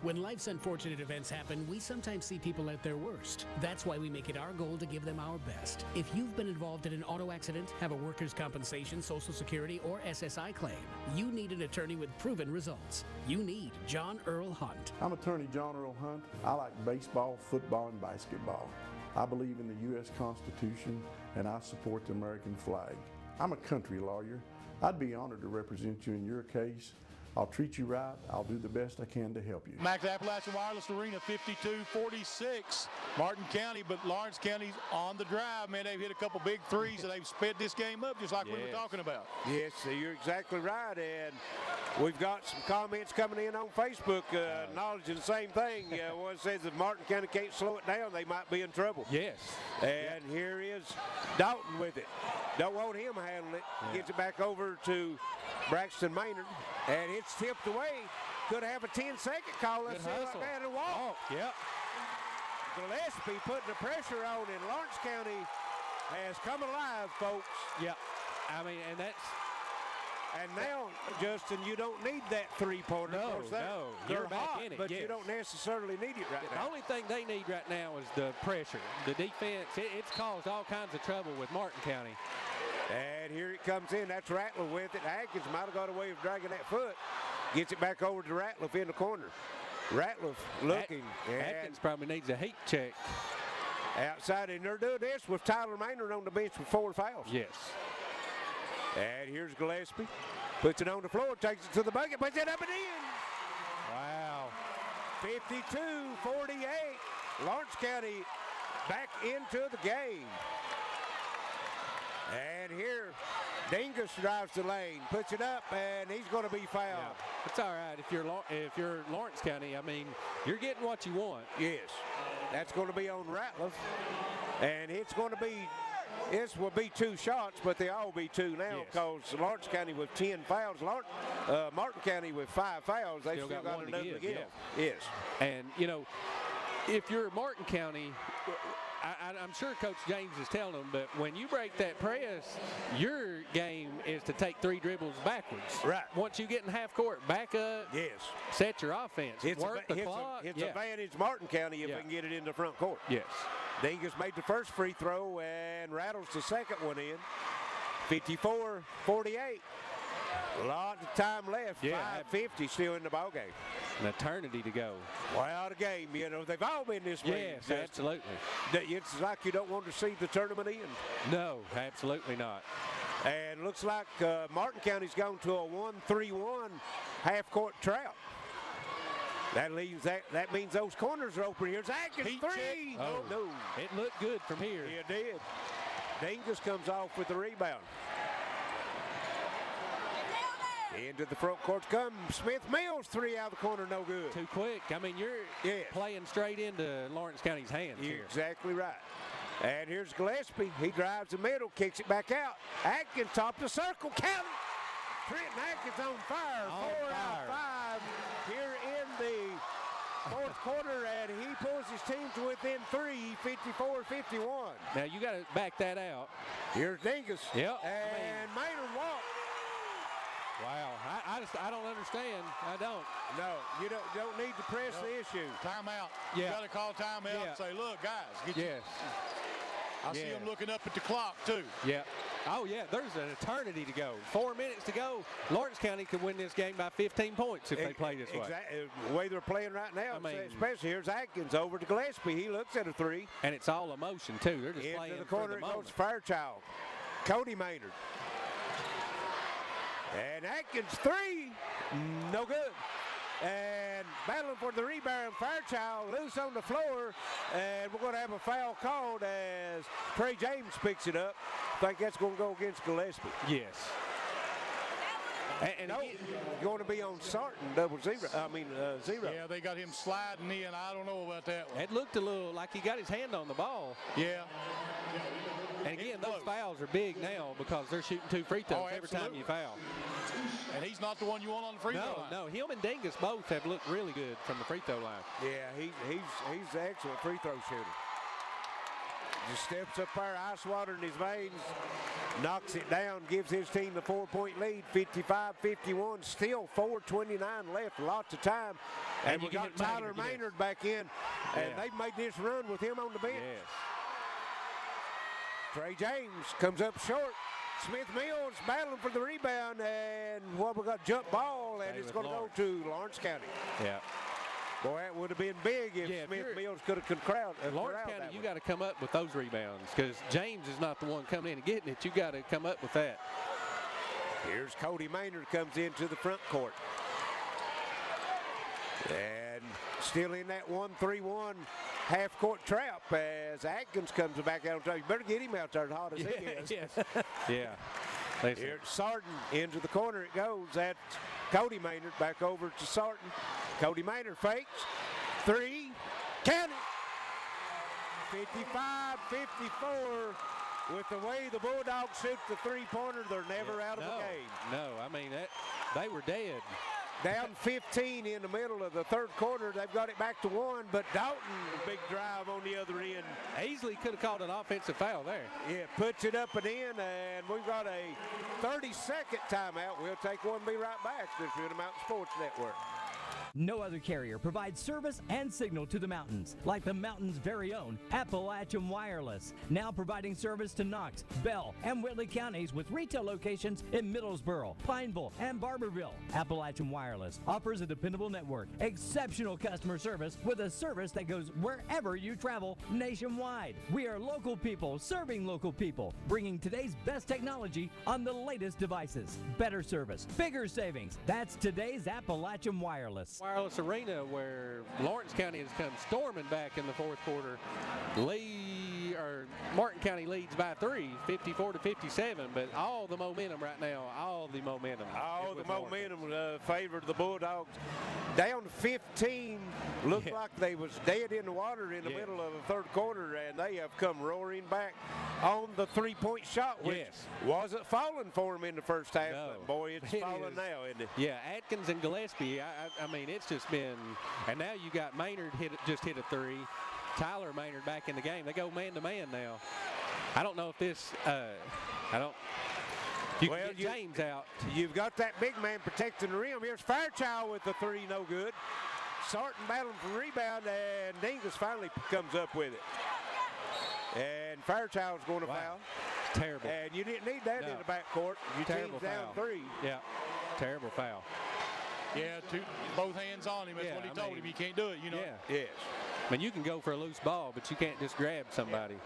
When life's unfortunate events happen, we sometimes see people at their worst. That's why we make it our goal to give them our best. If you've been involved in an auto accident, have a workers' compensation, Social Security, or SSI claim, you need an attorney with proven results. You need John Earl Hunt. I'm attorney John Earl Hunt. I like baseball, football, and basketball. I believe in the U.S. Constitution, and I support the American flag. I'm a country lawyer. I'd be honored to represent you in your case. I'll treat you right. I'll do the best I can to help you. Max Appalachian Wireless Arena, 52-46. Martin County, but Lawrence County's on the drive. Man, they've hit a couple big threes, and they've sped this game up just like we were talking about. Yes, you're exactly right. And we've got some comments coming in on Facebook acknowledging the same thing. One says if Martin County can't slow it down, they might be in trouble. Yes. And here is Dalton with it. Don't want him handling it. Gets it back over to Braxton Maynard, and it's tipped away. Could have a 10-second call. Let's see like that and walk. Yep. Gillespie putting the pressure on, and Lawrence County has come alive, folks. Yep. I mean, and that's. And now, Justin, you don't need that three-pointer. No. They're You're back hot, in it, but you don't necessarily need it right now. The only thing they need right now is the pressure. The defense, it's caused all kinds of trouble with Martin County. And here it comes in. That's Ratliff with it. Atkins might have got away with dragging that foot. Gets it back over to Ratliff in the corner. Ratliff looking. Atkins probably needs a heat check. Outside, and they're doing this with Tyler Maynard on the bench with 4 fouls. Yes. And here's Gillespie. Puts it on the floor, takes it to the bucket, puts it up and in. Wow. 52-48. Lawrence County back into the game. And here, Dingus drives the lane, puts it up, and he's going to be fouled. Yeah. It's all right if you're Lawrence County. I mean, you're getting what you want. Yes. That's going to be on Ratliff. And it's going to be, this will be 2 shots, but they all be 2 now because Lawrence County with 10 fouls. Martin County with 5 fouls. They still got one to give. Yeah. Yes. And, you know, if you're Martin County, I'm sure Coach James is telling them, but when you break that press, your game is to take 3 dribbles backwards. Right. Once you get in half court, back up. Yes. Set your offense. Work the clock. It's advantage Martin County if they can get it in the front court. Yes. Dingus made the first free throw and rattles the second one in. 54-48. A lot of time left. 5:50 still in the ball game. An eternity to go. Well, the game, you know, they've all been this way. Yes, absolutely. It's like you don't want to see the tournament end. No, absolutely not. And looks like Martin County's gone to a 1-3-1 half-court trap. That means those corners are open. Here's Atkins, 3. Oh, no. It looked good from here. It did. Dingus comes off with the rebound. Into the front court comes Smith-Mills, 3 out of the corner, no good. Too quick. I mean, you're playing straight into Lawrence County's hands You're here. exactly right. And here's Gillespie. He drives the middle, kicks it back out. Atkins top the circle, count it. Trenton Atkins on fire. 4 out of 5 here in the fourth quarter, and he pulls his team to within 3, 54-51. Now you got to back that out. Here's Dingus. Yep. And Maynard walked. Wow, I don't understand. I don't. No, you don't need to press the issue. Timeout. Yeah. You got to call timeout and say, look, guys. Yes. I see him looking up at the clock, too. Yeah. Oh, yeah, there's an eternity to go. 4 minutes to go. Lawrence County could win this game by 15 points if they play this way. Exactly. The way they're playing right now, especially here's Atkins over to Gillespie. He looks at a 3. And it's all emotion, too. They're just playing into the corner. for the It moment. goes Fairchild. Cody Maynard. And Atkins 3, no good. And battling for the rebound, Fairchild loose on the floor, and we're going to have a foul called as Trey James picks it up. I think that's going to go against Gillespie. Yes. And going to be on Sarton, 0. Yeah, they got him sliding in. I don't know about that one. It looked a little like he got his hand on the ball. Yeah. And again, those fouls are big now because they're shooting 2 free throws every time you foul. And he's not the one you want on the free throw line. No, him and Dingus both have looked really good from the free throw line. Yeah, he's an excellent free throw shooter. Just steps up there, ice water in his veins, knocks it down, gives his team the 4-point lead, 55-51, still 4:29 left, lots of time. And we got Tyler Maynard back in, and they've made this run with him on the bench. Yes. Trey James comes up short. Smith Mills battling for the rebound, and we got jump ball, and it's going to go to Lawrence County. Yeah. Boy, that would have been big if Smith Mills could have corralled Lawrence County, you got to come up with those rebounds because James is not the one coming in and getting it. You got to come up with that. Here's Cody Maynard comes into the front court. And still in that 1-3-1 half-court trap as Atkins comes back out. You better get him out there as hot as he is. Yes. Yeah. Here's Sarton into the corner it goes. That's Cody Maynard back over to Sarton. Cody Maynard fakes. 3. Count it. 55-54. With the way the Bulldogs shoot the three-pointer, they're never out of the game. No, I mean, they were dead. Down 15 in the middle of the third quarter. They've got it back to 1, but Dalton, big drive on the other end. Easily could have called an offensive foul there. Yeah, puts it up and in, and we've got a 30-second timeout. We'll take one and be right back. This is the Mountain Sports Network. No other carrier provides service and signal to the mountains like the mountain's very own Appalachian Wireless. Now providing service to Knox, Bell, and Whitley counties with retail locations in Middlesboro, Pineville, and Barberville. Appalachian Wireless offers a dependable network, exceptional customer service with a service that goes wherever you travel nationwide. We are local people serving local people, bringing today's best technology on the latest devices. Better service, bigger savings. That's today's Appalachian Wireless. Wireless Arena, where Lawrence County has come storming back in the fourth quarter. Martin County leads by 3, 54-57, but all the momentum right now, all the momentum favored the Bulldogs. Down 15, looked like they was dead in the water in the middle of the third quarter, and they have come roaring back on the three-point shot, which wasn't falling for them in the first half, but boy, it's falling now, isn't it? Yeah, Atkins and Gillespie, I mean, it's just been, and now you got Maynard just hit a 3. Tyler Maynard back in the game. They go man-to-man now. I don't know if this, you can get James out. You've got that big man protecting the rim. Here's Fairchild with the 3, no good. Sarton battling for rebound, and Dingus finally comes up with it. And Fairchild's going to foul. Terrible. And you didn't need that in the backcourt. Your Terrible team's down foul. 3. Yeah, terrible foul. Yeah, both hands on him. That's what he told him. He can't do it, you know. Yeah. Yes. I mean, you can go for a loose ball, but you can't just grab somebody.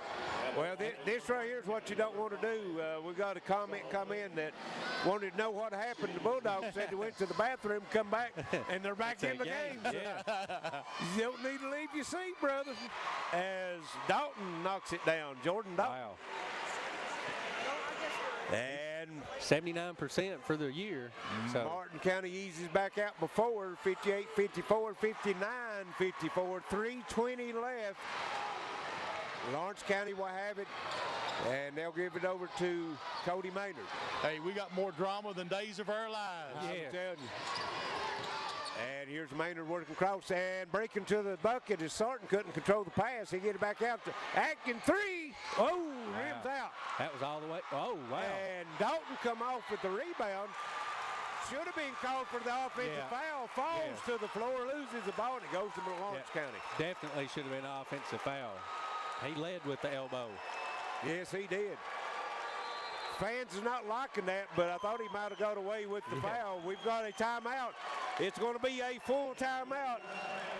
Well, this right here is what you don't want to do. We've got a comment come in that wanted to know what happened. The Bulldogs said they went to the bathroom, come back, and they're back in the game. You don't need to leave your seat, brother. As Dalton knocks it down. Jordan Dalton. Wow. And 79% for the year. So. Martin County eases back out before 58-54, 59-54, 3:20 left. Lawrence County will have it, and they'll give it over to Cody Maynard. Hey, we got more drama than days of our lives. I'm telling you. And here's Maynard working across and breaking to the bucket as Sarton couldn't control the pass. He get it back out to Atkin, 3. Oh, rims out. That was all the way. Oh, wow. And Dalton come off with the rebound. Should have been called for the offensive foul. Falls to the floor, loses the ball, and it goes to Lawrence County. Definitely should have been an offensive foul. He led with the elbow. Yes, he did. Fans is not liking that, but I thought he might have got away with the foul. We've got a timeout. It's going to be a full timeout.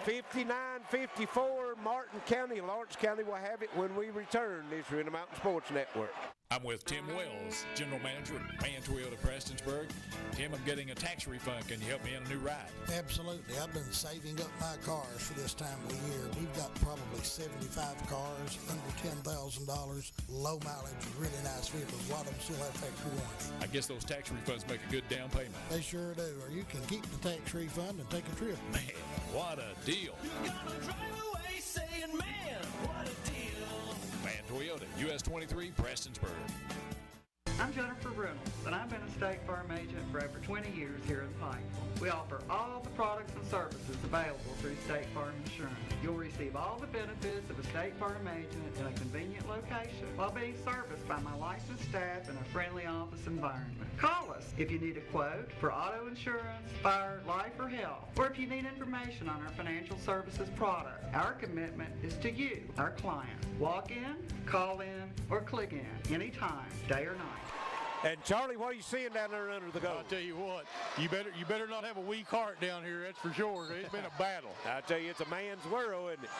59-54, Martin County. Lawrence County will have it when we return. This is Intermountain Sports Network. I'm with Tim Wells, General Manager at Van Toyota Prestonsburg. Tim, I'm getting a tax refund. Can you help me in a new ride? Absolutely. I've been saving up my cars for this time of the year. We've got probably 75 cars, under $10,000, low mileage, really nice vehicles. A lot of them still have factory warranty. I guess those tax refunds make a good down payment. They sure do. Or you can keep the tax refund and take a trip. Man, what a deal. You gotta drive away saying, man, what a deal. Van Toyota, US 23, Prestonsburg. I'm Jennifer Reynolds, and I've been a State Farm agent for over 20 years here in Pikeville. We offer all the products and services available through State Farm Insurance. You'll receive all the benefits of a State Farm agent in a convenient location while being serviced by my licensed staff in a friendly office environment. Call us if you need a quote for auto insurance, fire, life, or health, or if you need information on our financial services product. Our commitment is to you, our client. Walk in, call in, or click in anytime, day or night. And Charlie, what are you seeing down there under the goal? I'll tell you what, you better not have a weak heart down here, that's for sure. It's been a battle. I tell you, it's a man's world, isn't it?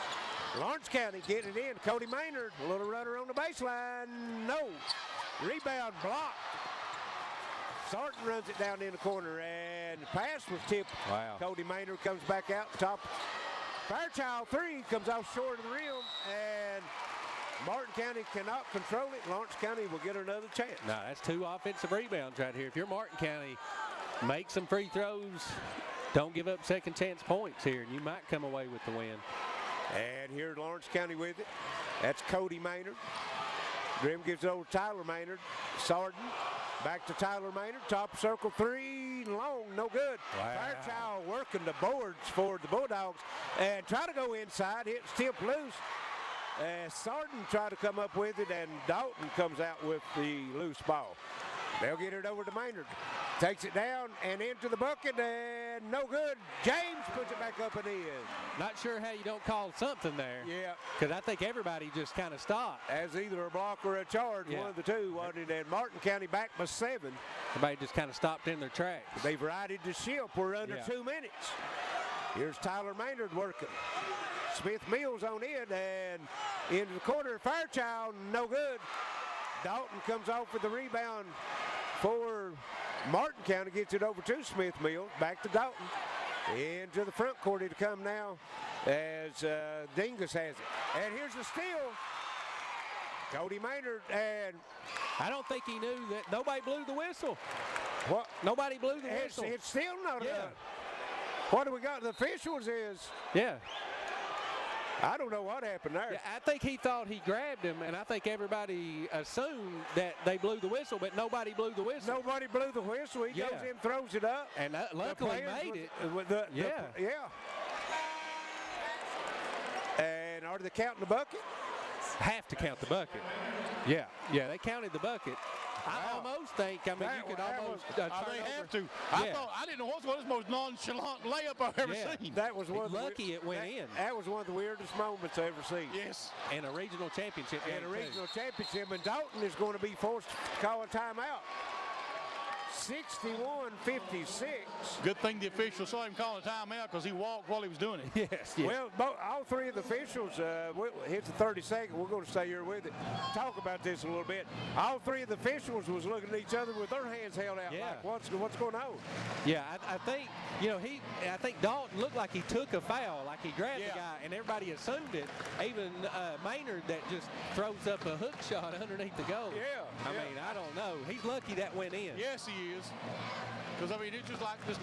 Lawrence County getting it in. Cody Maynard, a little runner on the baseline. No. Rebound blocked. Sarton runs it down in the corner, and the pass was tipped. Wow. Cody Maynard comes back out top. Fairchild 3 comes off short of the rim, and Martin County cannot control it. Lawrence County will get another chance. No, that's 2 offensive rebounds right here. If you're Martin County, make some free throws. Don't give up second chance points here, and you might come away with the win. And here's Lawrence County with it. That's Cody Maynard. Grim gives it over to Tyler Maynard. Sarton back to Tyler Maynard. Top circle 3, long, no good. Wow. Fairchild working the boards for the Bulldogs and try to go inside. Hits tip loose. Sarton tried to come up with it, and Dalton comes out with the loose ball. They'll get it over to Maynard. Takes it down and into the bucket, and no good. James puts it back up and in. Not sure how you don't call something there. Yeah. Because I think everybody just kind of stopped. As either a block or a charge, one of the two, wasn't it? And Martin County back by 7. Everybody just kind of stopped in their tracks. They've righted the ship. We're under 2 minutes. Here's Tyler Maynard working. Smith Mills on in, and into the corner, Fairchild, no good. Dalton comes off with the rebound for Martin County, gets it over to Smith Mills, back to Dalton. Into the front court to come now as Dingus has it. And here's the steal. Cody Maynard, and I don't think he knew that nobody blew the whistle. What? Nobody blew the whistle. It's still not what do we got? The officials is. Yeah. I don't know what happened there. Yeah, I think he thought he grabbed him, and I think everybody assumed that they blew the whistle, but nobody blew the whistle. Nobody blew the whistle. He goes in, throws it up. And luckily made it. And are they counting the bucket? Have to count the bucket. Yeah, they counted the bucket. I almost think, you could almost they have to. I didn't know what was the most nonchalant layup I've ever seen. That was one lucky it went in. That was one of the weirdest moments I've ever seen. Yes. In a regional championship game. In a regional championship, and Dalton is going to be forced to call a timeout. 61-56. Good thing the official saw him calling a timeout because he walked while he was doing it. Yes. Well, all 3 of the officials, here's the 32nd. We're going to stay here with it. Talk about this a little bit. All 3 of the officials was looking at each other with their hands held out. Yeah. Like, what's going on? Yeah, I think, I think Dalton looked like he took a foul, like he grabbed the guy, and everybody assumed it. Even Maynard that just throws up a hook shot underneath the goal. Yeah. I mean, I don't know. He's lucky that went in. Yes, he is. Because, I mean, it's just like this.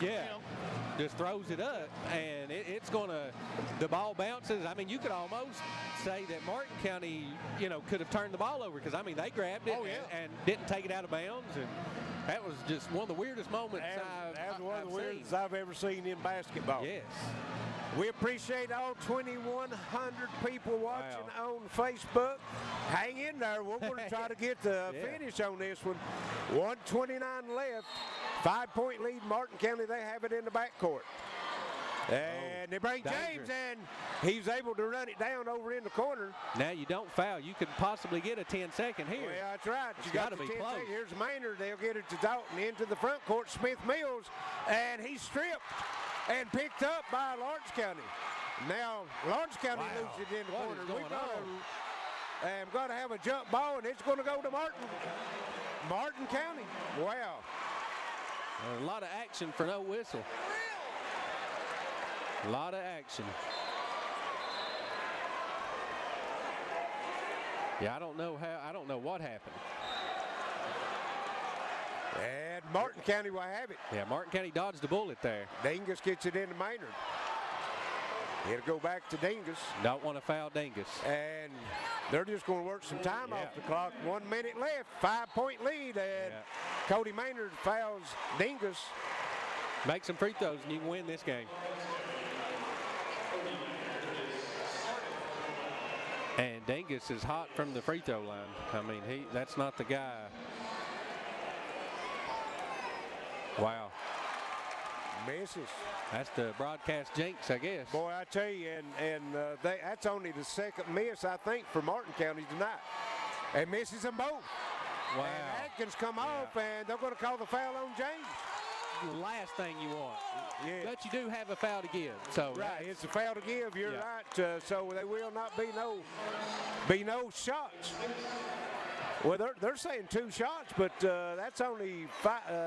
Just throws it up, and it's going to, the ball bounces. I mean, you could almost say that Martin County, could have turned the ball over because, I mean, they grabbed it and didn't take it out of bounds. And that was just one of the weirdest moments That was one of the weirdest I've ever seen in basketball. Yes. We appreciate all 2,100 people watching on Facebook. Hang in there. We're going to try to get the finish on this one. 1:29 left. 5-point lead, Martin County. They have it in the backcourt. And they bring James in. He's able to run it down over in the corner. Now you don't foul. You could possibly get a 10-second here. Well, that's right. It's You got to the be 10 close. seconds. Here's Maynard. They'll get it to Dalton into the front court. Smith Mills, and he's stripped and picked up by Lawrence County. Now Lawrence County loses it in the corner. We've got to have a jump ball, and it's going to go to Martin County. Wow. A lot of action for no whistle. A lot of action. Yeah, I don't know what happened. And Martin County will have it. Yeah, Martin County dodged the bullet there. Dingus gets it into Maynard. It'll go back to Dingus. Don't want to foul Dingus. And they're just going to work some time off the clock. 1 minute left, 5-point lead, and Cody Maynard fouls Dingus. Make some free throws and you can win this game. And Dingus is hot from the free throw line. I mean, that's not the guy. Wow. Misses. That's the broadcast jinx, I guess. Boy, I tell you, that's only the second miss, I think, for Martin County tonight. And misses them both. Wow. And Atkins come off, and they're going to call the foul on James. The last thing you want. Yeah. But you do have a foul to give. So right, it's a foul to give. You're right. So there will not be no shots. Well, they're saying 2 shots, but that's only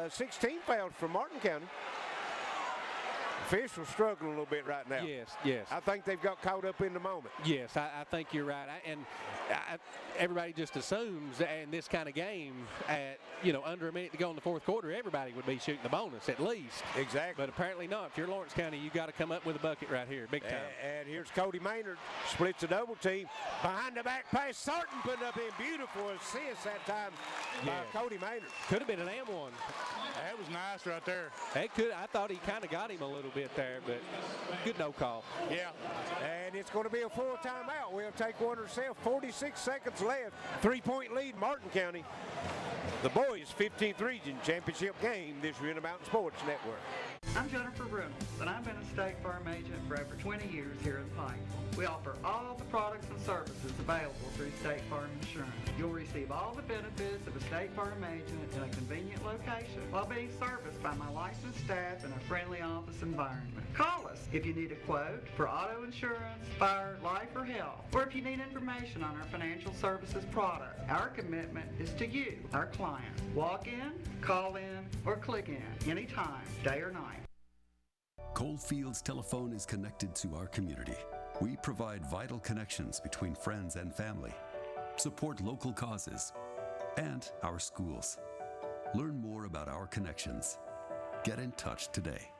16 fouls for Martin County. Officials struggling a little bit right now. Yes. I think they've got caught up in the moment. Yes, I think you're right. Everybody just assumes in this kind of game, at under a minute to go in the fourth quarter, everybody would be shooting the bonus at least. Exactly. But apparently not. If you're Lawrence County, you got to come up with a bucket right here, big time. And here's Cody Maynard, splits a double team. Behind the back pass, Sarton putting up a beautiful assist that time by Cody Maynard. Could have been an M1. That was nice right there. I thought he kind of got him a little bit there, but good no call. Yeah. And it's going to be a full timeout. We'll take one ourselves. 46 seconds left. 3-point lead, Martin County. The boys' 15th region championship game, this year in the Mountain Sports Network. I'm Jennifer Reynolds, and I've been a State Farm agent for over 20 years here in Pikeville. We offer all the products and services available through State Farm Insurance. You'll receive all the benefits of a State Farm agent in a convenient location while being serviced by my licensed staff in a friendly office environment. Call us if you need a quote for auto insurance, fire, life, or health, or if you need information on our financial services product. Our commitment is to you, our client. Walk in, call in, or click in anytime, day or night. Coalfields Telephone is connected to our community. We provide vital connections between friends and family, support local causes, and our schools. Learn more about our connections. Get in touch today.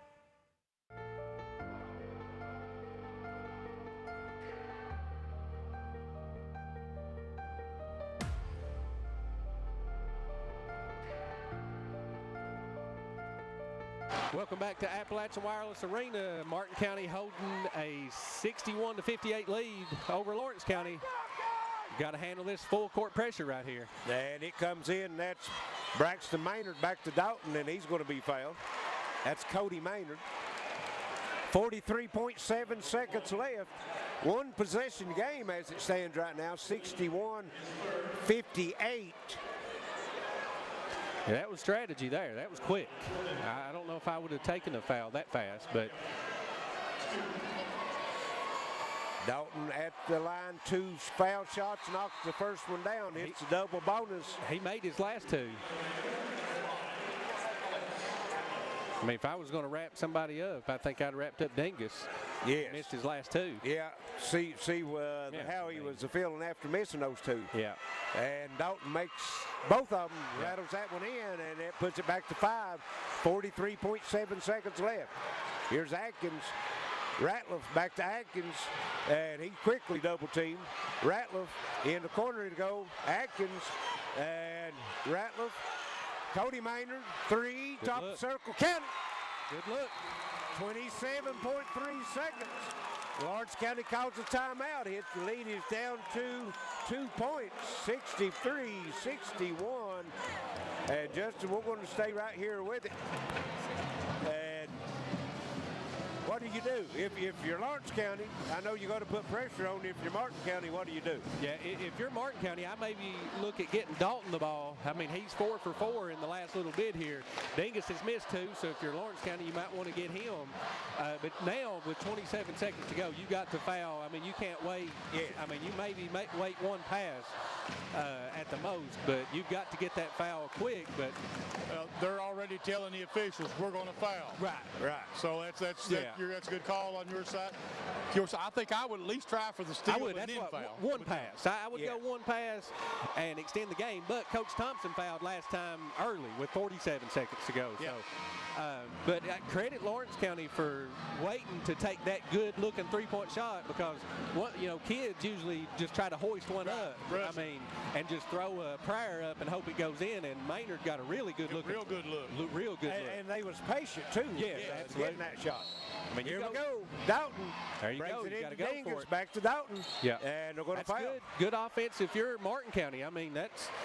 Welcome back to Appalachian Wireless Arena. Martin County holding a 61-58 lead over Lawrence County. Got to handle this full court pressure right here. And it comes in. That's Braxton Maynard back to Dalton, and he's going to be fouled. That's Cody Maynard. 43.7 seconds left. One possession game as it stands right now, 61-58. Yeah, that was strategy there. That was quick. I don't know if I would have taken a foul that fast, but Dalton at the line, 2 foul shots, knocks the first one down. It's a double bonus. He made his last 2. I mean, if I was going to wrap somebody up, I think I'd wrapped up Dingus. Yes. Missed his last 2. Yeah. See how he was feeling after missing those 2. Yeah. And Dalton makes both of them, rattles that one in, and it puts it back to 5. 43.7 seconds left. Here's Atkins. Ratliff back to Atkins, and he quickly double-teamed. Ratliff in the corner to go. Atkins and Ratliff. Cody Maynard, 3, top of the circle, count it. Good look. 27.3 seconds. Lawrence County calls a timeout. The lead is down to 2 points, 63-61. And Justin, we're going to stay right here with it. And what do you do? If you're Lawrence County, I know you got to put pressure on. If you're Martin County, what do you do? Yeah, if you're Martin County, I maybe look at getting Dalton the ball. I mean, he's 4 for 4 in the last little bit here. Dingus has missed 2, so if you're Lawrence County, you might want to get him. But now, with 27 seconds to go, you got to foul. I mean, you can't wait. Yeah. I mean, you maybe wait one pass at the most, but you've got to get that foul quick. But they're already telling the officials we're going to foul. Right. So that's a good call on your side. I think I would at least try for the steal I would. and then foul. One pass. I would go one pass and extend the game. But Coach Thompson fouled last time early with 47 seconds to go. Yeah. So, but credit Lawrence County for waiting to take that good-looking three-point shot, because kids usually just try to hoist one up. I mean, and just throw a prayer up and hope it goes in. And Maynard got a really good look. Real good look. Real good look. And they was patient too. Yes, absolutely. Getting that shot. I mean, Here we go. Dalton. There you brings go. it You into got to go Dingus, for it. back to Dalton. Yeah. And they're going to That's foul. Good offense if you're Martin County. I mean,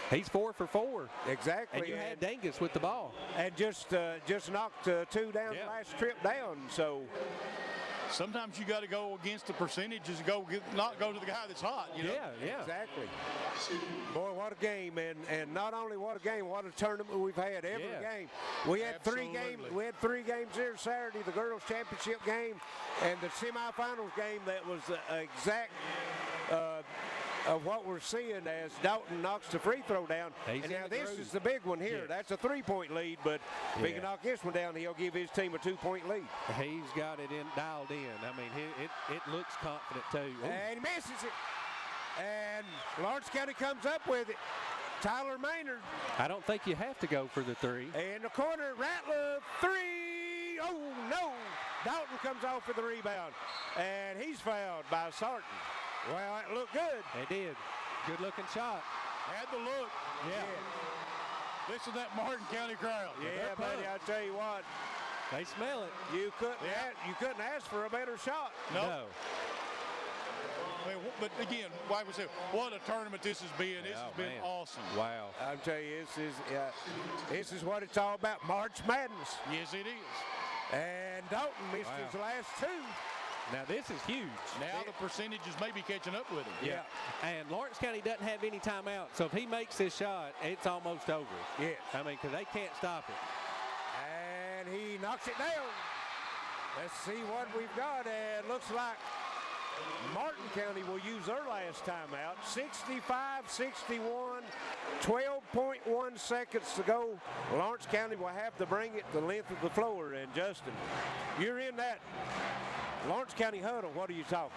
he's 4 for 4. Exactly. And you had Dingus with the ball. And just knocked 2 down the last trip down. So sometimes you got to go against the percentages and not go to the guy that's hot. You know? Yeah. Exactly. Boy, what a game. And not only what a game, what a tournament we've had. Every game. We had 3 games. We had 3 games here Saturday, the girls' championship game and the semifinals game that was the exact of what we're seeing as Dalton knocks the free throw down. And now this is the big one here. That's a 3-point lead, but if he can knock this one down, he'll give his team a 2-point lead. He's got it dialed in. I mean, it looks confident too. Ooh. And he misses it. And Lawrence County comes up with it. Tyler Maynard. I don't think you have to go for the 3. In the corner, Ratliff, 3. Oh, no. Dalton comes off for the rebound. And he's fouled by Sarton. Well, it looked good. It did. Good-looking shot. Had the look. Yeah. Listen to that Martin County crowd. Yeah, buddy, I tell you what. They smell it. You couldn't ask for a better shot. No. I mean, but again, like we said, what a tournament this has been. This has been awesome. Wow. I'll tell you, this is what it's all about. March Madness. Yes, it is. And Dalton missed his last 2. Now this is huge. Now the percentages may be catching up with him. Yeah. And Lawrence County doesn't have any timeout, so if he makes this shot, it's almost over. Yes. I mean, because they can't stop it. And he knocks it down. Let's see what we've got. And looks like Martin County will use their last timeout. 65-61, 12.1 seconds to go. Lawrence County will have to bring it the length of the floor. And Justin, you're in that Lawrence County huddle. What are you talking?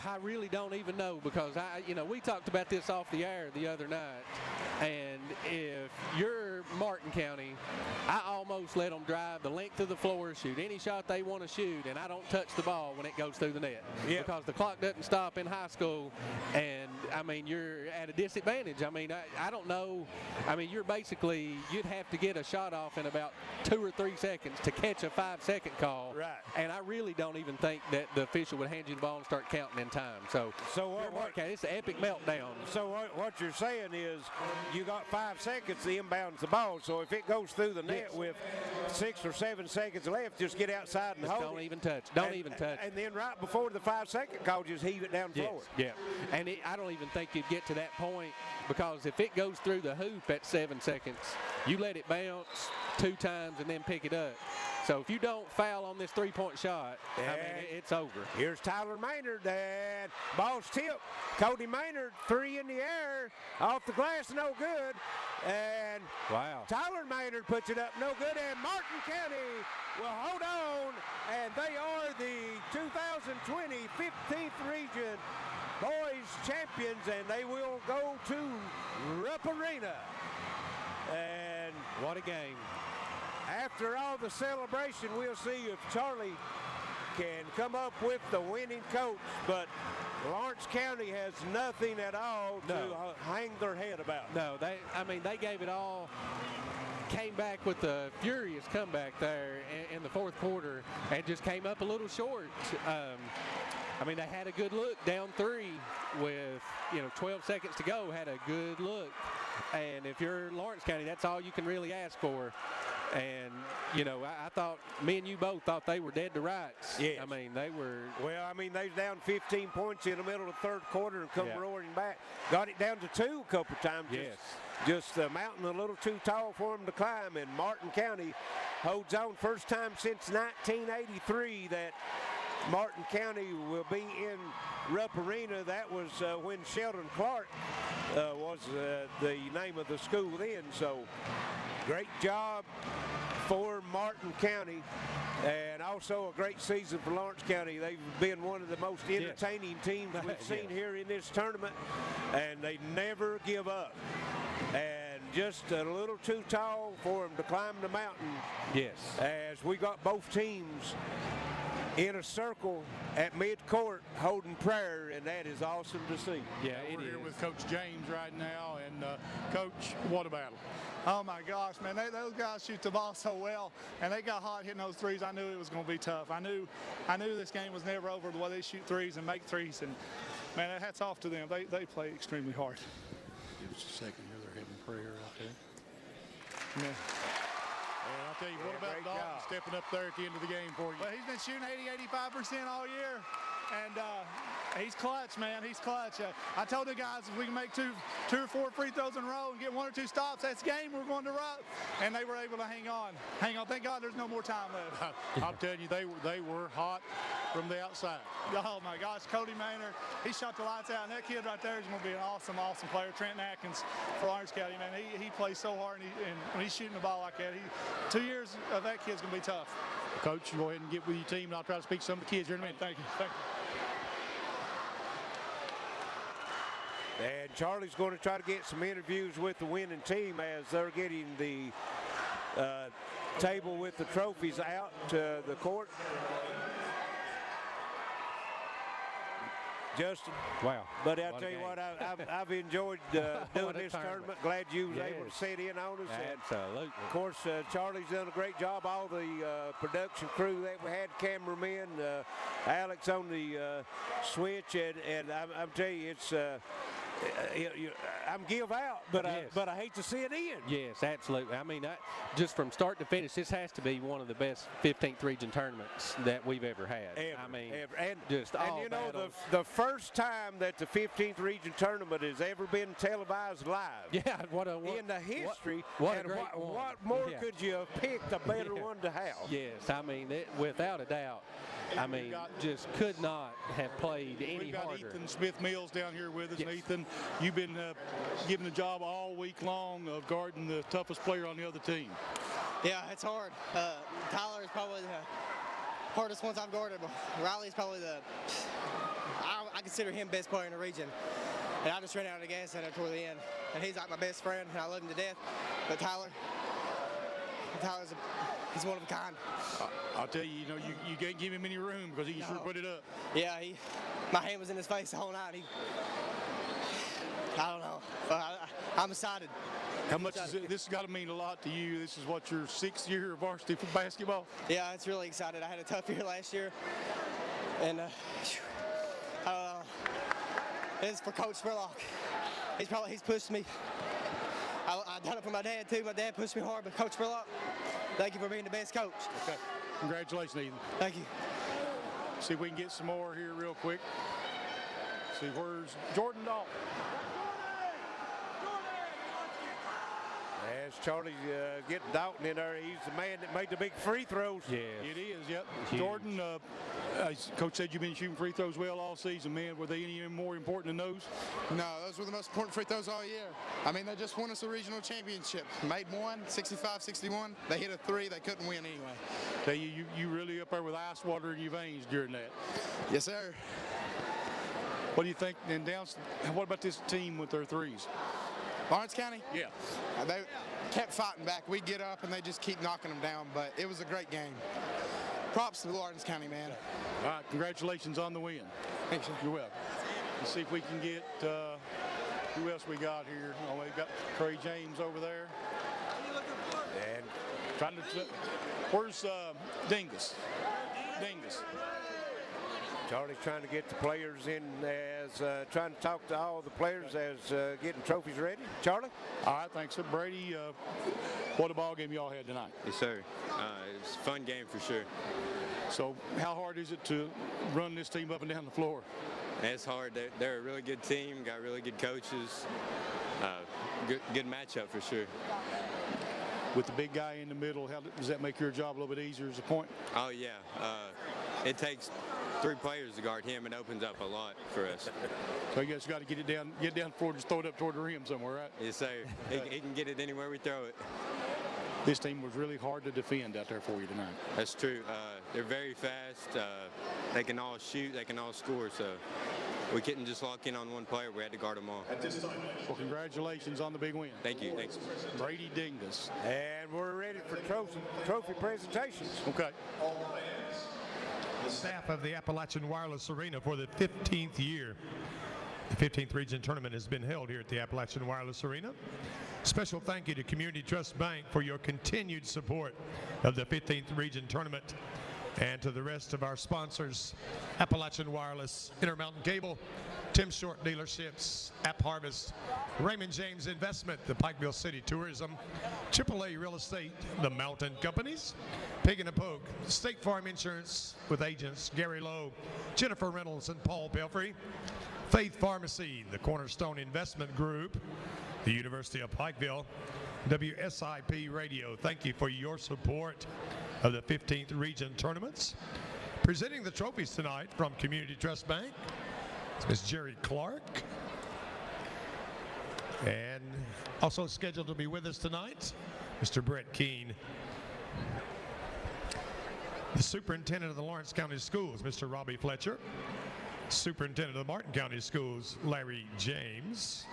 I really don't even know, because we talked about this off the air the other night, and if you're Martin County, I almost let them drive the length of the floor, shoot any shot they want to shoot, and I don't touch the ball when it goes through the net. Yeah. Because the clock doesn't stop in high school, and I mean, you're at a disadvantage. I mean, I don't know. I mean, you'd have to get a shot off in about 2 or 3 seconds to catch a 5-second call. Right. And I really don't even think that the official would hand you the ball and start counting in time. So it's an epic meltdown. So what you're saying is you got 5 seconds to inbound the ball. So if it goes through the net with 6 or 7 seconds left, just get outside and hold it. Don't even touch. Don't even touch. And then right before the 5-second call, just heave it down the floor. Yeah. And I don't even think you'd get to that point, because if it goes through the hoop at 7 seconds, you let it bounce 2 times and then pick it up. So if you don't foul on this 3-point shot, I mean, it's over. Here's Tyler Maynard, and ball's tipped. Cody Maynard, 3 in the air, off the glass, no good. And wow. Tyler Maynard puts it up, no good, and Martin County will hold on, and they are the 2020 15th Region Boys Champions, and they will go to Rupp Arena. And what a game. After all the celebration, we'll see if Charlie can come up with the winning coach, but Lawrence County has nothing at all to hang their head about. No, they gave it all. Came back with a furious comeback there in the fourth quarter and just came up a little short. They had a good look down 3 with 12 seconds to go, had a good look. And if you're Lawrence County, that's all you can really ask for. And, I thought, me and you both thought they were dead to rights. Yes. They were. Well, they was down 15 points in the middle of the third quarter and come roaring back. Got it down to 2 a couple of times. Yes. Just the mountain a little too tall for them to climb. And Martin County holds on. First time since 1983 that Martin County will be in Rupp Arena. That was when Sheldon Clark was the name of the school then. So great job for Martin County, and also a great season for Lawrence County. They've been one of the most entertaining teams we've seen here in this tournament, and they never give up. And just a little too tall for them to climb the mountain. Yes. As we got both teams in a circle at mid-court holding prayer, and that is awesome to see. Yeah, we're here with Coach James right now, and Coach, what a battle. Oh my gosh, man, those guys shoot the ball so well, and they got hot hitting those threes. I knew it was going to be tough. I knew this game was never over the way they shoot threes and make threes, and man, hats off to them. They play extremely hard. Give us a second here. They're having prayer out there. Yeah. And I'll tell you, what about Dalton stepping up there at the end of the game for you? Well, he's been shooting 85% all year, and he's clutch, man. He's clutch. I told the guys if we can make two or four free throws in a row and get 1 or 2 stops, that's game. We're going to Rupp, and they were able to hang on. Thank God there's no more time left. I'm telling you, they were hot from the outside. Oh my gosh, Cody Maynard, he shot the lights out, and that kid right there is going to be an awesome player. Trenton Atkins for Lawrence County, man. He plays so hard, and when he's shooting the ball like that, 2 years of that kid's going to be tough. Coach, go ahead and get with your team, and I'll try to speak to some of the kids here in a minute. Thank you. And Charlie's going to try to get some interviews with the winning team as they're getting the table with the trophies out to the court. Justin. Wow. But I'll tell you what, I've enjoyed doing this tournament. Glad you was able to sit in on us. Absolutely. And of course, Charlie's done a great job. All the production crew that we had, cameramen, Alex on the switch, and I'm telling you, it's I'm give out, but I hate to see it in. Yes, absolutely. Just from start to finish, this has to be one of the best 15th region tournaments that we've ever had. Ever. And all you know, battles. the first time that the 15th region tournament has ever been televised live. Yeah, in the history. What a great one. What more could you have picked a better one to have? Yes, without a doubt. Just could not have played any harder. We've got Ethan Smith-Mills down here with us. Yes. Ethan, you've been given the job all week long of guarding the toughest player on the other team. Yeah, it's hard. Tyler is probably the hardest ones I've guarded. Riley's probably I consider him best player in the region. And I just ran out of the gas center toward the end. And he's like my best friend, and I love him to death. But Tyler's he's one of a kind. I'll tell you, you can't give him any room because he can sure put it up. Yeah, my hand was in his face the whole night. I don't know. I'm excited. How much is it? This has got to mean a lot to you. This is what, your 6th year of varsity for basketball? Yeah, it's really excited. I had a tough year last year, and it's for Coach Spurlock. He's pushed me. I done it for my dad too. My dad pushed me hard, but Coach Spurlock, thank you for being the best coach. Okay. Congratulations, Ethan. Thank you. See if we can get some more here real quick. See, where's Jordan Dalton? As Charlie's getting Dalton in there, he's the man that made the big free throws. Yeah, it is. Yep. Huge. Jordan, Coach said you've been shooting free throws well all season, man. Were they any more important than those? No, those were the most important free throws all year. I mean, they just won us a regional championship. Made one, 65-61. They hit a three. They couldn't win anyway. So you really up there with ice water in your veins during that. Yes, sir. What do you think? And what about this team with their threes? Lawrence County? Yeah. They kept fighting back. We get up and they just keep knocking them down, but it was a great game. Props to Lawrence County, man. All right, congratulations on the win. Thanks, sir. You're welcome. Let's see if we can get, who else we got here? Oh, we got Trey James over there. And trying to, where's Dingus? Dingus. Charlie's trying to get the players in as trying to talk to all the players as getting trophies ready. Charlie? All right, thanks. So Brady, what a ball game y'all had tonight. Yes, sir. It was a fun game for sure. So how hard is it to run this team up and down the floor? It's hard. They're a really good team, got really good coaches. Good matchup for sure. With the big guy in the middle, how does that make your job a little bit easier as a point? Oh, yeah. It takes 3 players to guard him and opens up a lot for us. So you guys got to get down the floor, just throw it up toward the rim somewhere, right? Yes, sir. He can get it anywhere we throw it. This team was really hard to defend out there for you tonight. That's true. They're very fast. They can all shoot. They can all score. So we couldn't just lock in on one player. We had to guard them all. Well, congratulations on the big win. Thank you. Thanks. Brady Dingus. And we're ready for trophy presentations. Okay. The staff of the Appalachian Wireless Arena for the 15th year. The 15th region tournament has been held here at the Appalachian Wireless Arena. Special thank you to Community Trust Bank for your continued support of the 15th region tournament, and to the rest of our sponsors, Appalachian Wireless, Intermountain Cable, Tim Short Dealerships, App Harvest, Raymond James Investment, the Pikeville City Tourism, AAA Real Estate, the Mountain Companies, Pig and a Poke, State Farm Insurance with agents Gary Lowe, Jennifer Reynolds, and Paul Pelfrey, Faith Pharmacy, the Cornerstone Investment Group, the University of Pikeville, WSIP Radio. Thank you for your support of the 15th region tournaments. Presenting the trophies tonight from Community Trust Bank, Ms. Jerry Clark. And also scheduled to be with us tonight, Mr. Brett Keene. The Superintendent of the Lawrence County Schools, Mr. Robbie Fletcher. Superintendent of the Martin County Schools, Larry James.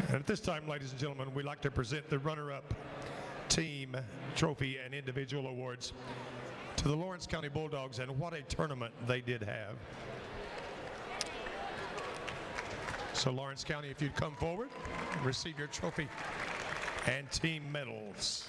And at this time, ladies and gentlemen, we'd like to present the runner-up team trophy and individual awards to the Lawrence County Bulldogs, and what a tournament they did have. So Lawrence County, if you'd come forward and receive your trophy and team medals.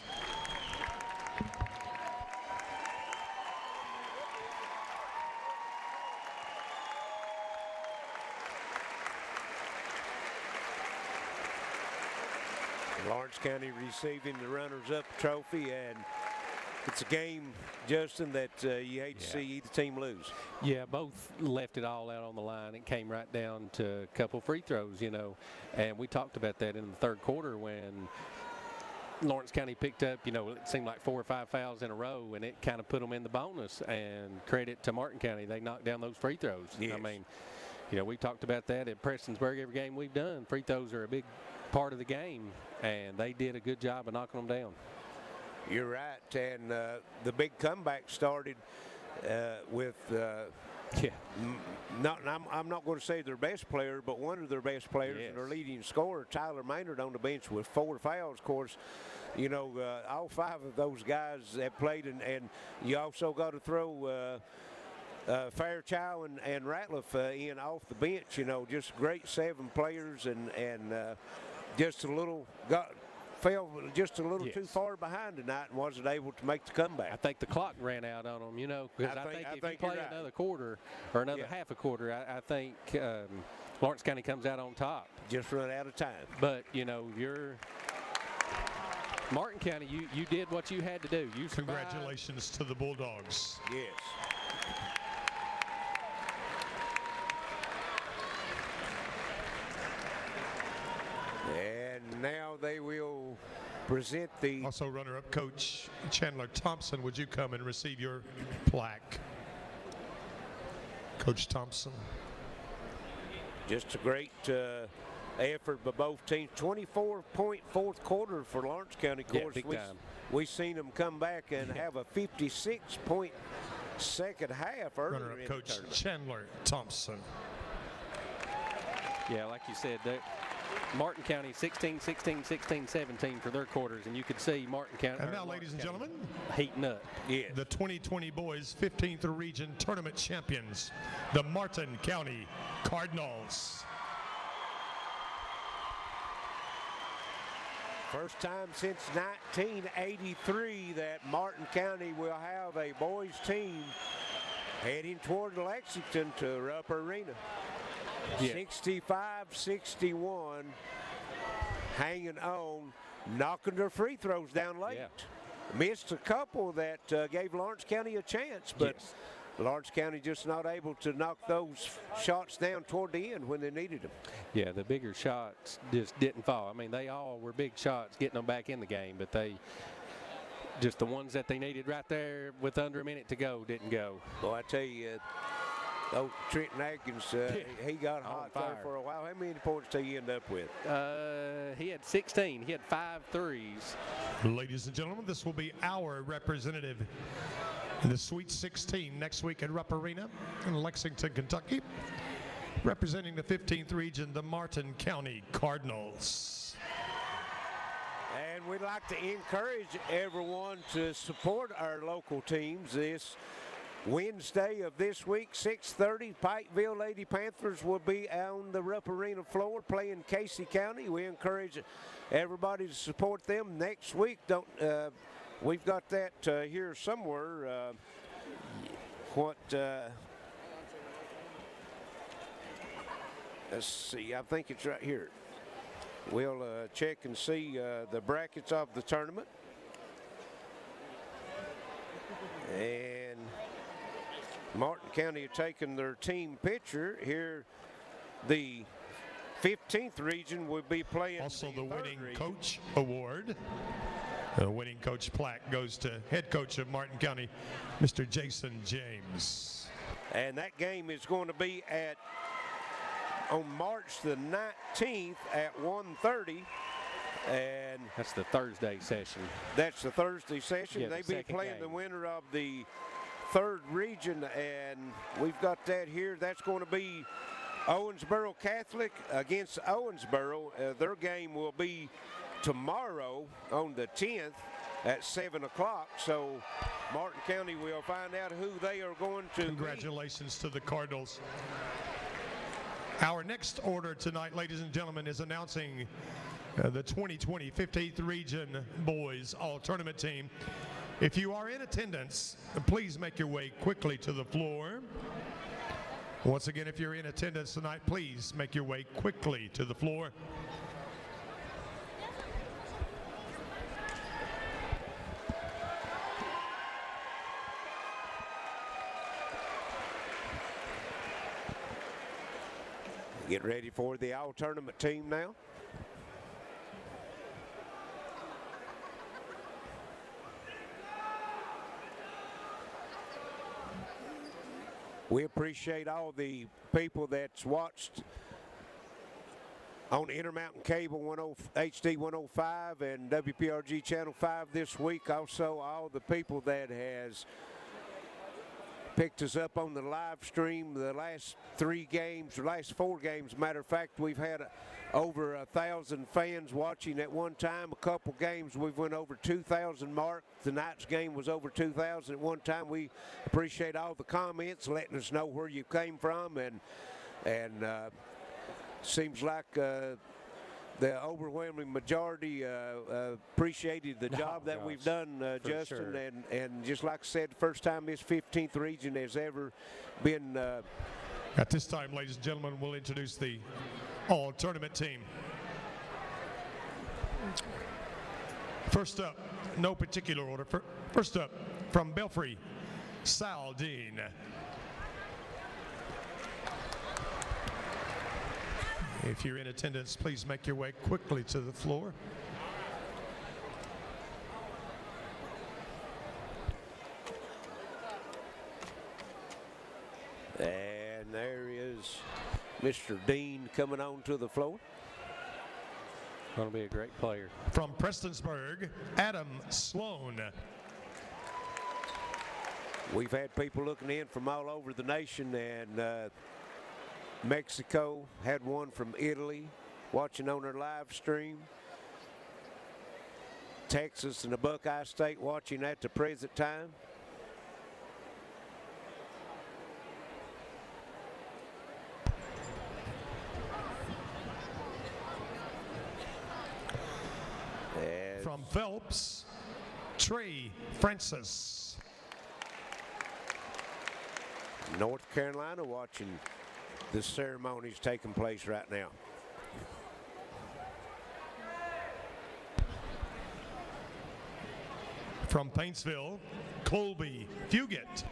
Lawrence County receiving the runners-up trophy, and it's a game, Justin, that you hate to see either team lose. Yeah, both left it all out on the line. It came right down to a couple free throws, you know, and we talked about that in the third quarter when Lawrence County picked up, you know, it seemed like 4 or 5 fouls in a row, and it kind of put them in the bonus. And credit to Martin County, they knocked down those free throws. Yes. I mean, you know, we talked about that at Prestonsburg. Every game we've done, free throws are a big part of the game, and they did a good job of knocking them down. You're right, and the big comeback started with I'm not going to say their best player, but one of their best players, Yes. their leading scorer, Tyler Maynard, on the bench with 4 fouls. Of course, you know, all 5 of those guys have played, and you also got to throw Fairchild and Ratliff in off the bench. You know, just great 7 players, and just a little fell just a little too far behind tonight and wasn't able to make the comeback. I think the clock ran out on them, you know, because I think if you play another quarter or another half a quarter, I think Lawrence County comes out on top. Just run out of time. But, you know, you're Martin County, you did what you had to do. You survived. Congratulations to the Bulldogs. Yes. they will present the... Also runner-up Coach Chandler Thompson, would you come and receive your plaque? Coach Thompson. Just a great effort by both teams. 24-point fourth quarter for Lawrence County. Of course, we seen them come back and have a 56-point second half earlier. Runner-up Coach Chandler Thompson. Yeah, like you said, Martin County 16, 16, 16, 17 for their quarters, and you could see Martin County. And now, ladies and gentlemen, heating up. Yeah. The 2020 Boys 15th Region Tournament champions, the Martin County Cardinals. First time since 1983 that Martin County will have a boys team heading toward Lexington to Rupp Arena. Yeah. 65-61, hanging on, knocking their free throws down late. Yeah. Missed a couple that gave Lawrence County a chance, but yes. Lawrence County just not able to knock those shots down toward the end when they needed them. Yeah, the bigger shots just didn't fall. I mean, they all were big shots getting them back in the game, but they just the ones that they needed right there with under a minute to go didn't go. Well, I tell you, Trenton Atkins, he got hot there for a while. How many points did he end up with? He had 16. He had 5 threes. Ladies and gentlemen, this will be our representative in the Sweet 16 next week at Rupp Arena in Lexington, Kentucky. Representing the 15th region, the Martin County Cardinals. And we'd like to encourage everyone to support our local teams this Wednesday of this week, 6:30, Pikeville Lady Panthers will be on the Rupp Arena floor playing Casey County. We encourage everybody to support them next week. We've got that here somewhere. Let's see, I think it's right here. We'll check and see the brackets of the tournament. And Martin County have taken their team picture here. The 15th region will be playing. Also the winning coach award. The winning coach plaque goes to head coach of Martin County, Mr. Jason James. And that game is going to be on March the 19th at 1:30. And that's the Thursday session. That's the Thursday session. Yeah, They be playing the winner of the 3rd region, and we've got that here. That's going to be Owensboro Catholic against Owensboro. Their game will be tomorrow on the 10th at 7 o'clock. So Martin County will find out who they are going to Congratulations to the Cardinals. Our next order tonight, ladies and gentlemen, is announcing the 2020 15th Region Boys All-Tournament team. If you are in attendance, please make your way quickly to the floor. Once again, if you're in attendance tonight, please make your way quickly to the floor. Get ready for the all-tournament team now. We appreciate all the people that's watched on Intermountain Cable HD 105 and WPRG Channel 5 this week. Also, all the people that has picked us up on the live stream the last 4 games. Matter of fact, we've had over 1,000 fans watching at one time. A couple games we've went over 2,000 mark. Tonight's game was over 2,000 at one time. We appreciate all the comments, letting us know where you came from, and seems like the overwhelming majority appreciated the job that we've done, Justin. Sure. And just like I said, the first time this 15th region has ever been. At this time, ladies and gentlemen, we'll introduce the all-tournament team. First up, no particular order. First up, from Belfry, Sal Dean. If you're in attendance, please make your way quickly to the floor. And there is Mr. Dean coming on to the floor. Going to be a great player. From Prestonsburg, Adam Sloan. We've had people looking in from all over the nation, and Mexico had one from Italy watching on our live stream. Texas and the Buckeye State watching at the present time. From Phelps, Trey Francis. North Carolina watching the ceremonies taking place right now. From Paintsville, Colby Fugit.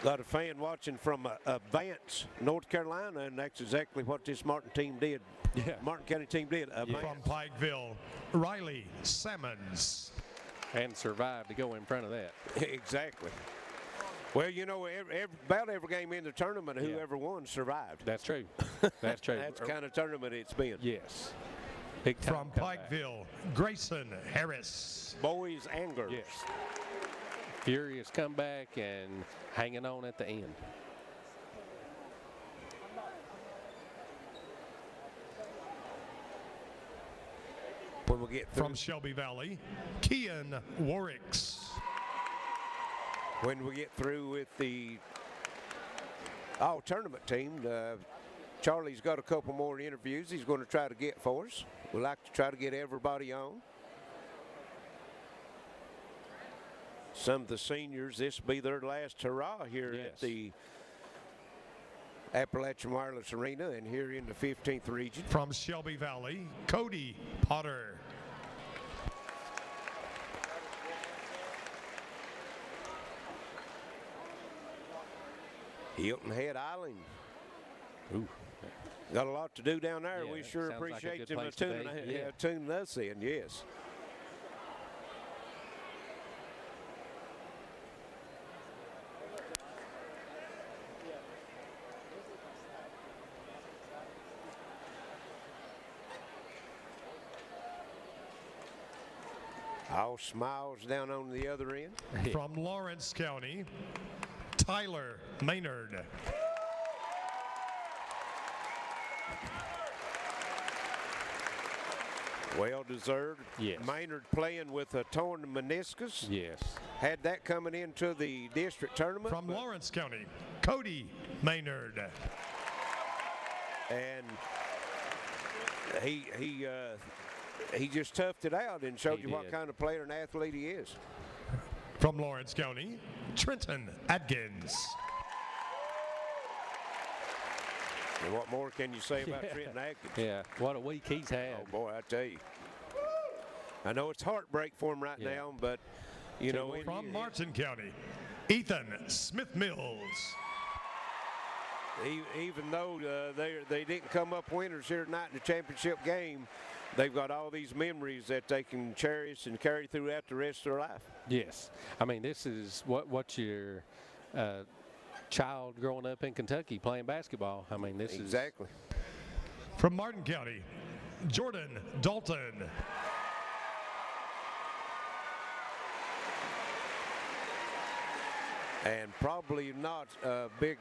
Got a fan watching from Vance, North Carolina, and that's exactly what this Martin team did. Yeah. Martin County team did. From Pikeville, Riley Sammons. And survived to go in front of that. Exactly. Well, you know, about every game in the tournament, whoever won survived. That's true. That's true. That's the kind of tournament it's been. Yes. From Pikeville, Grayson Harris. Boys and girls. Yes. Furious comeback and hanging on at the end. When we get from Shelby Valley, Kian Warwicks. When we get through with the all-tournament team, Charlie's got a couple more interviews he's going to try to get for us. We'd like to try to get everybody on. Some of the seniors, this will be their last hurrah here at the Appalachian Wireless Arena and here in the 15th region. From Shelby Valley, Cody Potter. Hilton Head Island. Ooh. Got a lot to do down there. Yeah, we sure appreciate like them tuning us in, yes. All smiles down on the other end. From Lawrence County, Tyler Maynard. Well deserved. Yes. Maynard playing with a torn meniscus. Yes. Had that coming into the district tournament. From Lawrence County, Cody Maynard. And he just toughed it out and showed you what kind of player and athlete he is. From Lawrence County, Trenton Atkins. And what more can you say about Trenton Atkins? Yeah, what a week he's had. Oh, boy, I tell you. I know it's heartbreak for him right now, but, you know. From Martin County, Ethan Smith Mills. Even though they didn't come up winners here tonight in the championship game, they've got all these memories that they can cherish and carry throughout the rest of their life. Yes. I mean, this is what your child growing up in Kentucky playing basketball. I mean, this is. Exactly. From Martin County, Jordan Dalton. And probably not a big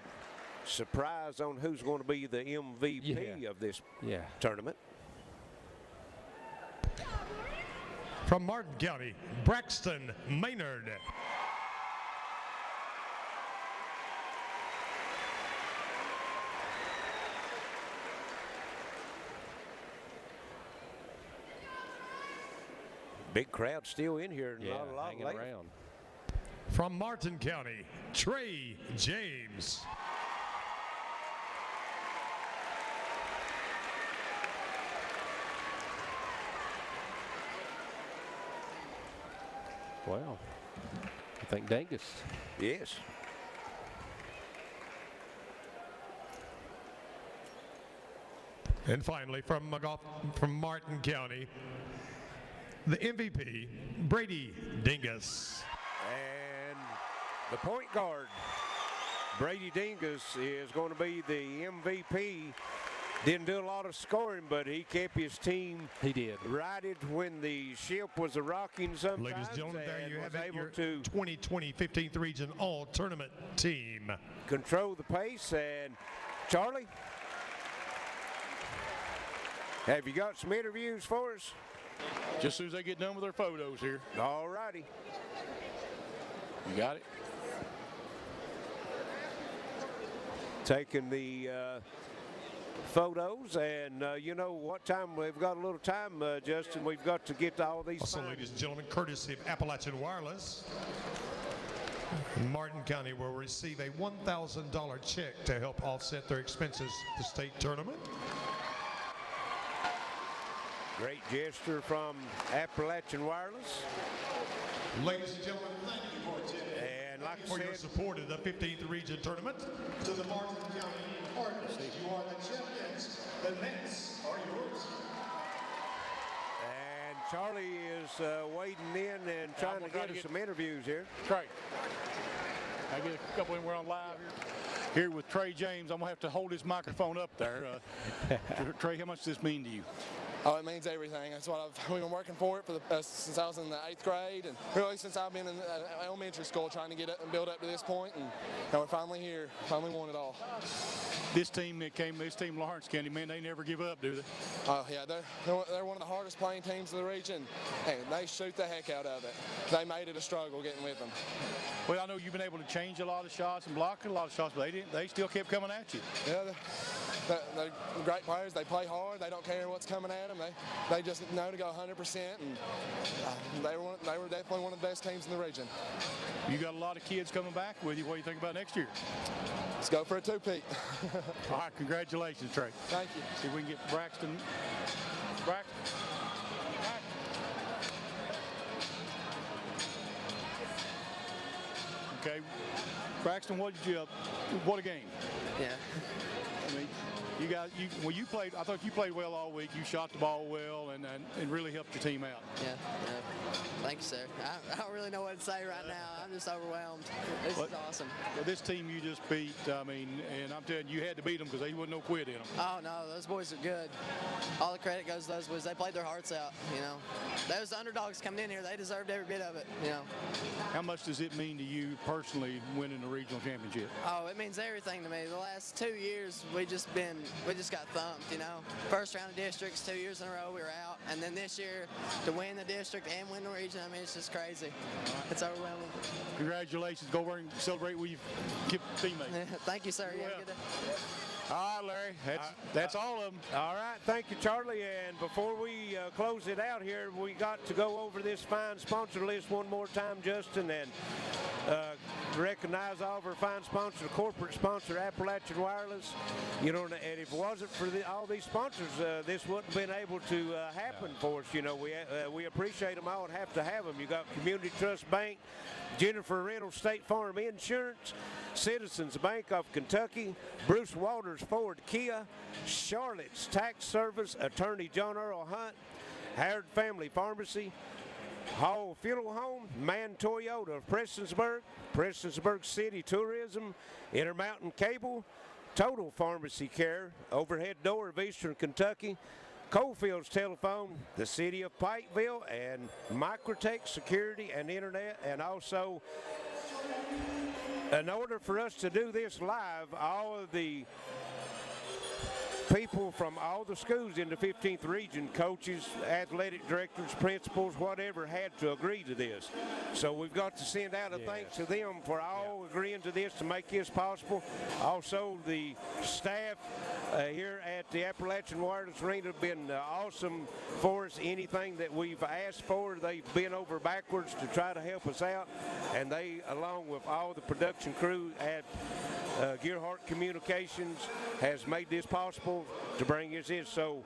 surprise on who's going to be the MVP of this tournament. From Martin County, Braxton Maynard. Big crowd still in here. Not a lot hanging late. around. From Martin County, Trey James. Wow. I think Dangus. Yes. And finally, from Martin County, the MVP, Brady Dingus. And The point guard, Brady Dingus, is going to be the MVP. Didn't do a lot of scoring, but he kept his team righted when the ship was a-rocking sometimes. Ladies and gentlemen, there you have it, able your to 2020 15th Region All-Tournament team. Control the pace. And Charlie, have you got some interviews for us? Just as soon as they get done with their photos here. All righty. You got it? Taking the photos, and you know what time? We've got a little time, Justin. We've got to get to all these. Also, ladies and gentlemen, courtesy of Appalachian Wireless, Martin County will receive a $1,000 check to help offset their expenses to the state tournament. Great gesture from Appalachian Wireless. Ladies and gentlemen, thank you for attending. And like for your support of the 15th Region Tournament. To the Martin County Cardinals, you are the champions. The nets are yours. And Charlie is wading in and trying to get us some interviews here. Trey, I get a couple in. We're on live here with Trey James. I'm going to have to hold his microphone up there. Trey, how much does this mean to you? Oh, it means everything. That's what we've been working for it since I was in the 8th grade, and really since I've been in elementary school trying to get up and build up to this point, and we're finally here, finally won it all. This team Lawrence County, man, they never give up, do they? Oh yeah, they're one of the hardest playing teams in the region, and they shoot the heck out of it. They made it a struggle getting with them. Well, I know you've been able to change a lot of shots and block a lot of shots, but they still kept coming at you. Yeah, they're great players. They play hard. They don't care what's coming at them. They just know to go 100%, and they were definitely one of the best teams in the region. You got a lot of kids coming back with you. What do you think about next year? Let's go for a two-peat. All right, congratulations, Trey. Thank you. See if we can get Braxton. Okay, Braxton, what a game. Yeah. I mean, you played. I thought you played well all week. You shot the ball well and really helped your team out. Yeah. Thank you, sir. I don't really know what to say right now. I'm just overwhelmed. This is awesome. Well, this team you just beat, I mean, and I'm telling you had to beat them because they wasn't no quit in them. Oh, no, those boys are good. All the credit goes to those boys. They played their hearts out, you know. Those underdogs coming in here, they deserved every bit of it, you know. How much does it mean to you personally winning the regional championship? Oh, it means everything to me. The last 2 years, we just got thumped, you know. First round of districts, 2 years in a row, we were out. And then this year, to win the district and win the region, I mean, it's just crazy. It's overwhelming. Congratulations. Go over and celebrate with your teammates. Thank you, sir. You have a good day. All right, Larry. That's all of them. All right. Thank you, Charlie. And before we close it out here, we got to go over this fine sponsor list one more time, Justin, and recognize all of our fine sponsors, corporate sponsor, Appalachian Wireless. You know, and if it wasn't for all these sponsors, this wouldn't have been able to happen for us. You know, we appreciate them all and have to have them. You got Community Trust Bank, Jennifer Reynolds State Farm Insurance, Citizens Bank of Kentucky, Bruce Waters Ford Kia, Charlotte's Tax Service, Attorney John Earl Hunt, Howard Family Pharmacy, Hall Funeral Home, Mann Toyota of Prestonsburg City Tourism, Intermountain Cable, Total Pharmacy Care, Overhead Door of Eastern Kentucky, Coalfields Telephone, the City of Pikeville, and Microtech Security and Internet. And also, in order for us to do this live, all of the people from all the schools in the 15th region, coaches, athletic directors, principals, whatever, had to agree to this. So we've got to send out a thanks to them for all agreeing to this to make this possible. Also, the staff here at the Appalachian Wireless Arena have been awesome for us. Anything that we've asked for, they've been over backwards to try to help us out. And they, along with all the production crew at Gearheart Communications, has made this possible to bring us in. So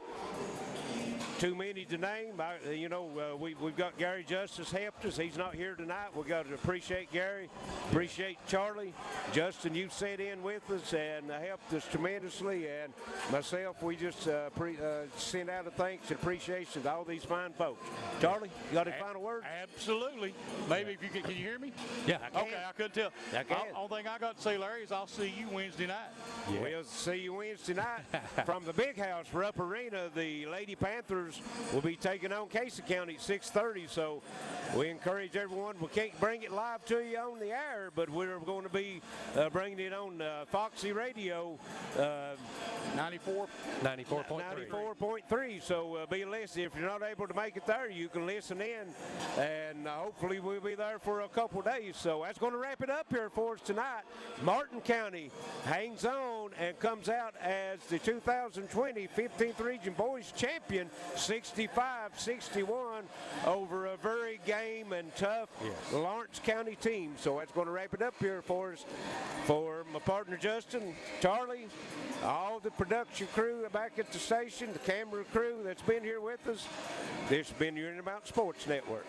too many to name. We've got Gary Justice helped us. He's not here tonight. We've got to appreciate Gary, appreciate Charlie. Justin, you sat in with us and helped us tremendously. And myself, we just send out a thanks and appreciation to all these fine folks. Charlie, you got any final words? Absolutely. Maybe if you can you hear me? Yeah, I can. Okay, I couldn't tell. I can. Only thing I got to say, Larry, is I'll see you Wednesday night. Yeah. We'll see you Wednesday night from the big house for Up Arena. The Lady Panthers will be taking on Casey County at 6:30. So we encourage everyone. We can't bring it live to you on the air, but we're going to be bringing it on Foxy Radio. 94.3. So be listening. If you're not able to make it there, you can listen in, and hopefully we'll be there for a couple days. So that's going to wrap it up here for us tonight. Martin County hangs on and comes out as the 2020 15th Region Boys Champion, 65-61 over a very game and tough Lawrence County team. So that's going to wrap it up here for us. For my partner Justin, Charlie, all the production crew back at the station, the camera crew that's been here with us, this has been your Intermountain Sports Network.